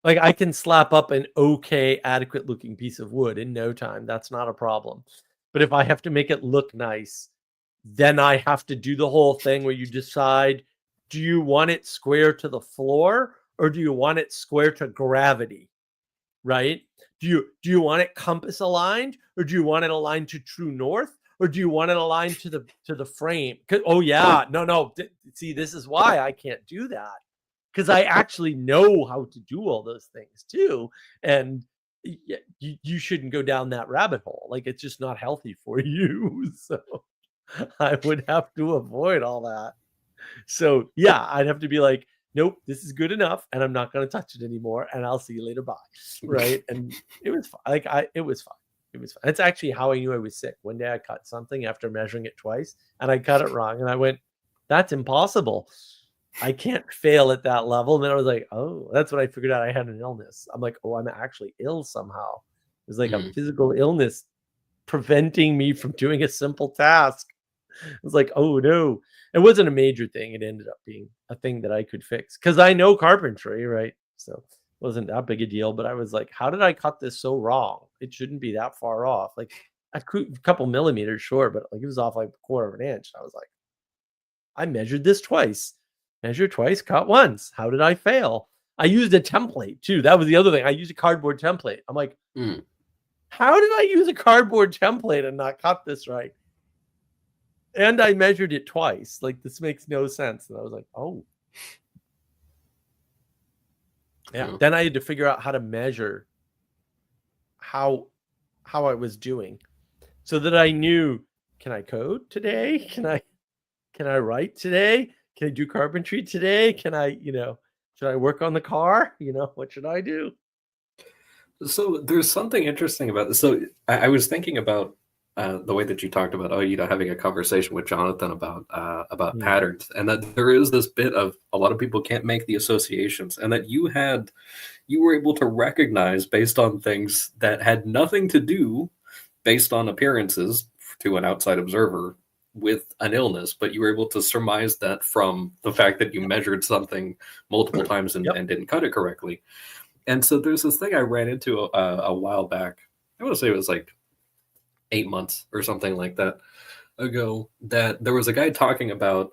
like I can slap up an okay, adequate looking piece of wood in no time. That's not a problem. But if I have to make it look nice, then I have to do the whole thing where you decide, do you want it square to the floor or do you want it square to gravity? Right? Do you want it compass aligned or do you want it aligned to true north or do you want it aligned to the frame? Oh yeah, no. See, this is why I can't do that. Because I actually know how to do all those things too. And you shouldn't go down that rabbit hole. Like it's just not healthy for you. So I would have to avoid all that. So yeah, I'd have to be like, nope, this is good enough, and I'm not going to touch it anymore, and I'll see you later. Bye. Right? And it was fine. It was fine. It was fine. That's actually how I knew I was sick. One day I cut something after measuring it twice, and I cut it wrong, and I went, "That's impossible. I can't fail at that level." And then I was like, "Oh, that's when I figured out I had an illness." I'm like, "Oh, I'm actually ill somehow." It was like a physical illness preventing me from doing a simple task. I was like, oh no, it wasn't a major thing. It ended up being a thing that I could fix because I know carpentry, right? So it wasn't that big a deal. But I was like, how did I cut this so wrong? It shouldn't be that far off. Like a couple millimeters, sure, but like it was off like a quarter of an inch. I was like, I measured this twice, measured twice, cut once. How did I fail? I used a template too. That was the other thing. I used a cardboard template. I'm like, how did I use a cardboard template and not cut this right? And I measured it twice. Like, this makes no sense. And I was like, oh. Yeah. Then I had to figure out how to measure how I was doing so that I knew, can I code today? Can I write today? Can I do carpentry today? Can I, should I work on the car? What should I do? So there's something interesting about this. So I was thinking about the way that you talked about, having a conversation with Jonathan about patterns, and that there is this bit of a lot of people can't make the associations, and that you were able to recognize based on things that had nothing to do, based on appearances to an outside observer, with an illness, but you were able to surmise that from the fact that you measured something multiple times and didn't cut it correctly. And so there's this thing I ran into a while back. I want to say it was like 8 months or something like that. ago that there was a guy talking about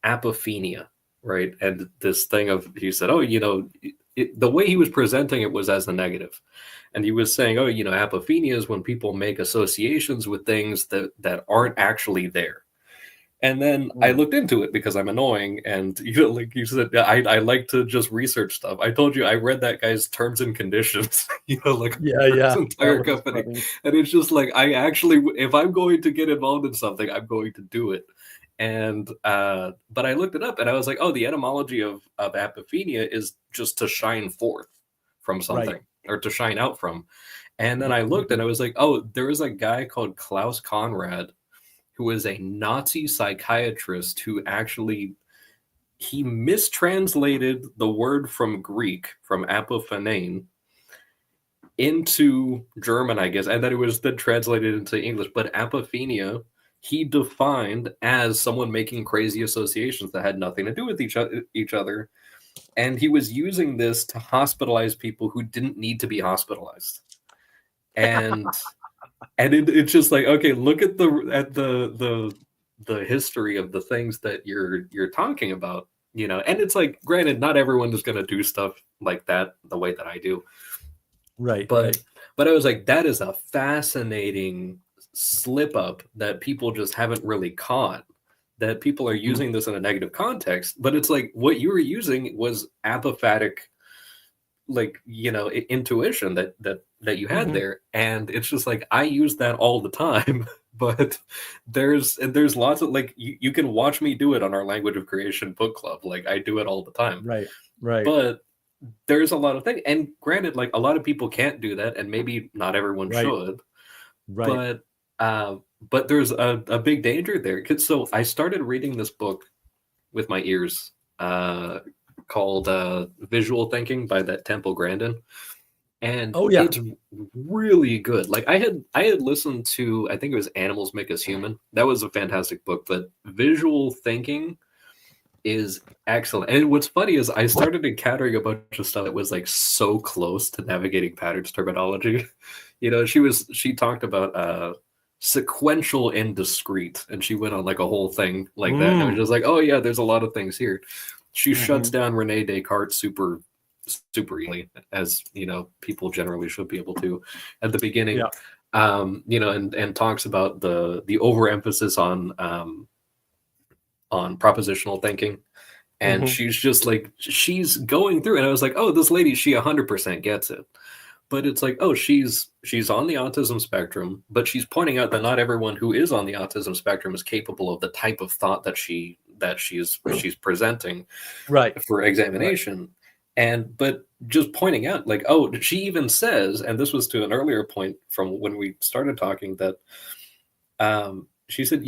apophenia, right? And this thing of, he said, oh, the way he was presenting it was as a negative. And he was saying, oh, apophenia is when people make associations with things that aren't actually there. And then I looked into it because I'm annoying, and like you said, I like to just research stuff. I told you I read that guy's terms and conditions, like Yeah. his entire company, and it's just like, I actually, if I'm going to get involved in something, I'm going to do it. And but I looked it up, and I was like, oh, the etymology of apophenia is just to shine forth from something, or to shine out from. And then I looked, and I was like, oh, there is a guy called Klaus Conrad, who is a Nazi psychiatrist who actually, he mistranslated the word from Greek, from apophanein, into German, I guess, and then it was then translated into English. But apophenia, he defined as someone making crazy associations that had nothing to do with each other. And he was using this to hospitalize people who didn't need to be hospitalized. And it's just like, okay, look at the history of the things that you're talking about, and it's like, granted, not everyone is going to do stuff like that the way that I do, but I was like, that is a fascinating slip up that people just haven't really caught, that people are using this in a negative context. But it's like, what you were using was apophatic, like, intuition that you had there. And it's just like, I use that all the time. But there's lots of, like, you can watch me do it on our Language of Creation book club. Like, I do it all the time. Right. But there's a lot of things, and granted, like, a lot of people can't do that, and maybe not everyone should. But there's a big danger there. So I started reading this book with my ears, called Visual Thinking by that Temple Grandin. And it's really good. Like, I had listened to, I think it was Animals Make Us Human. That was a fantastic book, but Visual Thinking is excellent. And what's funny is I started encountering a bunch of stuff that was like so close to navigating patterns terminology. She talked about sequential and discrete, and she went on like a whole thing like that. And it was just like, oh yeah, there's a lot of things here. She shuts down Rene Descartes super easily, as people generally should be able to at the beginning. And talks about the overemphasis on propositional thinking. And she's just like, she's going through, and I was like, oh, this lady, she 100% gets it. But it's like, oh, she's on the autism spectrum, but she's pointing out that not everyone who is on the autism spectrum is capable of the type of thought that she's presenting for examination. But just pointing out, like, oh, she even says, and this was to an earlier point from when we started talking, that she said,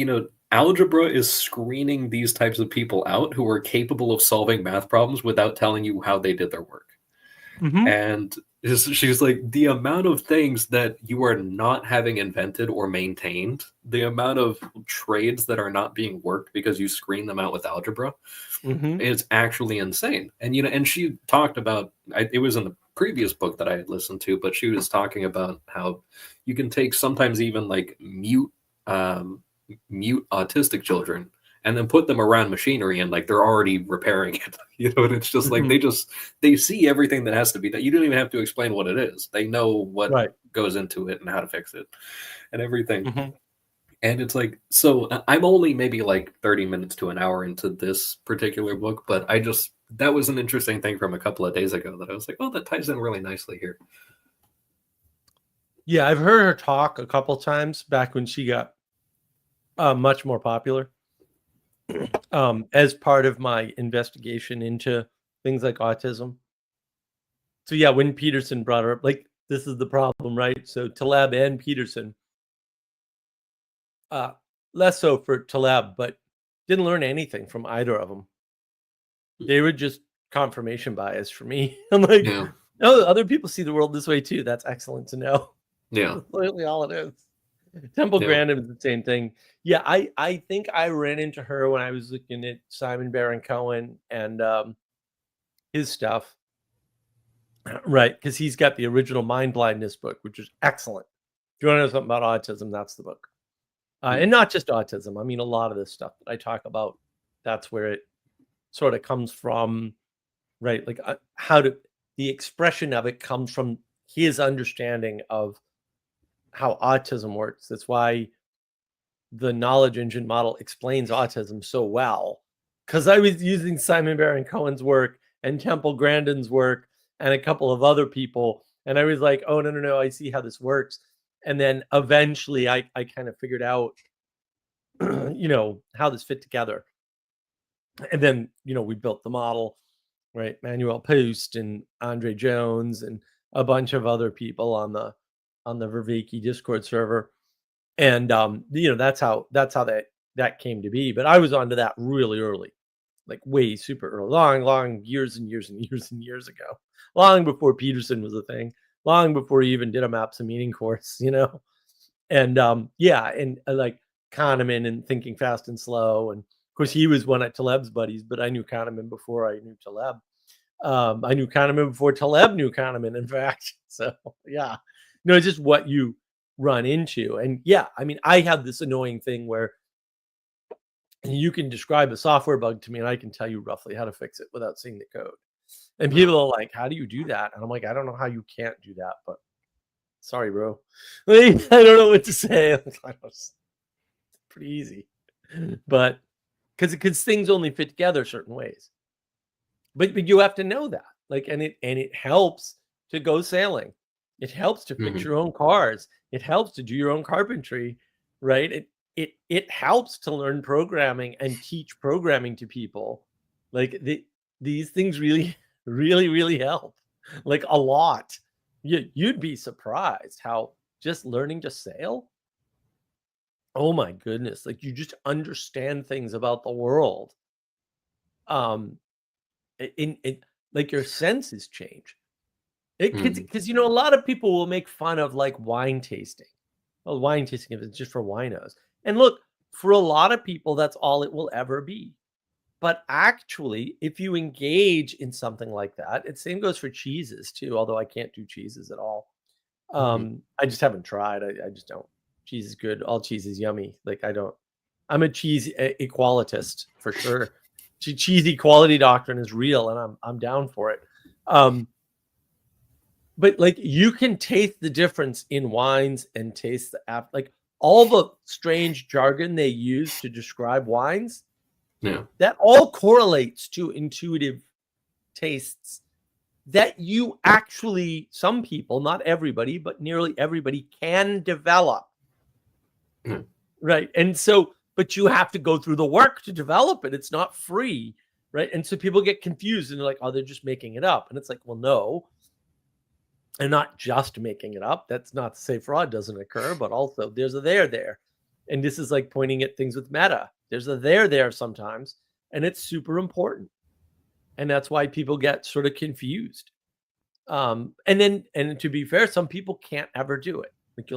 algebra is screening these types of people out who are capable of solving math problems without telling you how they did their work. And she's like, the amount of things that you are not having invented or maintained, the amount of trades that are not being worked because you screen them out with algebra, is actually insane. And and she talked about, it was in the previous book that I had listened to, but she was talking about how you can take sometimes even like mute autistic children and then put them around machinery, and like they're already repairing it, and it's just like, they see everything that has to be done. You don't even have to explain what it is. They know what goes into it and how to fix it and everything. And it's like, so I'm only maybe like 30 minutes to an hour into this particular book, but that was an interesting thing from a couple of days ago that I was like, oh, that ties in really nicely here. Yeah, I've heard her talk a couple times back when she got much more popular, as part of my investigation into things like autism. So yeah, when Peterson brought her up, like, this is the problem, right? So Taleb and Peterson, less so for Taleb, but didn't learn anything from either of them. They were just confirmation bias for me. I'm like, oh, other people see the world this way too. That's excellent to know. Yeah. That's literally all it is. Temple Grandin is the same thing. Yeah, I think I ran into her when I was looking at Simon Baron Cohen and his stuff. Right, because he's got the original Mind Blindness book, which is excellent. If you want to know something about autism, that's the book. And not just autism. I mean, a lot of this stuff that I talk about, that's where it sort of comes from, right? Like the expression of it comes from his understanding of how autism works. That's why the knowledge engine model explains autism so well, because I was using Simon Baron Cohen's work and Temple Grandin's work and a couple of other people, and I was like, oh no, I see how this works. And then eventually I kind of figured out how this fit together. And then we built the model, right? Manuel Post and Andre Jones and a bunch of other people on the Verveke Discord server. And that's how that came to be. But I was onto that really early, like way super early, long years and years and years and years ago, long before Peterson was a thing, long before he even did a Maps and Meaning course, and like Kahneman and Thinking Fast and Slow, and of course he was one of Taleb's buddies, but I knew Kahneman before I knew Taleb. I knew Kahneman before Taleb knew Kahneman, in fact. So yeah, it's just what you run into. And yeah, I mean, I have this annoying thing where you can describe a software bug to me and I can tell you roughly how to fix it without seeing the code. And people are like, how do you do that? And I'm like, I don't know how you can't do that, but sorry, bro. I don't know what to say. It's pretty easy. But because things only fit together certain ways. But you have to know that. Like, and it helps to go sailing. It helps to fix your own cars. It helps to do your own carpentry, right? It helps to learn programming and teach programming to people. Like these things really, really, really help. Like a lot. You'd be surprised how just learning to sail. Oh my goodness! Like you just understand things about the world. Like your senses change. Because a lot of people will make fun of like wine tasting. Well, wine tasting is just for winos. And look, for a lot of people, that's all it will ever be. But actually, if you engage in something like that, it same goes for cheeses too. Although I can't do cheeses at all. I just haven't tried. I just don't. Cheese is good. All cheese is yummy. Like I'm a cheese equalitist for sure. Cheese equality doctrine is real, and I'm down for it. But like you can taste the difference in wines and taste like all the strange jargon they use to describe wines. Yeah, that all correlates to intuitive tastes that you actually, some people, not everybody, but nearly everybody can develop. Right. And so, but you have to go through the work to develop it. It's not free. Right. And so people get confused and they're like, oh, they're just making it up. And it's like, well, no. And not just making it up. That's not to say fraud doesn't occur, but also there's a there. And this is like pointing at things with meta. There's a there sometimes, and it's super important. And that's why people get sort of confused. And to be fair, some people can't ever do it. Like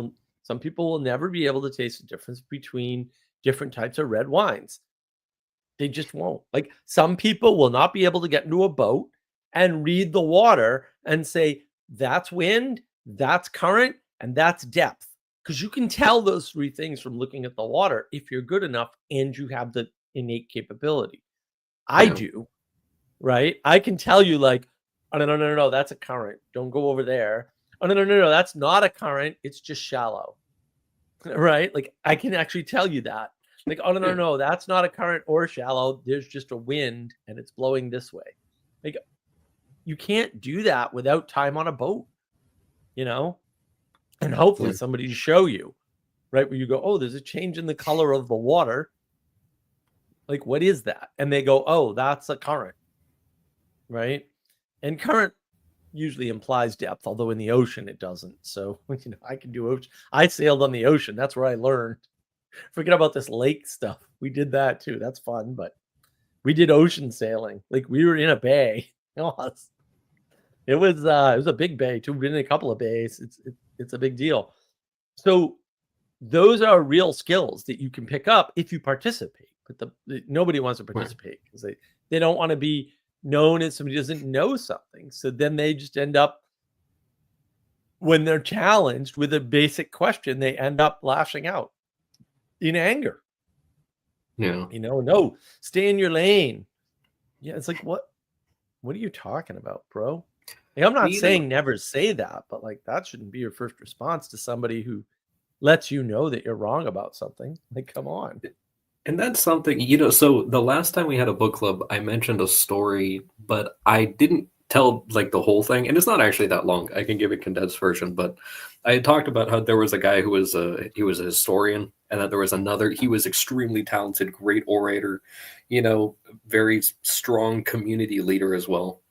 some people will never be able to taste the difference between different types of red wines. They just won't. Like some people will not be able to get into a boat and read the water and say, that's wind, that's current, and that's depth. Because you can tell those three things from looking at the water if you're good enough and you have the innate capability. I do, right? I can tell you like, oh, no, that's a current. Don't go over there. Oh, no, that's not a current. It's just shallow, right? Like I can actually tell you that. Like, oh, no, that's not a current or shallow. There's just a wind and it's blowing this way. Like you can't do that without time on a boat, and hopefully somebody to show you, right? Where you go, oh, there's a change in the color of the water. Like, what is that? And they go, oh, that's a current, right? And current usually implies depth, although in the ocean it doesn't. So, I can do ocean. I sailed on the ocean. That's where I learned. Forget about this lake stuff. We did that too. That's fun, but we did ocean sailing. Like we were in a bay. It was a big bay too. We've been in a couple of bays. It's a big deal. So those are real skills that you can pick up if you participate. But nobody wants to participate because they don't want to be known as somebody who doesn't know something. So then they just end up, when they're challenged with a basic question, they end up lashing out. in anger. Yeah. No, stay in your lane. Yeah, it's like, what are you talking about, bro? Like, I'm not saying never say that, but like that shouldn't be your first response to somebody who lets you know that you're wrong about something. Like, come on. And that's something, so the last time we had a book club, I mentioned a story, but I didn't tell like the whole thing. And it's not actually that long. I can give a condensed version, but I had talked about how there was a guy who was a historian, and that there was another, he was extremely talented, great orator, very strong community leader as well.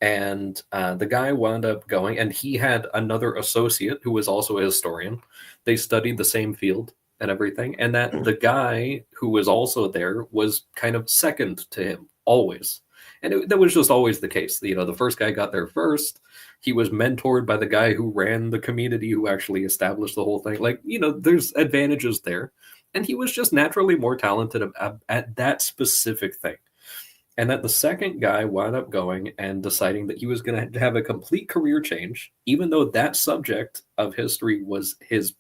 And the guy wound up going, and he had another associate who was also a historian. They studied the same field and everything, and that the guy who was also there was kind of second to him always. And that was just always the case. The first guy got there first. He was mentored by the guy who ran the community, who actually established the whole thing. Like, there's advantages there. And he was just naturally more talented at that specific thing. And that the second guy wound up going and deciding that he was going to have a complete career change, even though that subject of history was his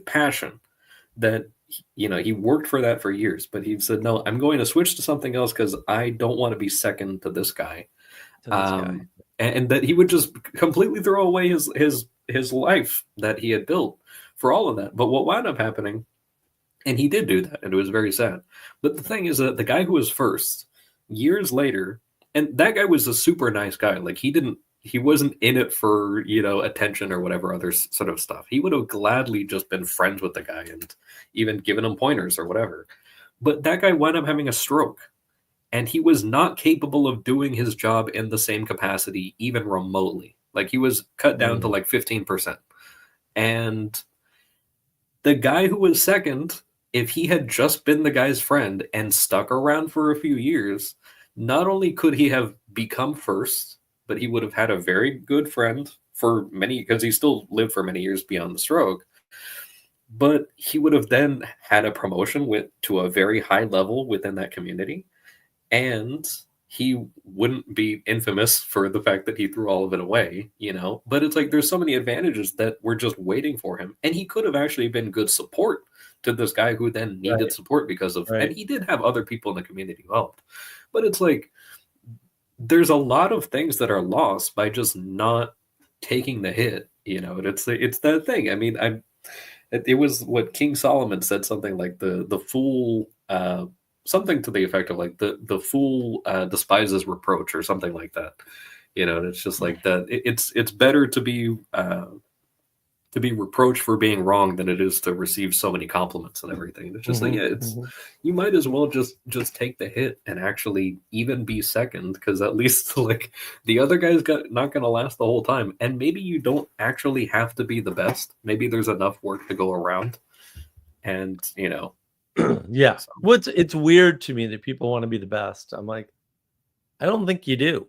passion. That he worked for that for years, but he said, no, I'm going to switch to something else because I don't want to be second to this guy. And that he would just completely throw away his life that he had built for all of that. But what wound up happening, and he did do that, and it was very sad. But the thing is that the guy who was first, years later, and that guy was a super nice guy. Like, he wasn't in it for, attention or whatever other sort of stuff. He would have gladly just been friends with the guy and even given him pointers or whatever. But that guy wound up having a stroke, and he was not capable of doing his job in the same capacity, even remotely. Like, he was cut down to like 15%. And the guy who was second, if he had just been the guy's friend and stuck around for a few years, not only could he have become first, but he would have had a very good friend for many, because he still lived for many years beyond the stroke. But he would have then had a promotion to a very high level within that community. And he wouldn't be infamous for the fact that he threw all of it away, But it's like, there's so many advantages that were just waiting for him. And he could have actually been good support to this guy who then needed support because of, and he did have other people in the community who helped. But it's like, there's a lot of things that are lost by just not taking the hit, and it's that thing. I mean, it was what King Solomon said, something like the fool, something to the effect of like the fool despises reproach or something like that. And it's just like that. It's better to be reproached for being wrong than it is to receive so many compliments and everything. And it's just like, you might as well just take the hit and actually even be second, because at least like the other guy's not going to last the whole time. And maybe you don't actually have to be the best. Maybe there's enough work to go around. And yeah. So. It's weird to me that people want to be the best. I'm like, I don't think you do.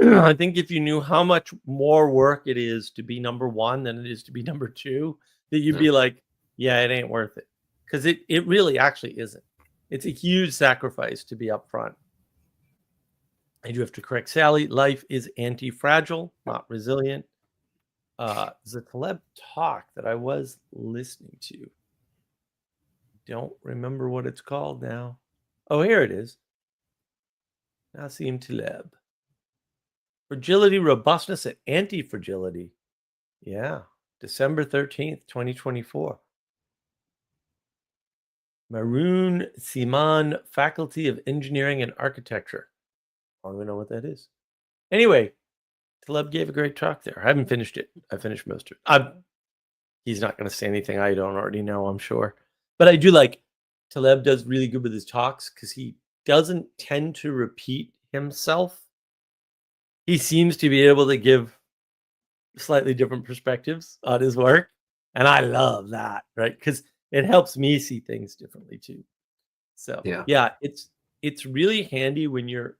I think if you knew how much more work it is to be number one than it is to be number two, that you'd be like, yeah, it ain't worth it. Because it really actually isn't. It's a huge sacrifice to be up front. I do have to correct Sally. Life is anti-fragile, not resilient. There's a Taleb talk that I was listening to. Don't remember what it's called now. Oh, here it is. Nassim Taleb. Fragility, robustness, and anti-fragility. Yeah. December 13th, 2024. Maroon Siman, Faculty of Engineering and Architecture. I don't even know what that is. Anyway, Taleb gave a great talk there. I haven't finished it. I finished most of it. He's not going to say anything I don't already know, I'm sure. But I do like Taleb does really good with his talks because he doesn't tend to repeat himself. He seems to be able to give slightly different perspectives on his work. And I love that, right? Because it helps me see things differently too. So yeah, it's really handy when you're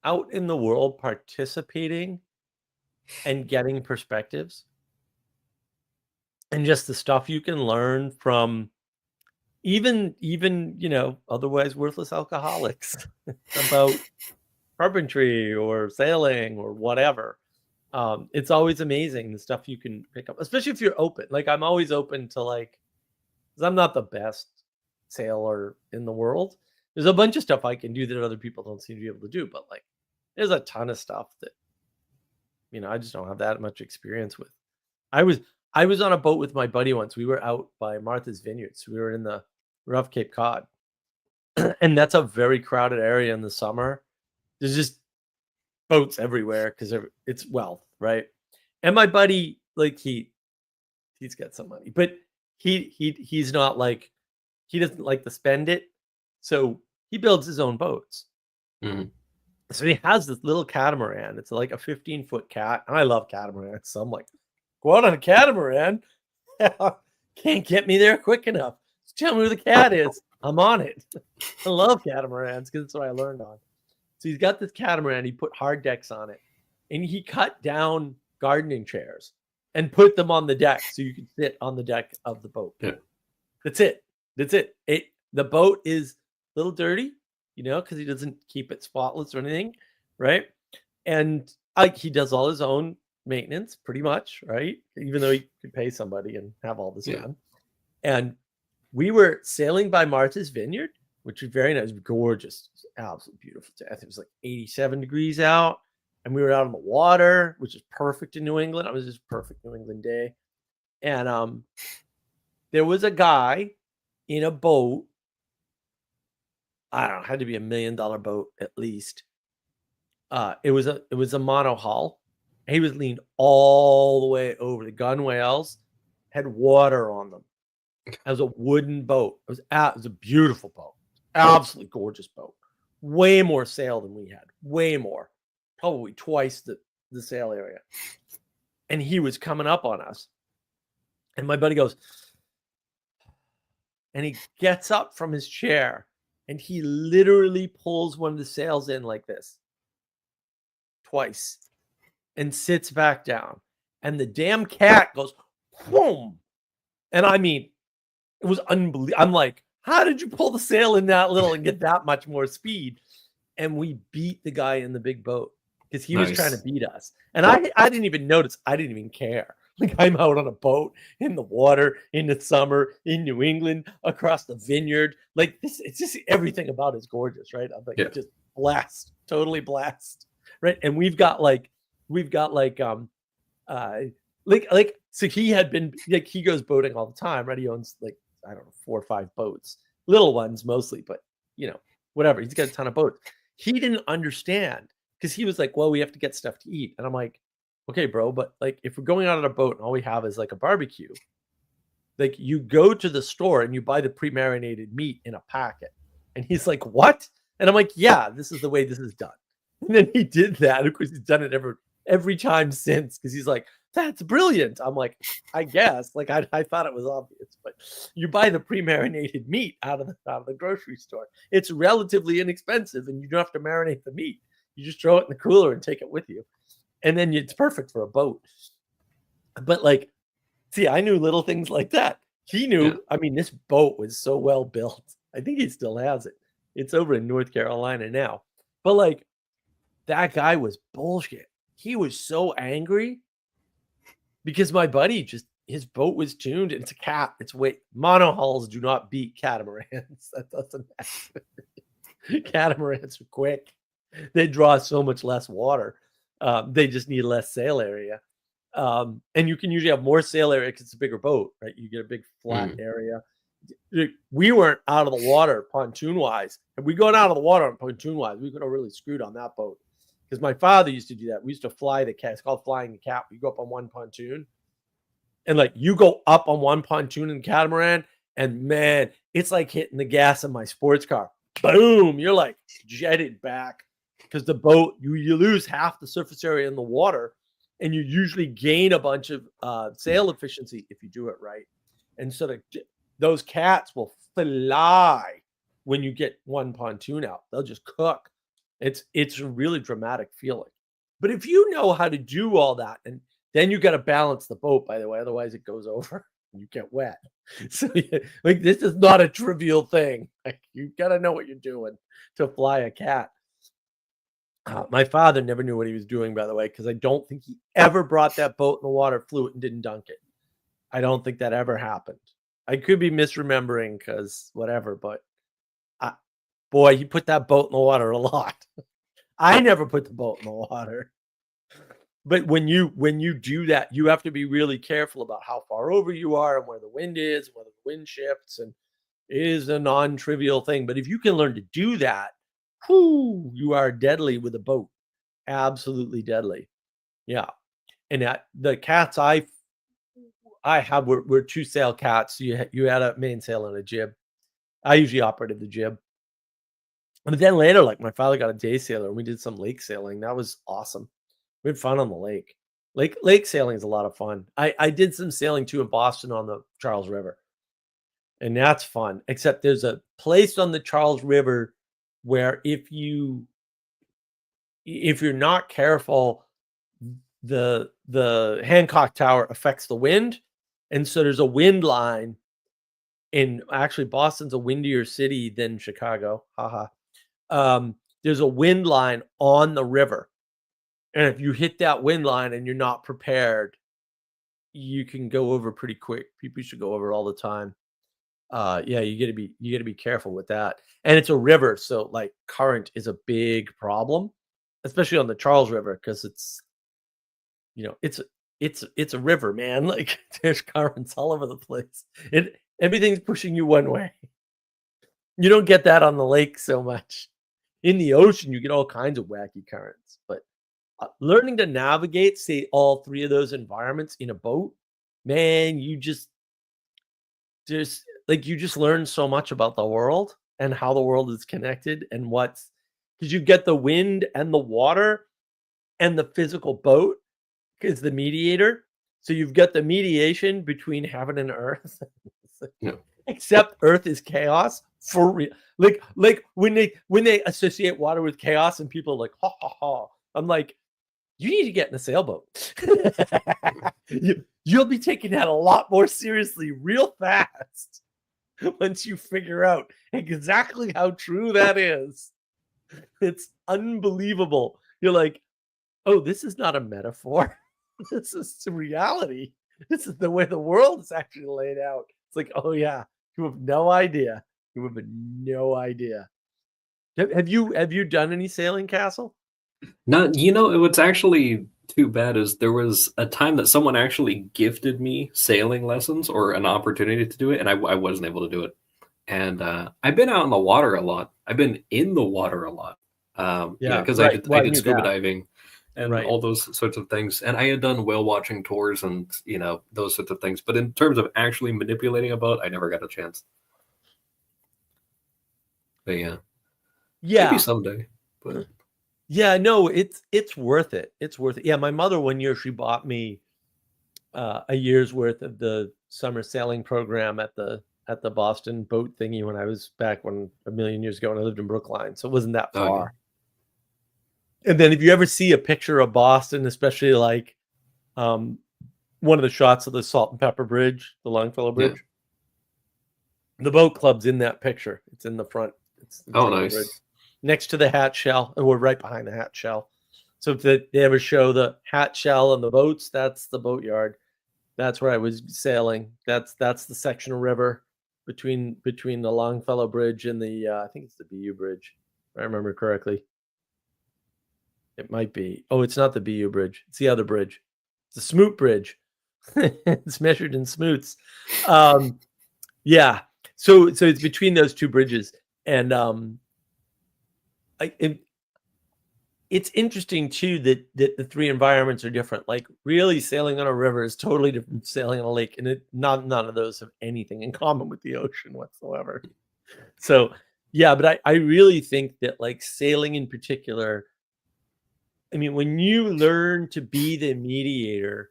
out in the world participating and getting perspectives. And just the stuff you can learn from even otherwise worthless alcoholics about carpentry or sailing or whatever. It's always amazing the stuff you can pick up, especially if you're open. Like, I'm always open to like because I'm not the best sailor in the world. There's a bunch of stuff I can do that other people don't seem to be able to do, but like there's a ton of stuff that I just don't have that much experience with. I was on a boat with my buddy once. We were out by Martha's Vineyards. We were in the rough Cape Cod. And that's a very crowded area in the summer. There's just boats everywhere because it's wealth, right? And my buddy, like he's got some money, but he's not like he doesn't like to spend it, so he builds his own boats. Mhm. So he has this little catamaran. It's like a 15-foot cat, and I love catamarans. So I'm like, go out on a catamaran. Can't get me there quick enough. Just tell me where the cat is. I'm on it. I love catamarans because that's what I learned on. So he's got this catamaran. He put hard decks on it, and he cut down gardening chairs and put them on the deck so you could sit on the deck of the boat. Yeah. That's it. The boat is a little dirty, because he doesn't keep it spotless or anything, right? And he does all his own maintenance pretty much, right? Even though he could pay somebody and have all this done. And we were sailing by Martha's Vineyard, which was very nice, gorgeous, absolutely beautiful. It was like 87 degrees out, and we were out on the water, which is perfect in New England. It was just a perfect New England day. And there was a guy in a boat. I don't know, it had to be $1 million boat at least. It was a monohull. He was leaned all the way over. The gunwales had water on them. It was a wooden boat. It was a beautiful boat, absolutely gorgeous boat. Way more sail than we had. Way more, probably twice the sail area. And he was coming up on us, and my buddy goes, and he gets up from his chair, and he literally pulls one of the sails in like this twice and sits back down. And the damn cat goes, boom. And I mean, it was unbelievable. I'm like, how did you pull the sail in that little and get that much more speed? And we beat the guy in the big boat because he was trying to beat us. And I didn't even notice. I didn't even care. Like, I'm out on a boat in the water in the summer in New England across the vineyard. Like this, it's just everything about it's gorgeous, right? I'm like just blessed, totally blessed, right? And we've got so he had been like, he goes boating all the time, right? He owns like, I don't know, 4 or 5 boats, little ones mostly, but whatever. He's got a ton of boats. He didn't understand because he was like, well, we have to get stuff to eat. And I'm like, okay, bro, but like if we're going out on a boat and all we have is like a barbecue, like you go to the store and you buy the pre-marinated meat in a packet. And he's like, what? And I'm like, yeah, this is the way this is done. And then he did that. Of course, he's done it every time since because he's like, that's brilliant. I'm like, I guess. Like I thought it was obvious, but you buy the pre-marinated meat out of the grocery store. It's relatively inexpensive, and you don't have to marinate the meat. You just throw it in the cooler and take it with you, and then it's perfect for a boat. But like, see, I knew little things like that. He knew. Yeah. I mean, this boat was so well built. I think he still has it. It's over in North Carolina now. But like, that guy was bullshit. He was so angry. Because my buddy his boat was tuned. It's a cat. Monohulls do not beat catamarans. That doesn't happen. Catamarans are quick. They draw so much less water. They just need less sail area. And you can usually have more sail area because it's a bigger boat, right? You get a big flat area. We weren't out of the water pontoon-wise. If we got out of the water pontoon-wise, we could have really screwed on that boat. Because my father used to do that. We used to fly the cat. It's called flying the cat. We go up on one pontoon. And like you go up on one pontoon in catamaran, and man, it's like hitting the gas in my sports car. Boom! You're like jetted back. Because the boat, you lose half the surface area in the water, and you usually gain a bunch of sail efficiency if you do it right. And so those cats will fly when you get one pontoon out. They'll just cook. It's a really dramatic feeling. But if you know how to do all that, and then you got to balance the boat, by the way, otherwise it goes over and you get wet. So like this is not a trivial thing. Like you got to know what you're doing to fly a cat. My father never knew what he was doing, by the way, because I don't think he ever brought that boat in the water, flew it, and didn't dunk it. I don't think that ever happened. I could be misremembering because whatever, but boy, you put that boat in the water a lot. I never put the boat in the water. But when you do that, you have to be really careful about how far over you are and where the wind is, whether the wind shifts, and it is a non-trivial thing. But if you can learn to do that, whoo, you are deadly with a boat. Absolutely deadly. Yeah. And the cats I have were two sail cats. You had a mainsail and a jib. I usually operated the jib. But then later, like my father got a day sailor and we did some lake sailing. That was awesome. We had fun on the lake. Lake sailing is a lot of fun. I did some sailing too in Boston on the Charles River. And that's fun. Except there's a place on the Charles River where if you're not careful, the Hancock Tower affects the wind. And so there's a wind line. And actually Boston's a windier city than Chicago. Haha. There's a wind line on the river. And if you hit that wind line and you're not prepared, you can go over pretty quick. People should go over all the time. Yeah, you gotta be careful with that. And it's a river, so like current is a big problem, especially on the Charles River, because it's a river, man. Like there's currents all over the place. Everything's pushing you one way. You don't get that on the lake so much. In the ocean, you get all kinds of wacky currents, but learning to navigate, say, all three of those environments in a boat, man, you just learn so much about the world and how the world is connected and because you get the wind and the water and the physical boat is the mediator. So you've got the mediation between heaven and earth. Yeah. Except earth is chaos for real. Like when they associate water with chaos and people are like, ha ha ha. I'm like, you need to get in a sailboat. You'll be taking that a lot more seriously real fast once you figure out exactly how true that is. It's unbelievable. You're like, oh, this is not a metaphor. This is reality. This is the way the world is actually laid out. It's like, oh yeah, you have no idea. You have no idea. Have you done any sailing, Castle? No, what's actually too bad is there was a time that someone actually gifted me sailing lessons or an opportunity to do it, and I wasn't able to do it. And I've been out in the water a lot. I've been in the water a lot. Because right. I did knew scuba that. diving and Right. all those sorts of things. And I had done whale watching tours and those sorts of things. But in terms of actually manipulating a boat, I never got a chance. But yeah, maybe someday. But yeah, no, it's worth it. It's worth it. Yeah, my mother one year she bought me a year's worth of the summer sailing program at the Boston boat thingy when I was back a million years ago when I lived in Brookline. So it wasn't that far. Oh, yeah. And then if you ever see a picture of Boston, especially like one of the shots of the Salt and Pepper Bridge, the Longfellow Bridge, the boat club's in that picture. It's in the front. It's nice. bridge. Next to the hat shell, and we're right behind the hat shell. So if they ever show the hat shell and the boats, that's the boatyard. That's where I was sailing. That's the section of river between the Longfellow Bridge and the I think it's the BU Bridge, if I remember correctly. It might be. Oh, it's not the BU Bridge. It's the other bridge. It's the Smoot Bridge. It's measured in smoots. Yeah. So it's between those two bridges, and it's interesting too that the three environments are different. Like really, sailing on a river is totally different from sailing on a lake, and none of those have anything in common with the ocean whatsoever. So yeah, but I really think that like sailing in particular, I mean, when you learn to be the mediator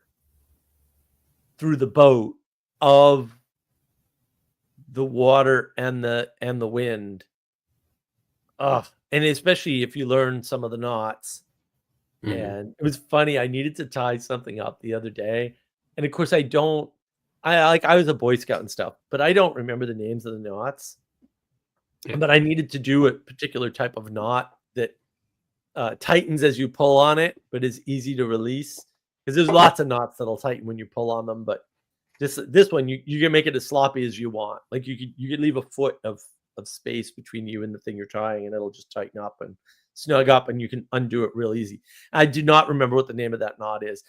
through the boat of the water and the wind, and especially if you learn some of the knots. Mhm. And it was funny. I needed to tie something up the other day, and of course I was a Boy Scout and stuff, but I don't remember the names of the knots. Yeah. But I needed to do a particular type of knot that tightens as you pull on it, but is easy to release, because there's lots of knots that'll tighten when you pull on them, but This one, you can make it as sloppy as you want. Like you could leave a foot of space between you and the thing you're tying, and it'll just tighten up and snug up, and you can undo it real easy. I do not remember what the name of that knot is.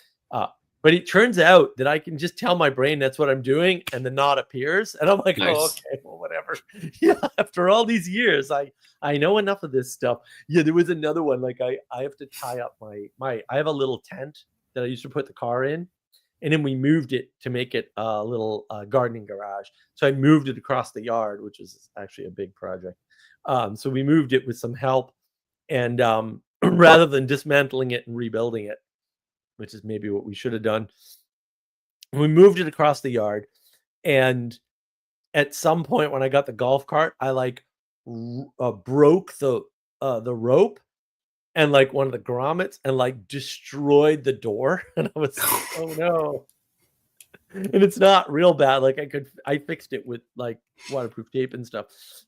But it turns out that I can just tell my brain that's what I'm doing, and the knot appears, and I'm like, oh, Nice. okay, well, whatever. Yeah, after all these years, I know enough of this stuff. Yeah, there was another one. Like I have to tie up my I have a little tent that I used to put the car in, and then we moved it to make it a little gardening garage. So I moved it across the yard, which is actually a big project. So we moved it with some help, and rather than dismantling it and rebuilding it, which is maybe what we should have done. We moved it across the yard, and at some point when I got the golf cart, I like broke the rope and like one of the grommets and like destroyed the door. And I was like, oh no. And it's not real bad. Like I fixed it with like waterproof tape and stuff.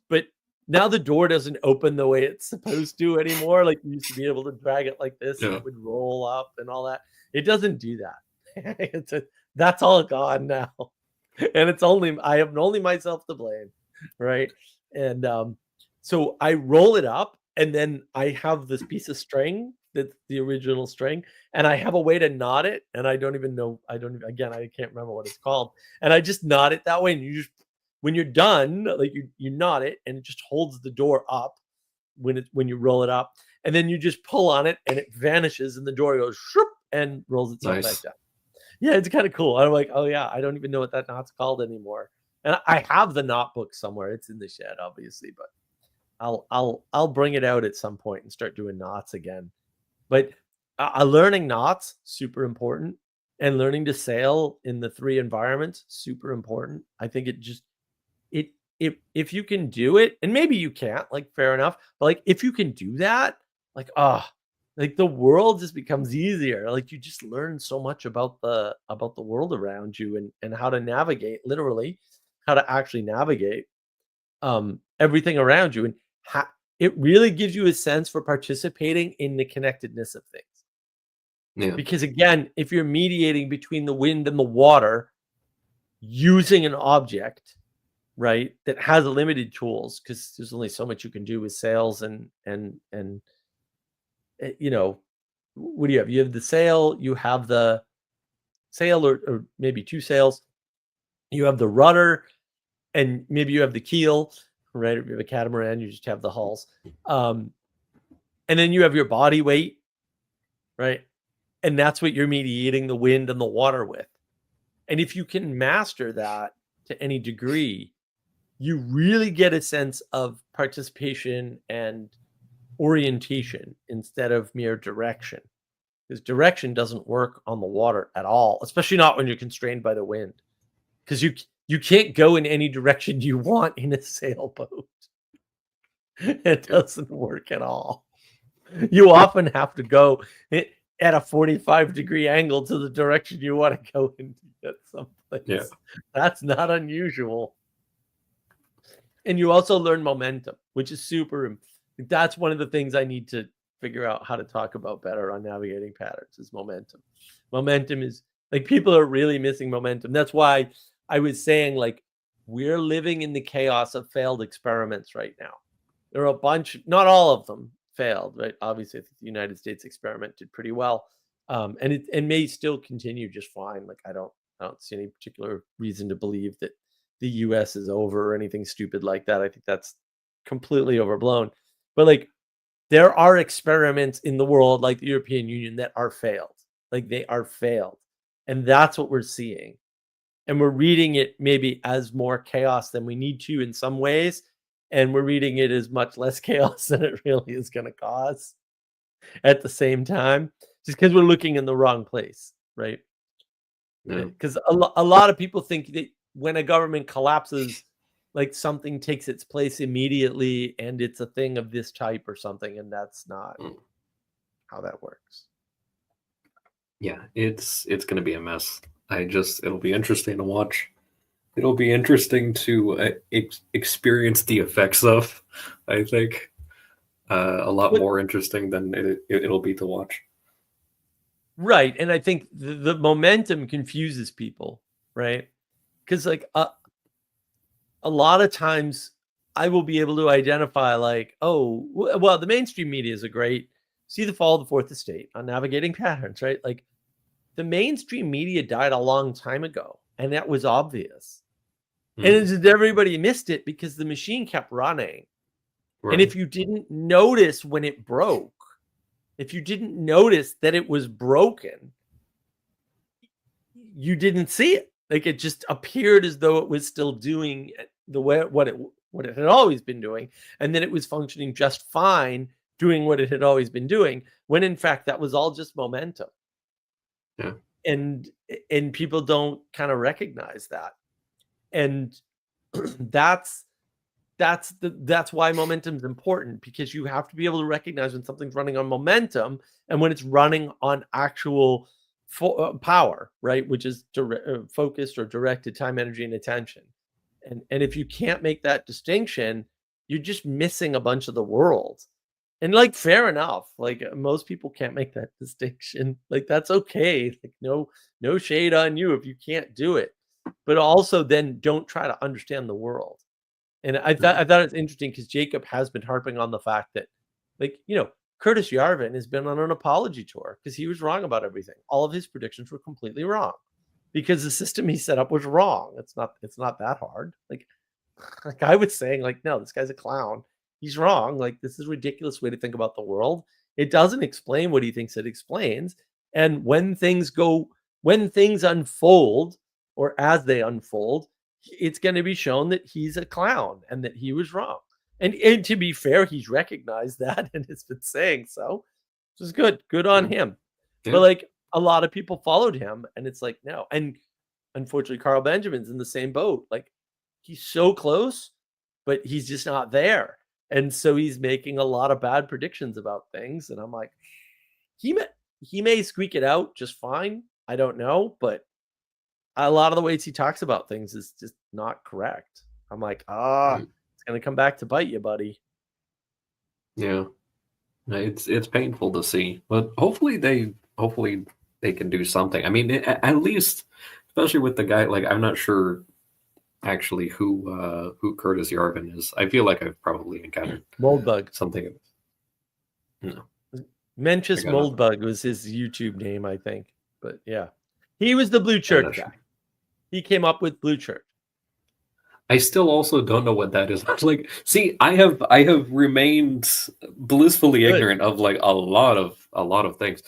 But now the door doesn't open the way it's supposed to anymore. Like you used to be able to drag it like this and Yeah. it would roll up and all that. It doesn't do that. That's all gone now. And I have only myself to blame. Right. And so I roll it up, and then I have this piece of string that's the original string, and I have a way to knot it, and I don't even know. I can't remember what it's called. And I just knot it that way, and when you're done, like you knot it, and it just holds the door up when you roll it up, and then you just pull on it, and it vanishes, and the door goes shoop and rolls itself Nice. back down. Yeah, it's kind of cool. I'm like, oh yeah, I don't even know what that knot's called anymore. And I have the knot book somewhere. It's in the shed, obviously, but I'll bring it out at some point and start doing knots again. But learning knots, super important, and learning to sail in the 3 environments, super important. I think if you can do it, and maybe you can't, like fair enough, but like if you can do that, like like the world just becomes easier. Like you just learn so much about the world around you and how to navigate, literally, how to actually navigate everything around you, and it really gives you a sense for participating in the connectedness of things. Yeah. Because again, if you're mediating between the wind and the water using an object, right, that has limited tools, because there's only so much you can do with sails and you know, what do you have? You have the sail, you have the sail or maybe 2 sails, you have the rudder, and maybe you have the keel, right? If you have a catamaran, you just have the hulls. And then you have your body weight, right? And that's what you're mediating the wind and the water with. And if you can master that to any degree, you really get a sense of participation and orientation instead of mere direction. Because direction doesn't work on the water at all, especially not when you're constrained by the wind. Because you can't go in any direction you want in a sailboat. It doesn't work at all. You often have to go at a 45-degree angle to the direction you want to go in to get someplace. Yeah. That's not unusual. And you also learn momentum, which is super. That's one of the things I need to figure out how to talk about better on navigating patterns is momentum. Momentum is like people are really missing momentum. That's why I was saying like we're living in the chaos of failed experiments right now. There are a bunch, not all of them failed, right? Obviously, the United States experiment did pretty well, and it may still continue just fine. Like I don't see any particular reason to believe that the U.S. is over or anything stupid like that. I think that's completely overblown. But like there are experiments in the world, like the European Union, that are failed. Like they are failed, and that's what we're seeing. And we're reading it maybe as more chaos than we need to in some ways. And we're reading it as much less chaos than it really is going to cause at the same time, just because we're looking in the wrong place, right? Because a lot of people think that when a government collapses, like something takes its place immediately and it's a thing of this type or something, and that's not how that works. Yeah, it's going to be a mess. It'll be interesting to watch. It'll be interesting to experience the effects of, I think. A lot more interesting than it'll be to watch. Right. And I think the momentum confuses people, right? because like a lot of times I will be able to identify like, oh, well, the mainstream media is a great see the fall of the fourth estate on navigating patterns, right? Like the mainstream media died a long time ago, and that was obvious. And everybody missed it because the machine kept running. Right. And if you didn't notice when it broke, if you didn't notice that it was broken, you didn't see it. Like it just appeared as though it was still doing the way what it had always been doing, and then it was functioning just fine, doing what it had always been doing, when in fact that was all just momentum. Yeah. And people don't kind of recognize that. And that's why momentum is important, because you have to be able to recognize when something's running on momentum and when it's running on actual power, right? Which is focused or directed time, energy, and attention. And if you can't make that distinction, you're just missing a bunch of the world. And like, fair enough. Like most people can't make that distinction. Like that's okay. Like no shade on you if you can't do it. But also then don't try to understand the world. And I thought it's interesting because Jacob has been harping on the fact that, like, Curtis Yarvin has been on an apology tour because he was wrong about everything. All of his predictions were completely wrong because the system he set up was wrong. It's not that hard. Like I was saying, like, no, this guy's a clown. He's wrong. Like, this is a ridiculous way to think about the world. It doesn't explain what he thinks it explains. And when things unfold, or as they unfold, it's going to be shown that he's a clown and that he was wrong. And to be fair, he's recognized that and has been saying so. Which is good. Good on him. Yeah. But like a lot of people followed him, and it's like, no. And unfortunately, Carl Benjamin's in the same boat. Like he's so close, but he's just not there. And so he's making a lot of bad predictions about things. And I'm like, he may squeak it out just fine. I don't know, but a lot of the ways he talks about things is just not correct. I'm like, it's going to come back to bite you, buddy. Yeah. It's painful to see, but hopefully they can do something. I mean, at least, especially with the guy, like, I'm not sure actually who Curtis Yarvin is. I feel like I've probably encountered Moldbug. Something. No. Mencius Moldbug was his YouTube name, I think. But yeah. He was the Blue Church guy. He came up with Blue Church. I still also don't know what that is. Like, see, I have remained blissfully ignorant of like a lot of things.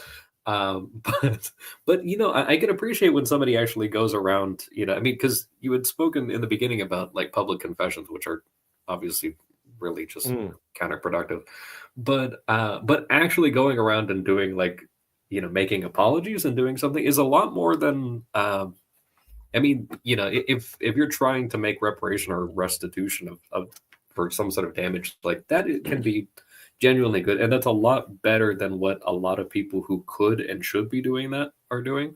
But I can appreciate when somebody actually goes around, I mean, because you had spoken in the beginning about like public confessions, which are obviously really just counterproductive. But actually going around and doing like, making apologies and doing something is a lot more than I mean, if you're trying to make reparation or restitution of for some sort of damage like that, it can be genuinely good, and that's a lot better than what a lot of people who could and should be doing that are doing.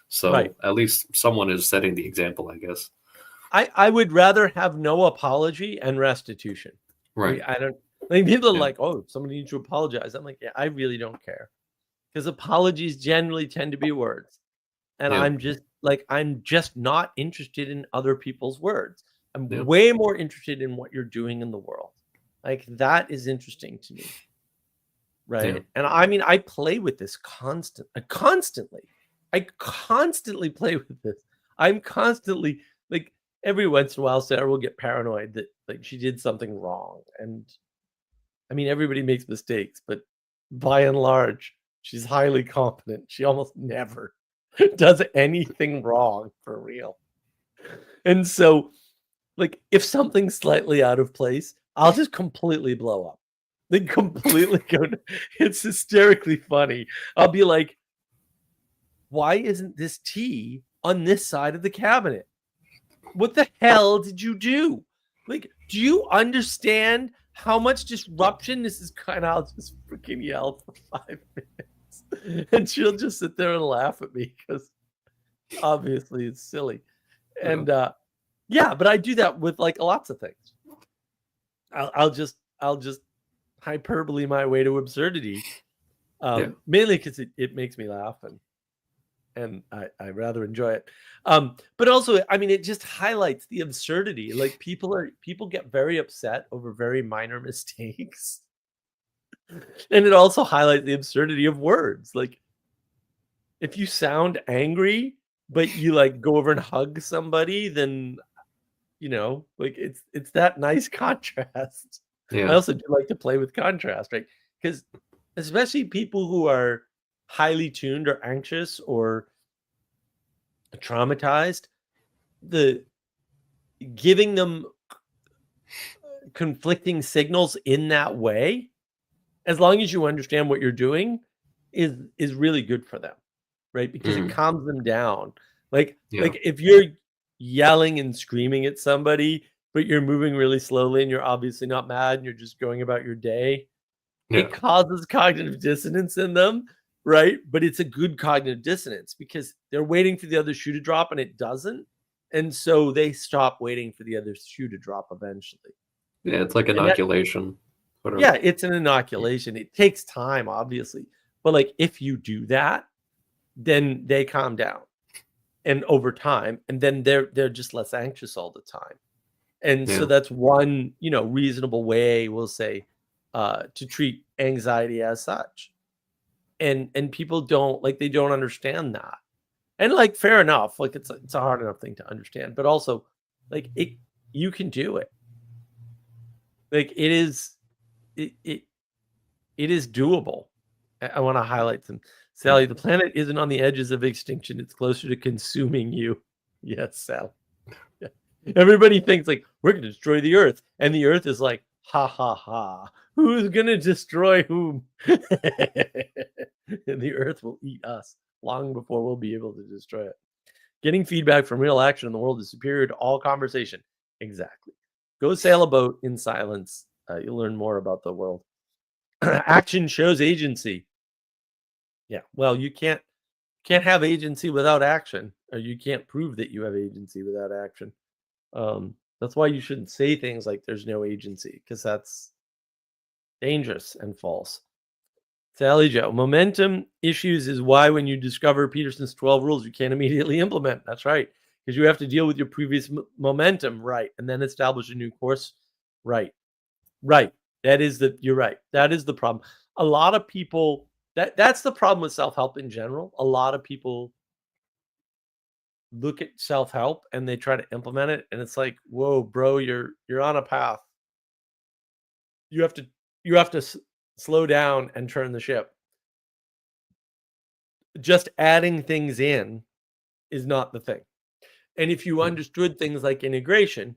So At least someone is setting the example, I guess. I would rather have no apology and restitution. Right. I don't like people are like, oh, somebody needs to apologize. I'm like, yeah, I really don't care, because apologies generally tend to be words, and I'm just not interested in other people's words. I'm way more interested in what you're doing in the world. Like that is interesting to me. Right. Yeah. And I mean, I play with this constantly. I constantly play with this. I'm constantly like, every once in a while, Sarah will get paranoid that like she did something wrong. And I mean, everybody makes mistakes, but by and large, she's highly competent. She almost never does anything wrong for real. And so, like, if something's slightly out of place, I'll just completely blow up. Like, completely go. It's hysterically funny. I'll be like, why isn't this tea on this side of the cabinet? What the hell did you do? Like, do you understand how much disruption this is? Kind of, I'll just freaking yell for 5 minutes. And she'll just sit there and laugh at me because obviously it's silly. And yeah, but I do that with like lots of things. I'll just hyperbole my way to absurdity. Mainly because it makes me laugh. And and I rather enjoy it. But also, I mean, it just highlights the absurdity. Like people get very upset over very minor mistakes, and it also highlights the absurdity of words. Like if you sound angry, but you like go over and hug somebody, then like it's that nice contrast. I Yeah. also do like to play with contrast, right? Because especially people who are highly tuned or anxious or traumatized, the giving them conflicting signals in that way, as long as you understand what you're doing, is really good for them, right? Because it Mm. calms them down. Like Yeah. if you're yelling and screaming at somebody, but you're moving really slowly and you're obviously not mad and you're just going about your day, Yeah. it causes cognitive dissonance in them, right? But it's a good cognitive dissonance because they're waiting for the other shoe to drop and it doesn't. And so they stop waiting for the other shoe to drop eventually. Yeah. It's like And that, inoculation. Sort of. yeah, it's an inoculation. It takes time, obviously. But like if you do that, then they calm down and over time, and then they're just less anxious all the time. And so Yeah. that's one, reasonable way, we'll say, to treat anxiety as such. And people they don't understand that. And like fair enough, like it's a hard enough thing to understand, but also like you can do it. Like it is doable. I want to highlight some. Sally, the planet isn't on the edges of extinction. It's closer to consuming you. Yes, Sally. Yeah. Everybody thinks like we're going to destroy the Earth, and the Earth is like, ha ha ha. Who's going to destroy whom? And the Earth will eat us long before we'll be able to destroy it. Getting feedback from real action in the world is superior to all conversation. Exactly. Go sail a boat in silence. You'll learn more about the world. Action shows agency. Yeah. Well, you can't have agency without action, or you can't prove that you have agency without action. That's why you shouldn't say things like there's no agency, because that's dangerous and false. Sally Joe, momentum issues is why when you discover Peterson's 12 rules, you can't immediately implement. That's right. Because you have to deal with your previous momentum, right? And then establish a new course, right? Right. You're right. That is the problem. A lot of people, that's the problem with self-help in general. A lot of people look at self-help and they try to implement it. And it's like, whoa, bro, you're on a path. You have to slow down and turn the ship. Just adding things in is not the thing. And if you understood things like integration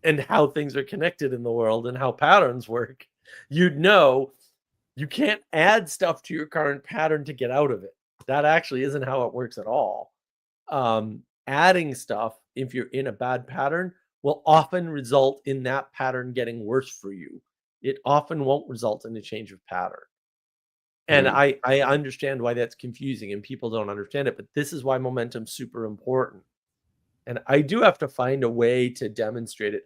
and how things are connected in the world and how patterns work, you'd know you can't add stuff to your current pattern to get out of it. That actually isn't how it works at all. Adding stuff, if you're in a bad pattern, will often result in that pattern getting worse for you. It often won't result in a change of pattern. And I understand why that's confusing and people don't understand it, but this is why momentum's super important. And I do have to find a way to demonstrate it.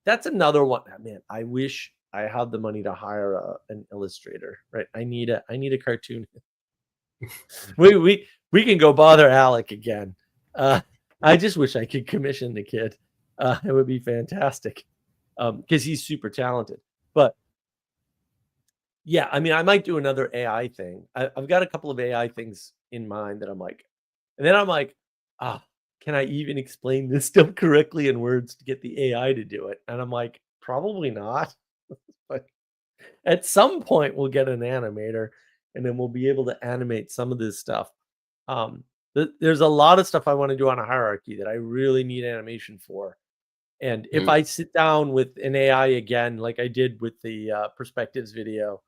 That's another one. Man, I wish I had the money to hire an illustrator, right? I need a cartoon. we can go bother Alec again. I just wish I could commission the kid. It would be fantastic. Because he's super talented. But yeah, I mean, I might do another AI thing. I've got a couple of AI things in mind that I'm like, and then I'm like, can I even explain this stuff correctly in words to get the AI to do it? And I'm like, probably not. But at some point, we'll get an animator, and then we'll be able to animate some of this stuff. There's a lot of stuff I want to do on a hierarchy that I really need animation for. And if I sit down with an AI again, like I did with the perspectives video,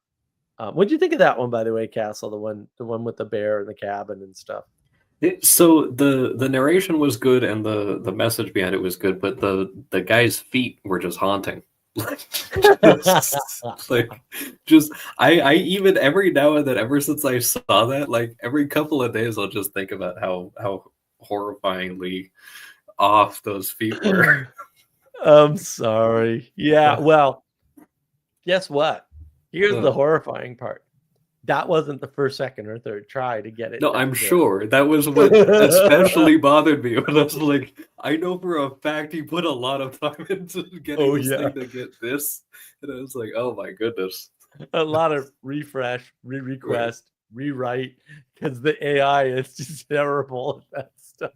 what do you think of that one, by the way, Castle? The one with the bear in the cabin and stuff. So the narration was good and the message behind it was good, but the guy's feet were just haunting. I even every now and then, ever since I saw that, like every couple of days, I'll just think about how horrifyingly off those feet were. I'm sorry. Yeah, well, guess what? Here's the horrifying part. that wasn't the first, second, or third try to get it. No, I'm there. sure that was what especially bothered me. When I was like, I know for a fact he put a lot of time into getting Oh, this yeah. thing to get this, and I was like, oh my goodness. A lot of refresh, request, rewrite, because the AI is just terrible at that stuff.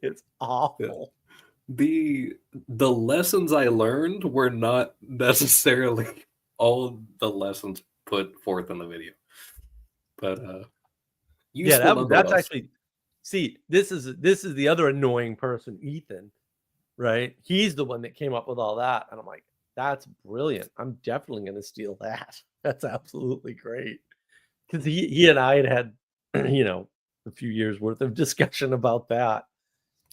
It's awful. The lessons I learned were not necessarily all the lessons put forth in the video, but Yeah, useful that's nonetheless. actually. See, this is the other annoying person, Ethan. Right? He's the one that came up with all that, and I'm like, that's brilliant. I'm definitely going to steal that. That's absolutely great. Because he and I had a few years worth of discussion about that.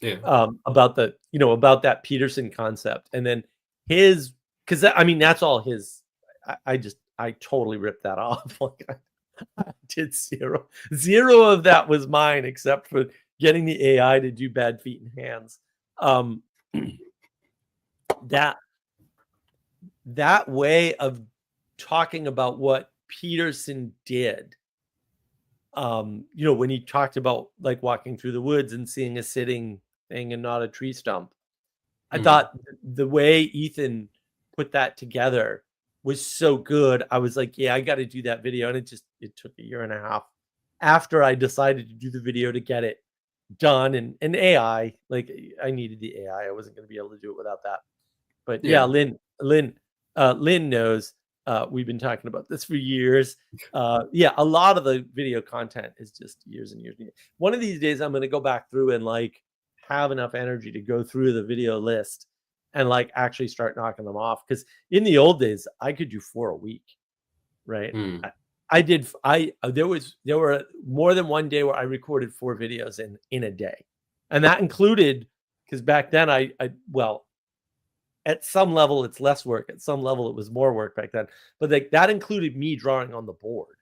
Yeah. About about that Peterson concept, and then his, because I mean that's all his. I totally ripped that off. Like I did zero of that was mine, except for getting the AI to do bad feet and hands. That way of talking about what Peterson did. When he talked about like walking through the woods and seeing a sitting thing and not a tree stump. I thought the way Ethan put that together was so good. I was like, yeah, I got to do that video. And it took a year and a half after I decided to do the video to get it done. And AI, like I needed the AI. I wasn't going to be able to do it without that. But yeah, Lynn knows. We've been talking about this for years. Yeah, a lot of the video content is just years and years and years. One of these days, I'm going to go back through and like have enough energy to go through the video list and like actually start knocking them off. Because in the old days, I could do 4 a week, right? There were more than one day where I recorded 4 videos in a day, and that included, because back then well, at some level it's less work, at some level it was more work back then, but like that included me drawing on the board,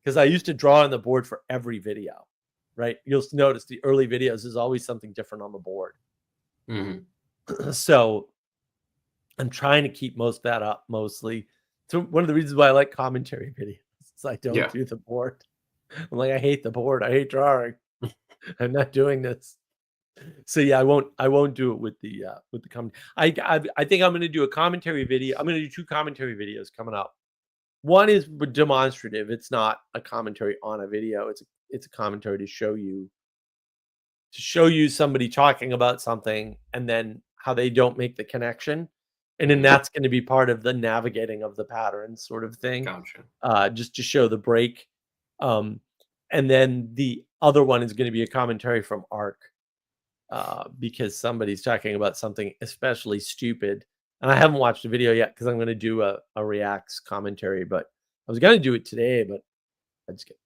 because I used to draw on the board for every video, right? You'll notice the early videos is always something different on the board. So I'm trying to keep most of that up, mostly. So one of the reasons why I like commentary videos is I don't do the board. I'm like, I hate the board, I hate drawing. I'm not doing this. So yeah, I won't do it with the comment. I think I'm going to do a commentary video. I'm going to do 2 commentary videos coming up. One is demonstrative. It's not a commentary on a video. It's a commentary to show you somebody talking about something and then how they don't make the connection. And then that's going to be part of the navigating of the patterns sort of thing. Gotcha. Just to show the break. And then the other one is going to be a commentary from ARC. Because somebody's talking about something especially stupid, and I haven't watched the video yet because I'm going to do a reacts commentary, but I was going to do it today, but I just get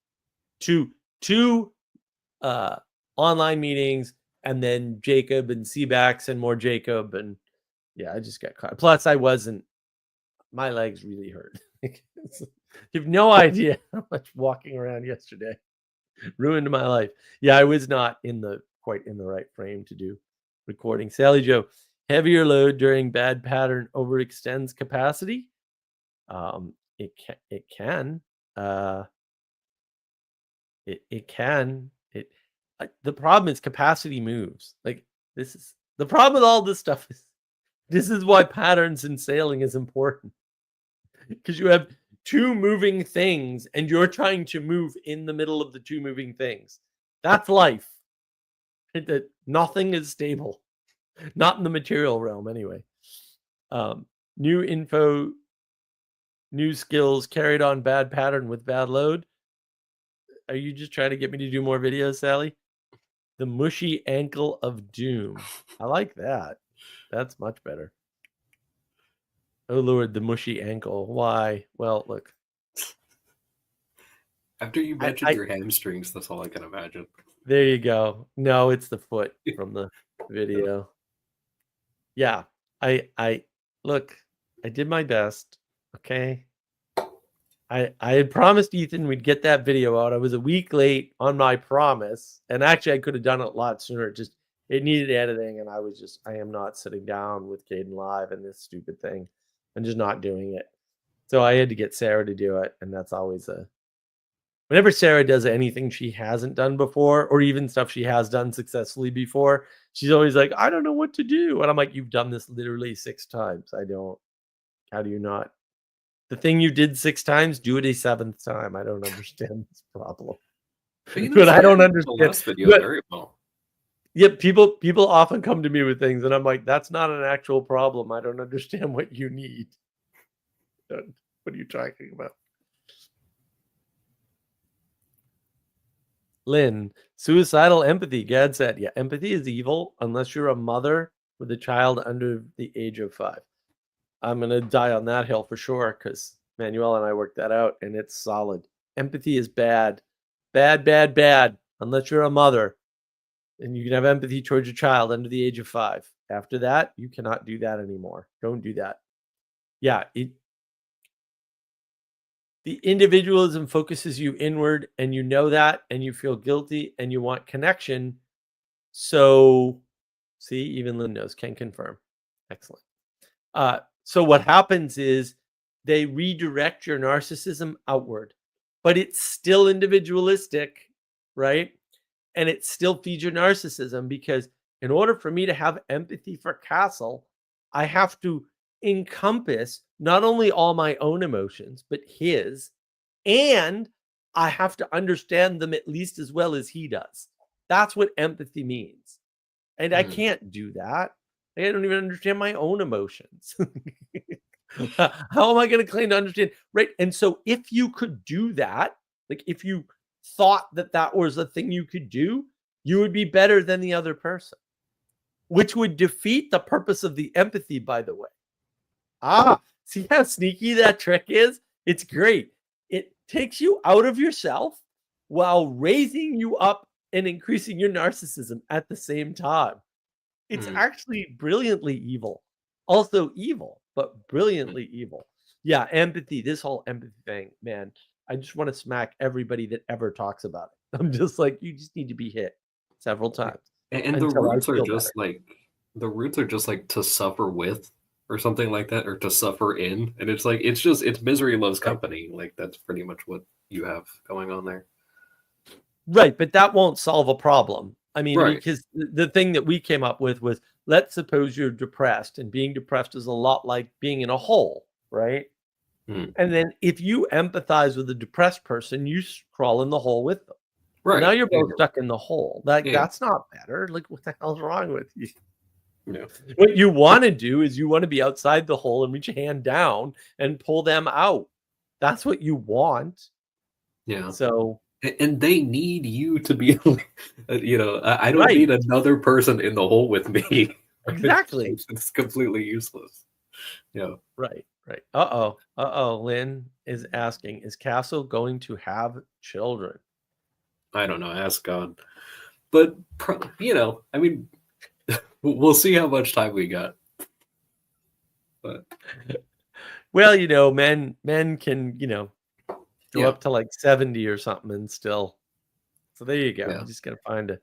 two online meetings, and then Jacob and Seabax and more Jacob, and yeah, I just got caught. Plus, my legs really hurt. You have no idea how much walking around yesterday ruined my life. Yeah, I was not quite in the right frame to do recording. Sally Joe, heavier load during bad pattern overextends capacity. It can. It can. The problem is capacity moves. Like this is the problem with all this stuff. This is why patterns in sailing is important, because you have 2 moving things and you're trying to move in the middle of the 2 moving things. That's life. That nothing is stable, not in the material realm anyway. New info, new skills carried on bad pattern with bad load. Are you just trying to get me to do more videos, Sally? The mushy ankle of doom. I like that. That's much better. Oh Lord, the mushy ankle. Why? Well, look. After you mentioned your hamstrings, that's all I can imagine. There you go. No, it's the foot from the video. Yeah, I look, I did my best. Okay. I had promised Ethan we'd get that video out. I was a week late on my promise. And actually I could have done it a lot sooner. It needed editing, and I am not sitting down with Caden Live and this stupid thing. I'm just not doing it. So I had to get Sarah to do it, and that's always a whenever Sarah does anything she hasn't done before, or even stuff she has done successfully before, she's always like, I don't know what to do. And I'm like, you've done this literally 6 times. How do you not? The thing you did 6 times, do it a 7th time. I don't understand this problem. But, But I don't the understand. last video But very well. yeah, people often come to me with things, and I'm like, that's not an actual problem. I don't understand what you need. What are you talking about? Lynn, suicidal empathy. Gad said, yeah, empathy is evil unless you're a mother with a child under the age of 5. I'm going to die on that hill for sure because Manuel and I worked that out, and it's solid. Empathy is bad. Bad, bad, bad, unless you're a mother. And you can have empathy towards your child under the age of 5. After that, you cannot do that anymore. Don't do that. Yeah, the individualism focuses you inward, and you know that, and you feel guilty, and you want connection. So, see, even Lynn knows, can confirm. Excellent. So what happens is they redirect your narcissism outward, but it's still individualistic, right? And it still feeds your narcissism, because in order for me to have empathy for Castle, I have to encompass not only all my own emotions, but his, and I have to understand them at least as well as he does. That's what empathy means. And I can't do that. I don't even understand my own emotions. How am I going to claim to understand? Right. And so if you could do that, like if you thought that that was a thing you could do, you would be better than the other person, which would defeat the purpose of the empathy, by the way. See how sneaky that trick is? It's great. It takes you out of yourself while raising you up and increasing your narcissism at the same time. It's actually brilliantly evil. Also evil, but brilliantly evil. Yeah, empathy, this whole empathy thing, man. I just want to smack everybody that ever talks about it. I'm just like, you just need to be hit several times. And the until I roots are feel just better. like to suffer with or something like that, or to suffer in. And it's like it's misery loves Right. company. Like that's pretty much what you have going on there. Right, but that won't solve a problem. I mean, Right. because the thing that we came up with was, let's suppose you're depressed, and being depressed is a lot like being in a hole, right? Mm. And then if you empathize with a depressed person, you crawl in the hole with them. Right. Now you're both Yeah. stuck in the hole. Like, Yeah. that's not better. Like, what the hell's wrong with you? Yeah. What you want to do is you want to be outside the hole and reach a hand down and pull them out. That's what you want. Yeah. So, And they need you to be, I don't right, need another person in the hole with me. exactly. It's completely useless. Yeah. Right, right. Uh-oh. Lynn is asking, is Castle going to have children? I don't know. Ask God. But, I mean, we'll see how much time we got. But Well, men can, go yeah. up to like 70 or something and still. So there you go. Yeah. You just gotta find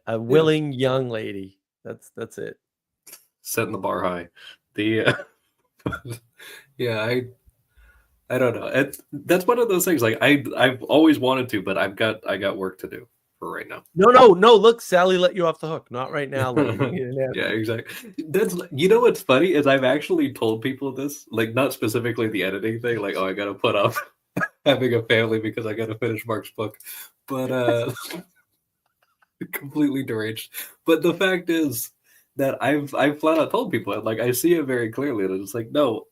a willing young lady. That's it. Setting the bar high. The yeah, I don't know. That's one of those things. Like I've always wanted to, but I got work to do for right now. No. Look, Sally let you off the hook. Not right now, Lynn. Yeah, exactly. What's funny is I've actually told people this, like not specifically the editing thing, like I gotta put up having a family because I gotta finish Mark's book, but completely deranged. But the fact is that I've flat out told people, like I see it very clearly that it's like, no,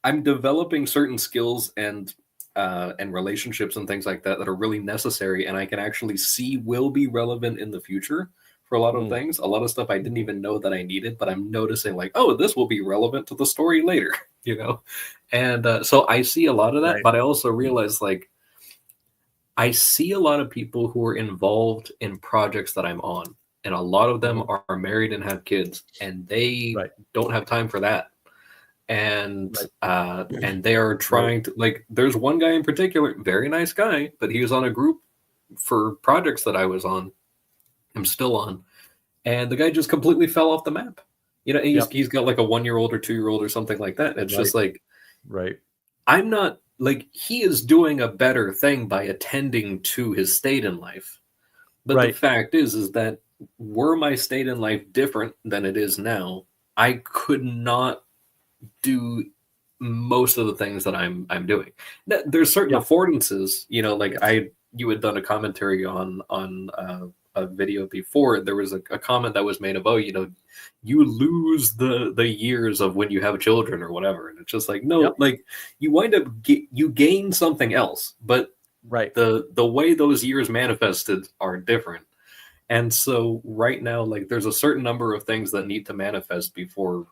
I'm developing certain skills and relationships and things like that that are really necessary, and I can actually see will be relevant in the future for a lot of things. A lot of stuff I didn't even know that I needed, but I'm noticing like, oh, this will be relevant to the story later, And so I see a lot of that, Right. but I also realize like I see a lot of people who are involved in projects that I'm on, and a lot of them are married and have kids, and they don't have time for that. And they are trying to, like, there's one guy in particular, very nice guy, but he was on a group for projects that I was on, I'm still on, and the guy just completely fell off the map. He's got like a 1-year-old or 2-year-old or something like that. It's just like, right. I'm not like he is doing a better thing by attending to his state in life. But the Right. fact is that were my state in life different than it is now, I could not do most of the things that I'm doing. There's certain Yeah. affordances, you know, like you had done a commentary on a video before. There was a comment that was made of, oh, you know, you lose the years of when you have children or whatever, and it's just like, no, Yep. like you wind up you gain something else, but Right. the way those years manifested are different. And so right now, like there's a certain number of things that need to manifest before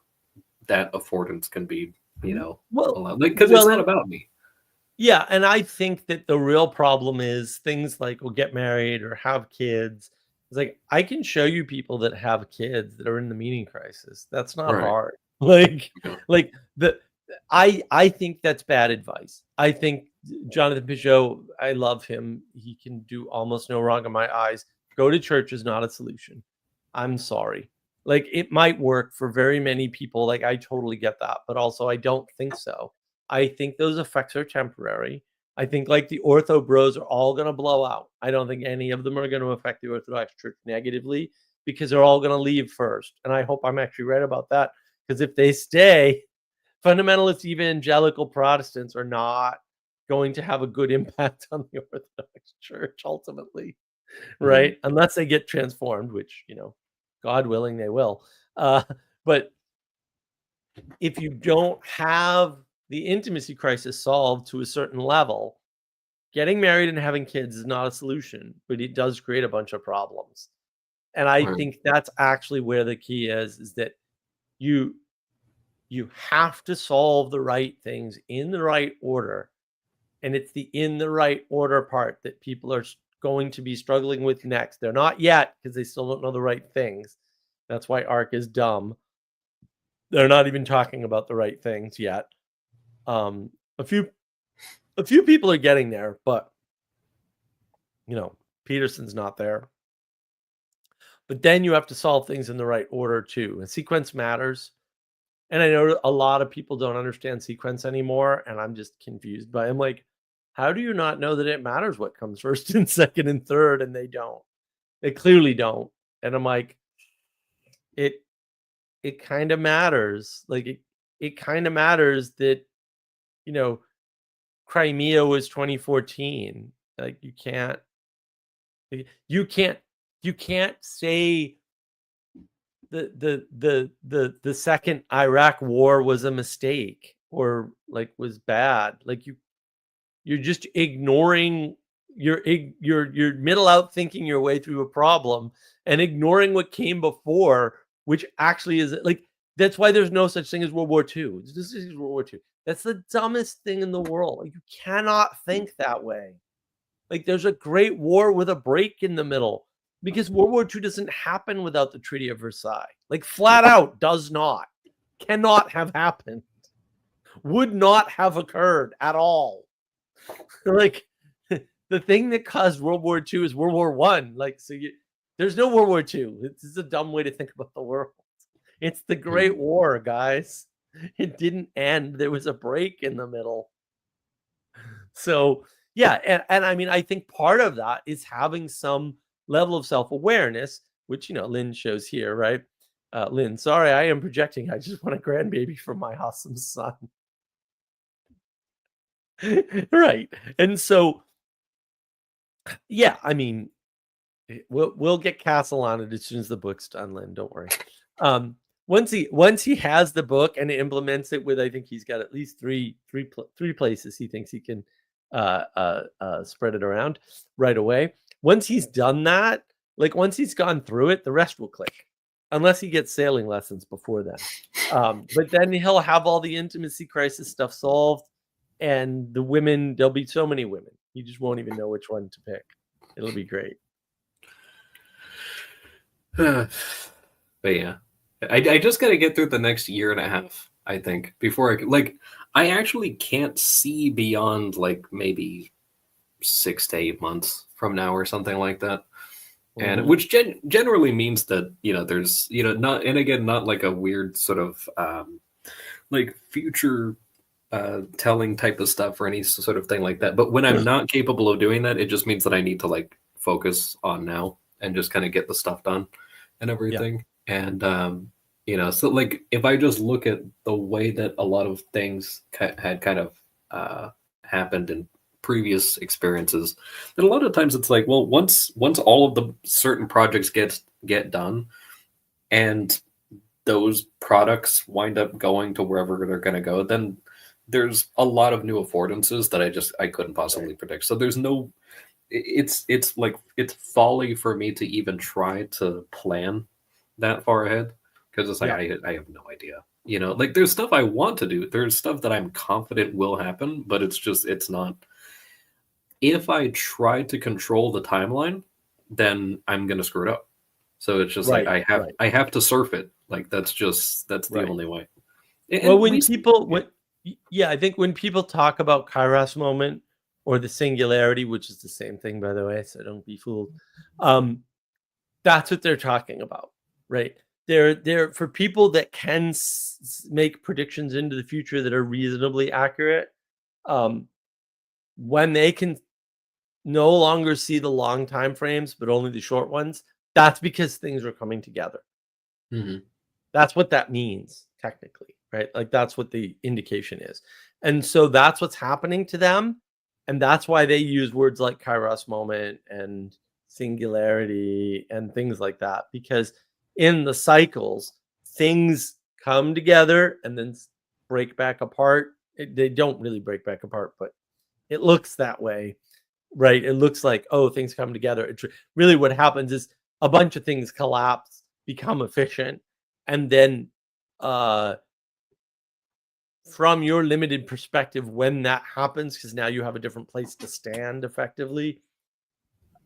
that affordance can be, you know, Well, allowed. Like, because it's not and about me. yeah, and I think that the real problem is things like, well, get married or have kids. It's like I can show you people that have kids that are in the meaning crisis. That's not Right. hard. Like, Yeah. like the I think that's bad advice. I think Jonathan Peugeot, I love him. He can do almost no wrong in my eyes. Go to church is not a solution. I'm sorry. Like it might work for very many people. Like I totally get that, but also I don't think so. I think those effects are temporary. I think like the ortho bros are all going to blow out. I don't think any of them are going to affect the Orthodox Church negatively because they're all going to leave first. And I hope I'm actually right about that because if they stay, fundamentalist evangelical Protestants are not going to have a good impact on the Orthodox Church ultimately, right? Unless they get transformed, which, you know, God willing, they will. But if you don't have the intimacy crisis solved to a certain level, getting married and having kids is not a solution, but it does create a bunch of problems. And I Right. think that's actually where the key is that you have to solve the right things in the right order. And it's the in the right order part that people are going to be struggling with next. They're not yet because they still don't know the right things. That's why ARC is dumb. They're not even talking about the right things yet. Um, a few people are getting there, but you know, Peterson's not there. But then you have to solve things in the right order too. And sequence matters. And I know a lot of people don't understand sequence anymore, and I'm just confused by. I'm like, how do you not know that it matters what comes first and second and third? And they don't. They clearly don't. And I'm like, it kind of matters. Like it kind of matters that, you know, Crimea was 2014. Like you can't say the second Iraq war was a mistake or like was bad. Like you're just ignoring you're middle out thinking your way through a problem and ignoring what came before, which actually is like that's why there's no such thing as World War II. This is World War II. That's the dumbest thing in the world. Like you cannot think that way. Like there's a great war with a break in the middle because World War II doesn't happen without the Treaty of Versailles. Like flat out does not, cannot have happened, would not have occurred at all. Like the thing that caused World War II is World War One. Like so, there's no World War II. This is a dumb way to think about the world. It's the Great War, guys. It didn't end. There was a break in the middle. So yeah, and I mean, I think part of that is having some level of self-awareness, which you know Lynn shows here, right? Lynn, sorry, I am projecting. I just want a grandbaby from my awesome son. Right. And so yeah, I mean, we'll get Castle on it as soon as the book's done, Lynn. Don't worry. Once he has the book and implements it with, I think he's got at least three places he thinks he can spread it around right away. Once he's done that, like once he's gone through it, the rest will click, unless he gets sailing lessons before then. But then he'll have all the intimacy crisis stuff solved, and the women, there'll be so many women, you just won't even know which one to pick. It'll be great. But yeah, I just got to get through the next year and a half, I think, before I actually can't see beyond like maybe 6 to 8 months from now or something like that. And which generally means that, you know, there's, you know, not, and again, not like a weird sort of like future telling type of stuff or any sort of thing like that. But when I'm not capable of doing that, it just means that I need to like focus on now and just kind of get the stuff done and everything. And so like if I just look at the way that a lot of things had kind of happened in previous experiences, that a lot of times it's like, well, once all of the certain projects get done and those products wind up going to wherever they're going to go, then there's a lot of new affordances that I couldn't possibly predict. So there's no, it's like it's folly for me to even try to plan that far ahead, because it's like I have no idea. Like there's stuff I want to do, there's stuff that I'm confident will happen, but it's not. If I try to control the timeline, then I'm gonna screw it up. So it's just like I have to surf it. Like that's the only way. Well, I think when people talk about Kairos moment or the singularity, which is the same thing, by the way, so don't be fooled. That's what they're talking about, right? They're for people that can make predictions into the future that are reasonably accurate. When they can no longer see the long time frames, but only the short ones, that's because things are coming together. Mm-hmm. That's what that means, technically, right? Like that's what the indication is. And so that's what's happening to them. And that's why they use words like Kairos moment and singularity and things like that, because in the cycles, things come together and then break back apart. They don't really break back apart, but it looks that way, right? It looks like, oh, things come together. It's really what happens is a bunch of things collapse, become efficient, and then from your limited perspective, when that happens, because now you have a different place to stand effectively,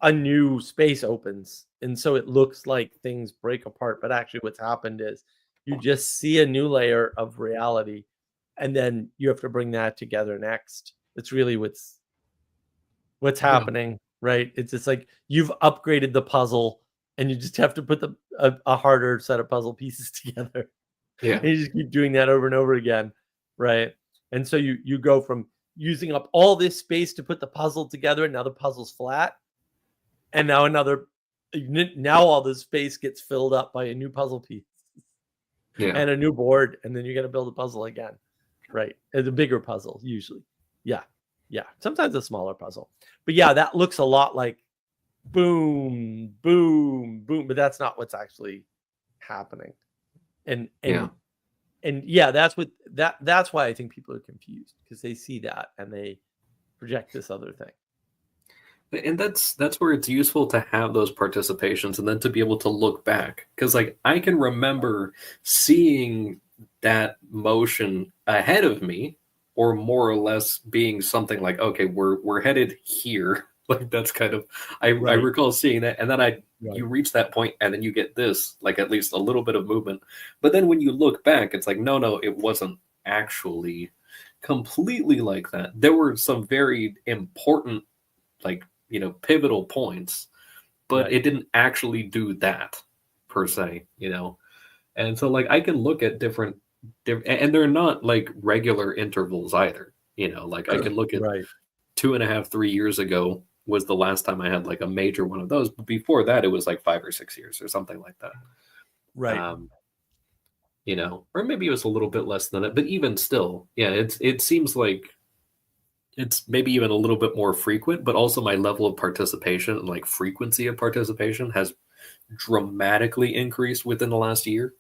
a new space opens. And so it looks like things break apart, but actually what's happened is you just see a new layer of reality, and then you have to bring that together next. It's really what's happening, right? It's just like you've upgraded the puzzle and you just have to put a harder set of puzzle pieces together. Yeah. And you just keep doing that over and over again, right? And so you go from using up all this space to put the puzzle together, and now the puzzle's flat. And now all this space gets filled up by a new puzzle piece and a new board, and then you got to build a puzzle again, right? It's a bigger puzzle usually. Yeah. Sometimes a smaller puzzle. But yeah, that looks a lot like boom, boom, boom, but that's not what's actually happening. And that's why I think people are confused, because they see that and they project this other thing. And that's where it's useful to have those participations and then to be able to look back, because like I can remember seeing that motion ahead of me, or more or less being something like, okay, we're headed here. Like that's kind of I recall seeing that, and then you reach that point and then you get this, like at least a little bit of movement. But then when you look back, it's like no, it wasn't actually completely like that. There were some very important, like, pivotal points, but it didn't actually do that per se, And so like I can look at different, and they're not like regular intervals either, like I can look at 2.5, 3 years ago was the last time I had like a major one of those. But before that, it was like 5 or 6 years or something like that. Right. Or maybe it was a little bit less than that, but even still, it seems like it's maybe even a little bit more frequent, but also my level of participation and like frequency of participation has dramatically increased within the last year.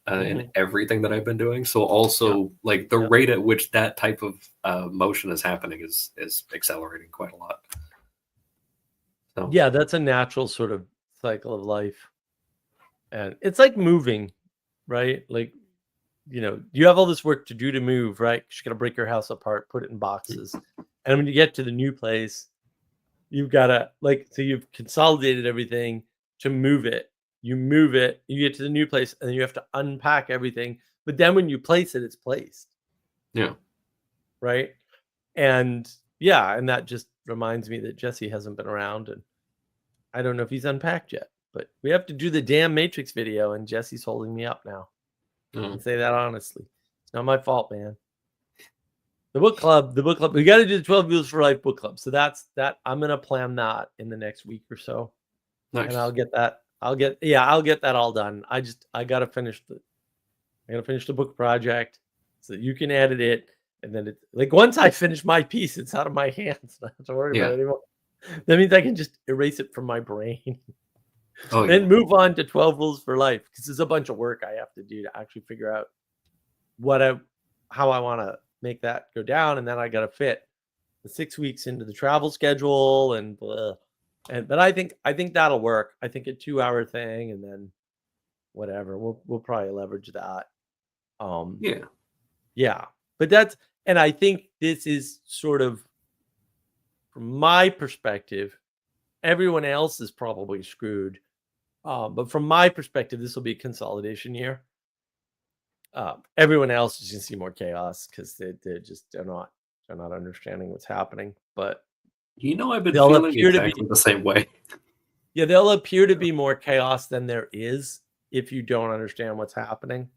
In everything that I've been doing. So also like the rate at which that type of motion is happening is accelerating quite a lot. So yeah, that's a natural sort of cycle of life. And it's like moving, right? Like, you have all this work to do to move, right? You got to break your house apart, put it in boxes. And when you get to the new place, you've got to so you've consolidated everything to move it. You move it, you get to the new place, and then you have to unpack everything. But then when you place it, it's placed. Yeah. Right. And that just reminds me that Jesse hasn't been around, and I don't know if he's unpacked yet, but we have to do the damn Matrix video, and Jesse's holding me up now. I can say that honestly. It's not my fault, man. The book club. We got to do the 12 Rules for Life book club. So that's that. I'm gonna plan that in the next week or so, Nice. and I'll get that. I'll get that all done. I gotta finish the book project so that you can edit it, and then like once I finish my piece, it's out of my hands. I don't have to worry about it anymore. That means I can just erase it from my brain. Then move on to 12 Rules for Life, because there's a bunch of work I have to do to actually figure out how I want to make that go down, and then I got to fit the 6 weeks into the travel schedule and blah. But I think that'll work. I think a 2-hour thing, and then whatever, we'll probably leverage that. Yeah. But I think this is sort of, from my perspective, everyone else is probably screwed. But from my perspective, this will be a consolidation year. Everyone else is going to see more chaos because they're not understanding what's happening. But I've been feeling exactly the same way. Yeah, there'll appear to be more chaos than there is if you don't understand what's happening.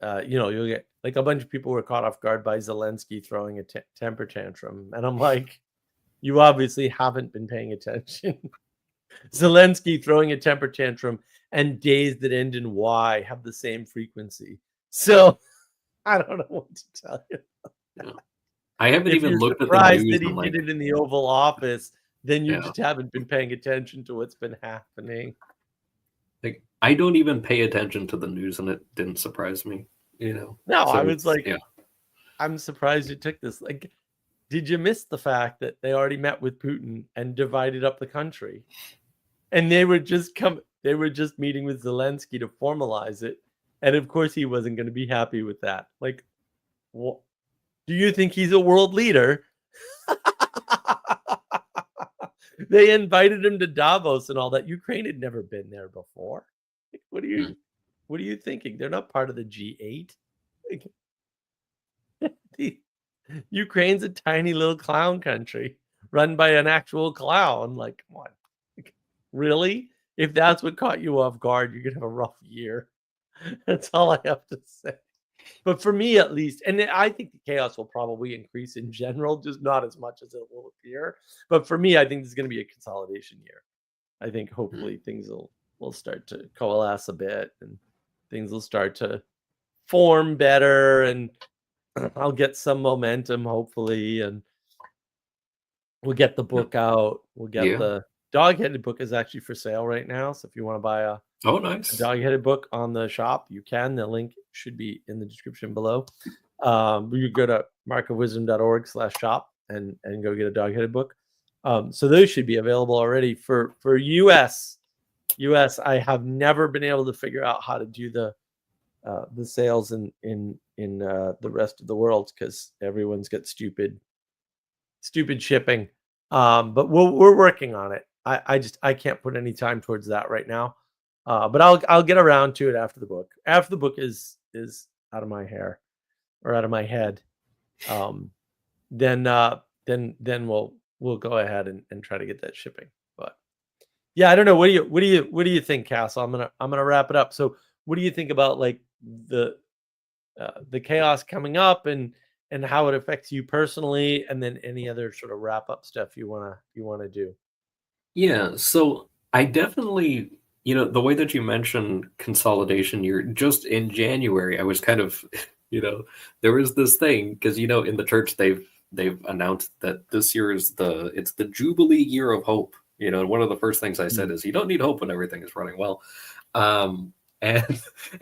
You'll get like a bunch of people were caught off guard by Zelensky throwing a temper tantrum, and I'm like, you obviously haven't been paying attention. Zelensky throwing a temper tantrum and days that end in Y have the same frequency. So I don't know what to tell you. Yeah. I haven't even looked at the news. That he did it in the Oval Office, then you just haven't been paying attention to what's been happening. Like, I don't even pay attention to the news, and it didn't surprise me. No, I was like, I'm surprised you took this. Like, did you miss the fact that they already met with Putin and divided up the country? And they were just meeting with Zelensky to formalize it. And of course he wasn't going to be happy with that. Like, what? Do you think he's a world leader? They invited him to Davos and all that. Ukraine had never been there before. Like, what are you thinking? They're not part of the G8. Like, Ukraine's a tiny little clown country run by an actual clown. Like, come on. Like, really? If that's what caught you off guard, you're going to have a rough year. That's all I have to say. But for me, at least, and I think the chaos will probably increase in general, just not as much as it will appear. But for me, I think this is going to be a consolidation year. I think hopefully things will start to coalesce a bit, and things will start to form better, and I'll get some momentum, hopefully, and we'll get the book out. We'll get the dog-headed book is actually for sale right now. So if you want to buy a dog-headed book on the shop, you can. The link should be in the description below. You go to markofwisdom.org/shop and go get a dog-headed book. So those should be available already for US. I have never been able to figure out how to do the sales in the rest of the world because everyone's got stupid shipping. But we're working on it. I can't put any time towards that right now. But I'll get around to it after the book. After the book is out of my hair or out of my head, then we'll go ahead and try to get that shipping. But yeah, I don't know. What do you think, Castle? I'm gonna wrap it up. So what do you think about like the chaos coming up and how it affects you personally, and then any other sort of wrap up stuff you wanna do? Yeah, so I definitely, the way that you mentioned consolidation year, just in January, I was kind of, there was this thing because in the church they've announced that this year is it's the Jubilee year of hope. And one of the first things I said is you don't need hope when everything is running well. And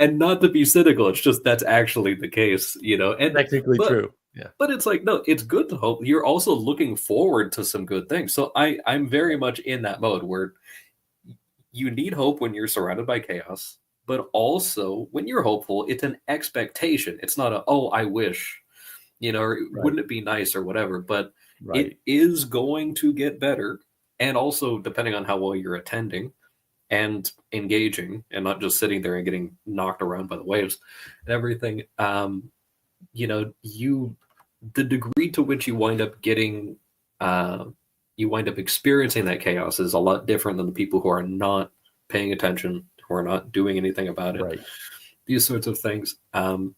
not to be cynical, it's just that's actually the case, and technically true. Yeah. But it's like, no, it's good to hope. You're also looking forward to some good things. So I'm very much in that mode where you need hope when you're surrounded by chaos, but also when you're hopeful, it's an expectation. It's not I wish, or wouldn't it be nice or whatever, but it is going to get better. And also depending on how well you're attending and engaging and not just sitting there and getting knocked around by the waves and everything, the degree to which you wind up getting, you wind up experiencing that chaos is a lot different than the people who are not paying attention, who are not doing anything about it. Right. These sorts of things. From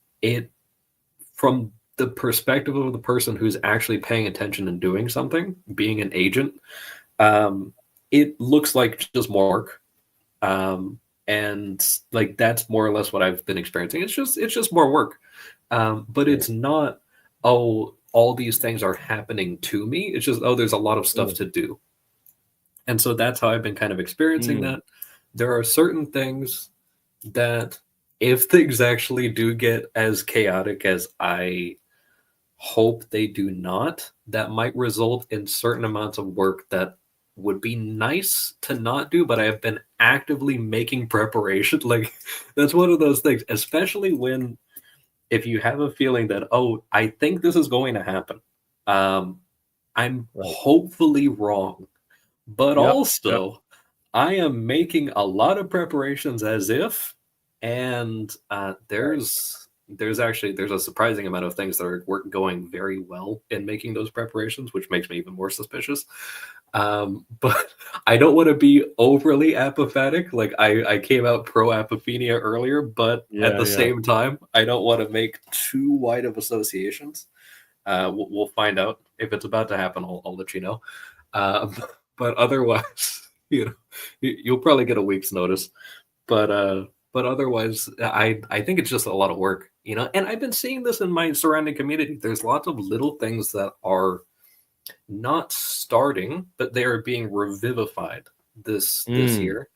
the perspective of the person who's actually paying attention and doing something, being an agent, it looks like just more work. And like that's more or less what I've been experiencing. It's just more work. But it's not, oh, all these things are happening to me. It's just, oh, there's a lot of stuff to do. And so that's how I've been kind of experiencing that. There are certain things that if things actually do get as chaotic as I hope they do not, that might result in certain amounts of work that would be nice to not do, but I have been actively making preparation. Like that's one of those things, especially when if you have a feeling that, oh, I think this is going to happen. I'm hopefully wrong, but also I am making a lot of preparations as if, and there's a surprising amount of things that are going very well in making those preparations, which makes me even more suspicious. But I don't want to be overly apathetic. Like I came out pro apophenia earlier, but at the same time, I don't want to make too wide of associations. We'll find out if it's about to happen. I'll let you know. But otherwise, you'll probably get a week's notice. But otherwise, I think it's just a lot of work, And I've been seeing this in my surrounding community. There's lots of little things that are not starting, but they are being revivified this year.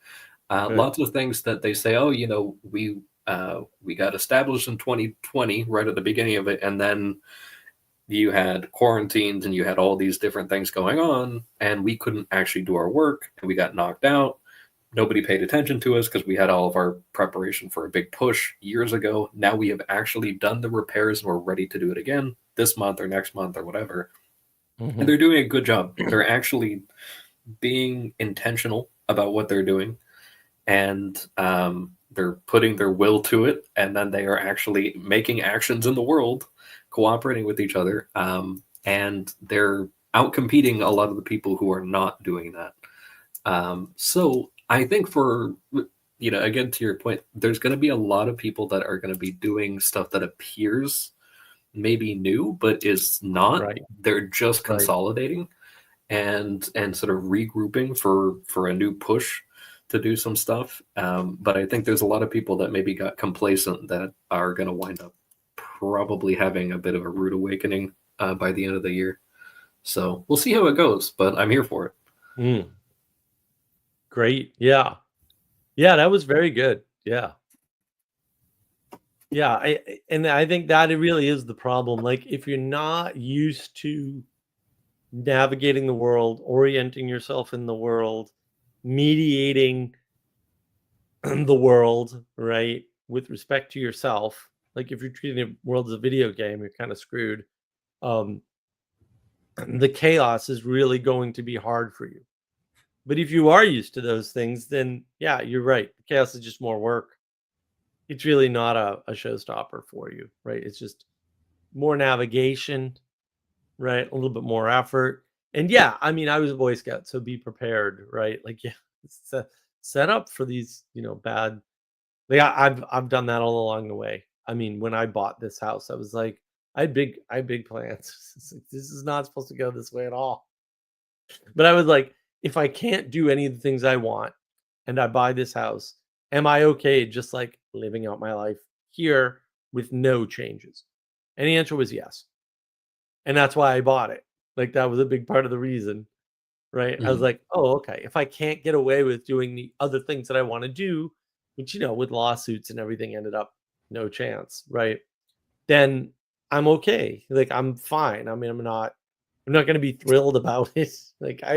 Lots of things that they say, oh, we got established in 2020 right at the beginning of it, and then you had quarantines and you had all these different things going on, and we couldn't actually do our work, and we got knocked out. Nobody paid attention to us because we had all of our preparation for a big push years ago. Now we have actually done the repairs and we're ready to do it again this month or next month or whatever. And they're doing a good job. They're actually being intentional about what they're doing, and they're putting their will to it, and then they are actually making actions in the world, cooperating with each other, and they're outcompeting a lot of the people who are not doing that. So I think for, again, to your point, there's going to be a lot of people that are going to be doing stuff that appears maybe new, but is not. They're just consolidating and sort of regrouping for a new push to do some stuff. But I think there's a lot of people that maybe got complacent that are going to wind up probably having a bit of a rude awakening by the end of the year. So we'll see how it goes, but I'm here for it. Great. Yeah, that was very good. Yeah, I think that it really is the problem. Like if you're not used to navigating the world, orienting yourself in the world, mediating the world, right, with respect to yourself, like if you're treating the world as a video game, you're kind of screwed. The chaos is really going to be hard for you. But if you are used to those things, then yeah, you're right. Chaos is just more work. It's really not a showstopper for you, right? It's just more navigation, right? A little bit more effort. And yeah, I mean, I was a Boy Scout, so be prepared, right? Like, yeah, it's set up for these, bad. Like I've done that all along the way. I mean, when I bought this house, I was like, I had big plans. This is not supposed to go this way at all. But I was like, if I can't do any of the things I want and I buy this house, am I okay just like living out my life here with no changes? And the answer was yes. And that's why I bought it. Like that was a big part of the reason, right? I was like, oh, okay. If I can't get away with doing the other things that I want to do, which, with lawsuits and everything ended up no chance, right? Then I'm okay. Like I'm fine. I mean, I'm not going to be thrilled about it. Like I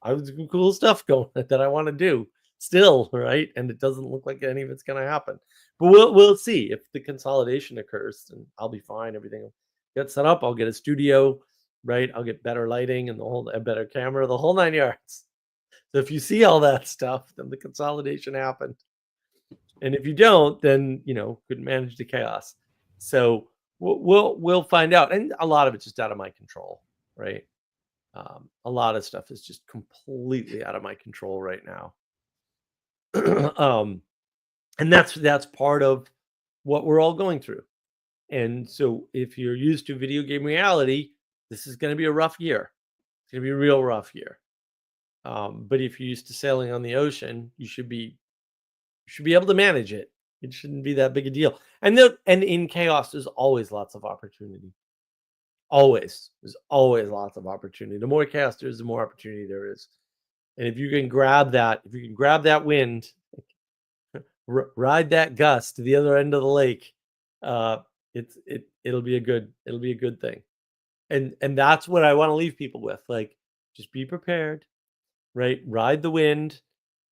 have some cool stuff going that I want to do still, right? And it doesn't look like any of it's going to happen. But we'll see if the consolidation occurs, and I'll be fine. Everything will get set up. I'll get a studio, right? I'll get better lighting and a better camera, the whole 9 yards. So if you see all that stuff, then the consolidation happened. And if you don't, then couldn't manage the chaos. So we'll find out. And a lot of it's just out of my control, right? A lot of stuff is just completely out of my control right now. And that's part of what we're all going through, And so if you're used to video game reality, this is going to be a rough year. It's going to be a real rough year. But if you're used to sailing on the ocean, you should be able to manage it. It shouldn't be that big a deal. And in chaos, there's always lots of opportunity. Always. There's always lots of opportunity. The more chaos there is, the more opportunity there is. And if you can grab that wind, ride that gust to the other end of the lake, it'll be a good thing. And that's what I want to leave people with. Like, just be prepared, right? Ride the wind,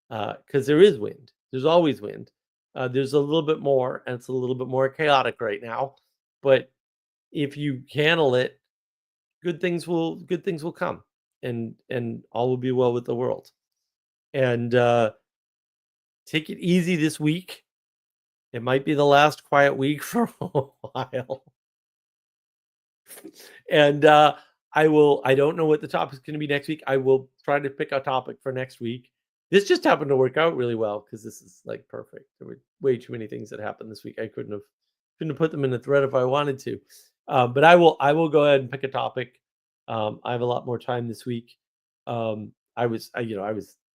because there is wind. There's always wind. There's a little bit more, and it's a little bit more chaotic right now. But if you handle it, good things will come, and all will be well with the world. And take it easy this week. It might be the last quiet week for a while. And I don't know what the topic's going to be next week. I will try to pick a topic for next week. This just happened to work out really well because this is like perfect. There were way too many things that happened this week. I couldn't have put them in the thread if I wanted to. But I will go ahead and pick a topic. I have a lot more time this week. I was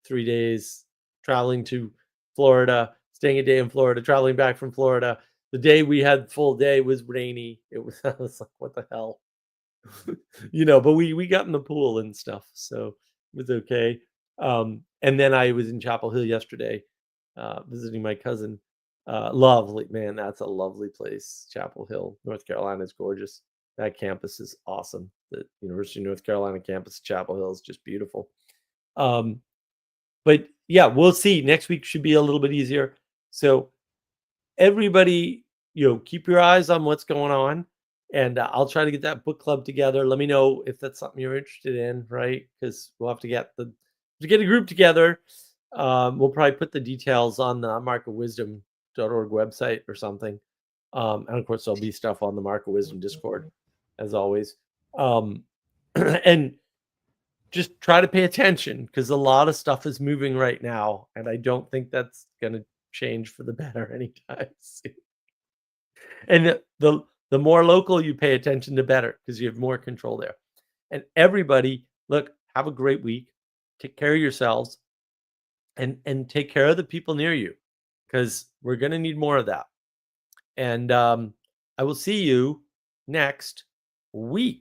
3 days traveling to Florida, staying a day in Florida, traveling back from Florida. The day we had full day was rainy. I was like, what the hell? But we got in the pool and stuff, so it was okay. And then I was in Chapel Hill yesterday, visiting my cousin. Lovely, man. That's a lovely place. Chapel Hill, North Carolina is gorgeous. That campus is awesome. The University of North Carolina campus, Chapel Hill, is just beautiful. But yeah, we'll see. Next week should be a little bit easier. So everybody, keep your eyes on what's going on, and I'll try to get that book club together. Let me know if that's something you're interested in, right? Because we'll have to get a group together. We'll probably put the details on the markofwisdom.org website or something. And of course, there'll be stuff on the Mark of Wisdom Discord, as always. And just try to pay attention, because a lot of stuff is moving right now, and I don't think that's going to change for the better anytime soon. And the more local you pay attention, the better, because you have more control there. And everybody, look, have a great week. Take care of yourselves, and take care of the people near you, because we're going to need more of that. And I will see you next week.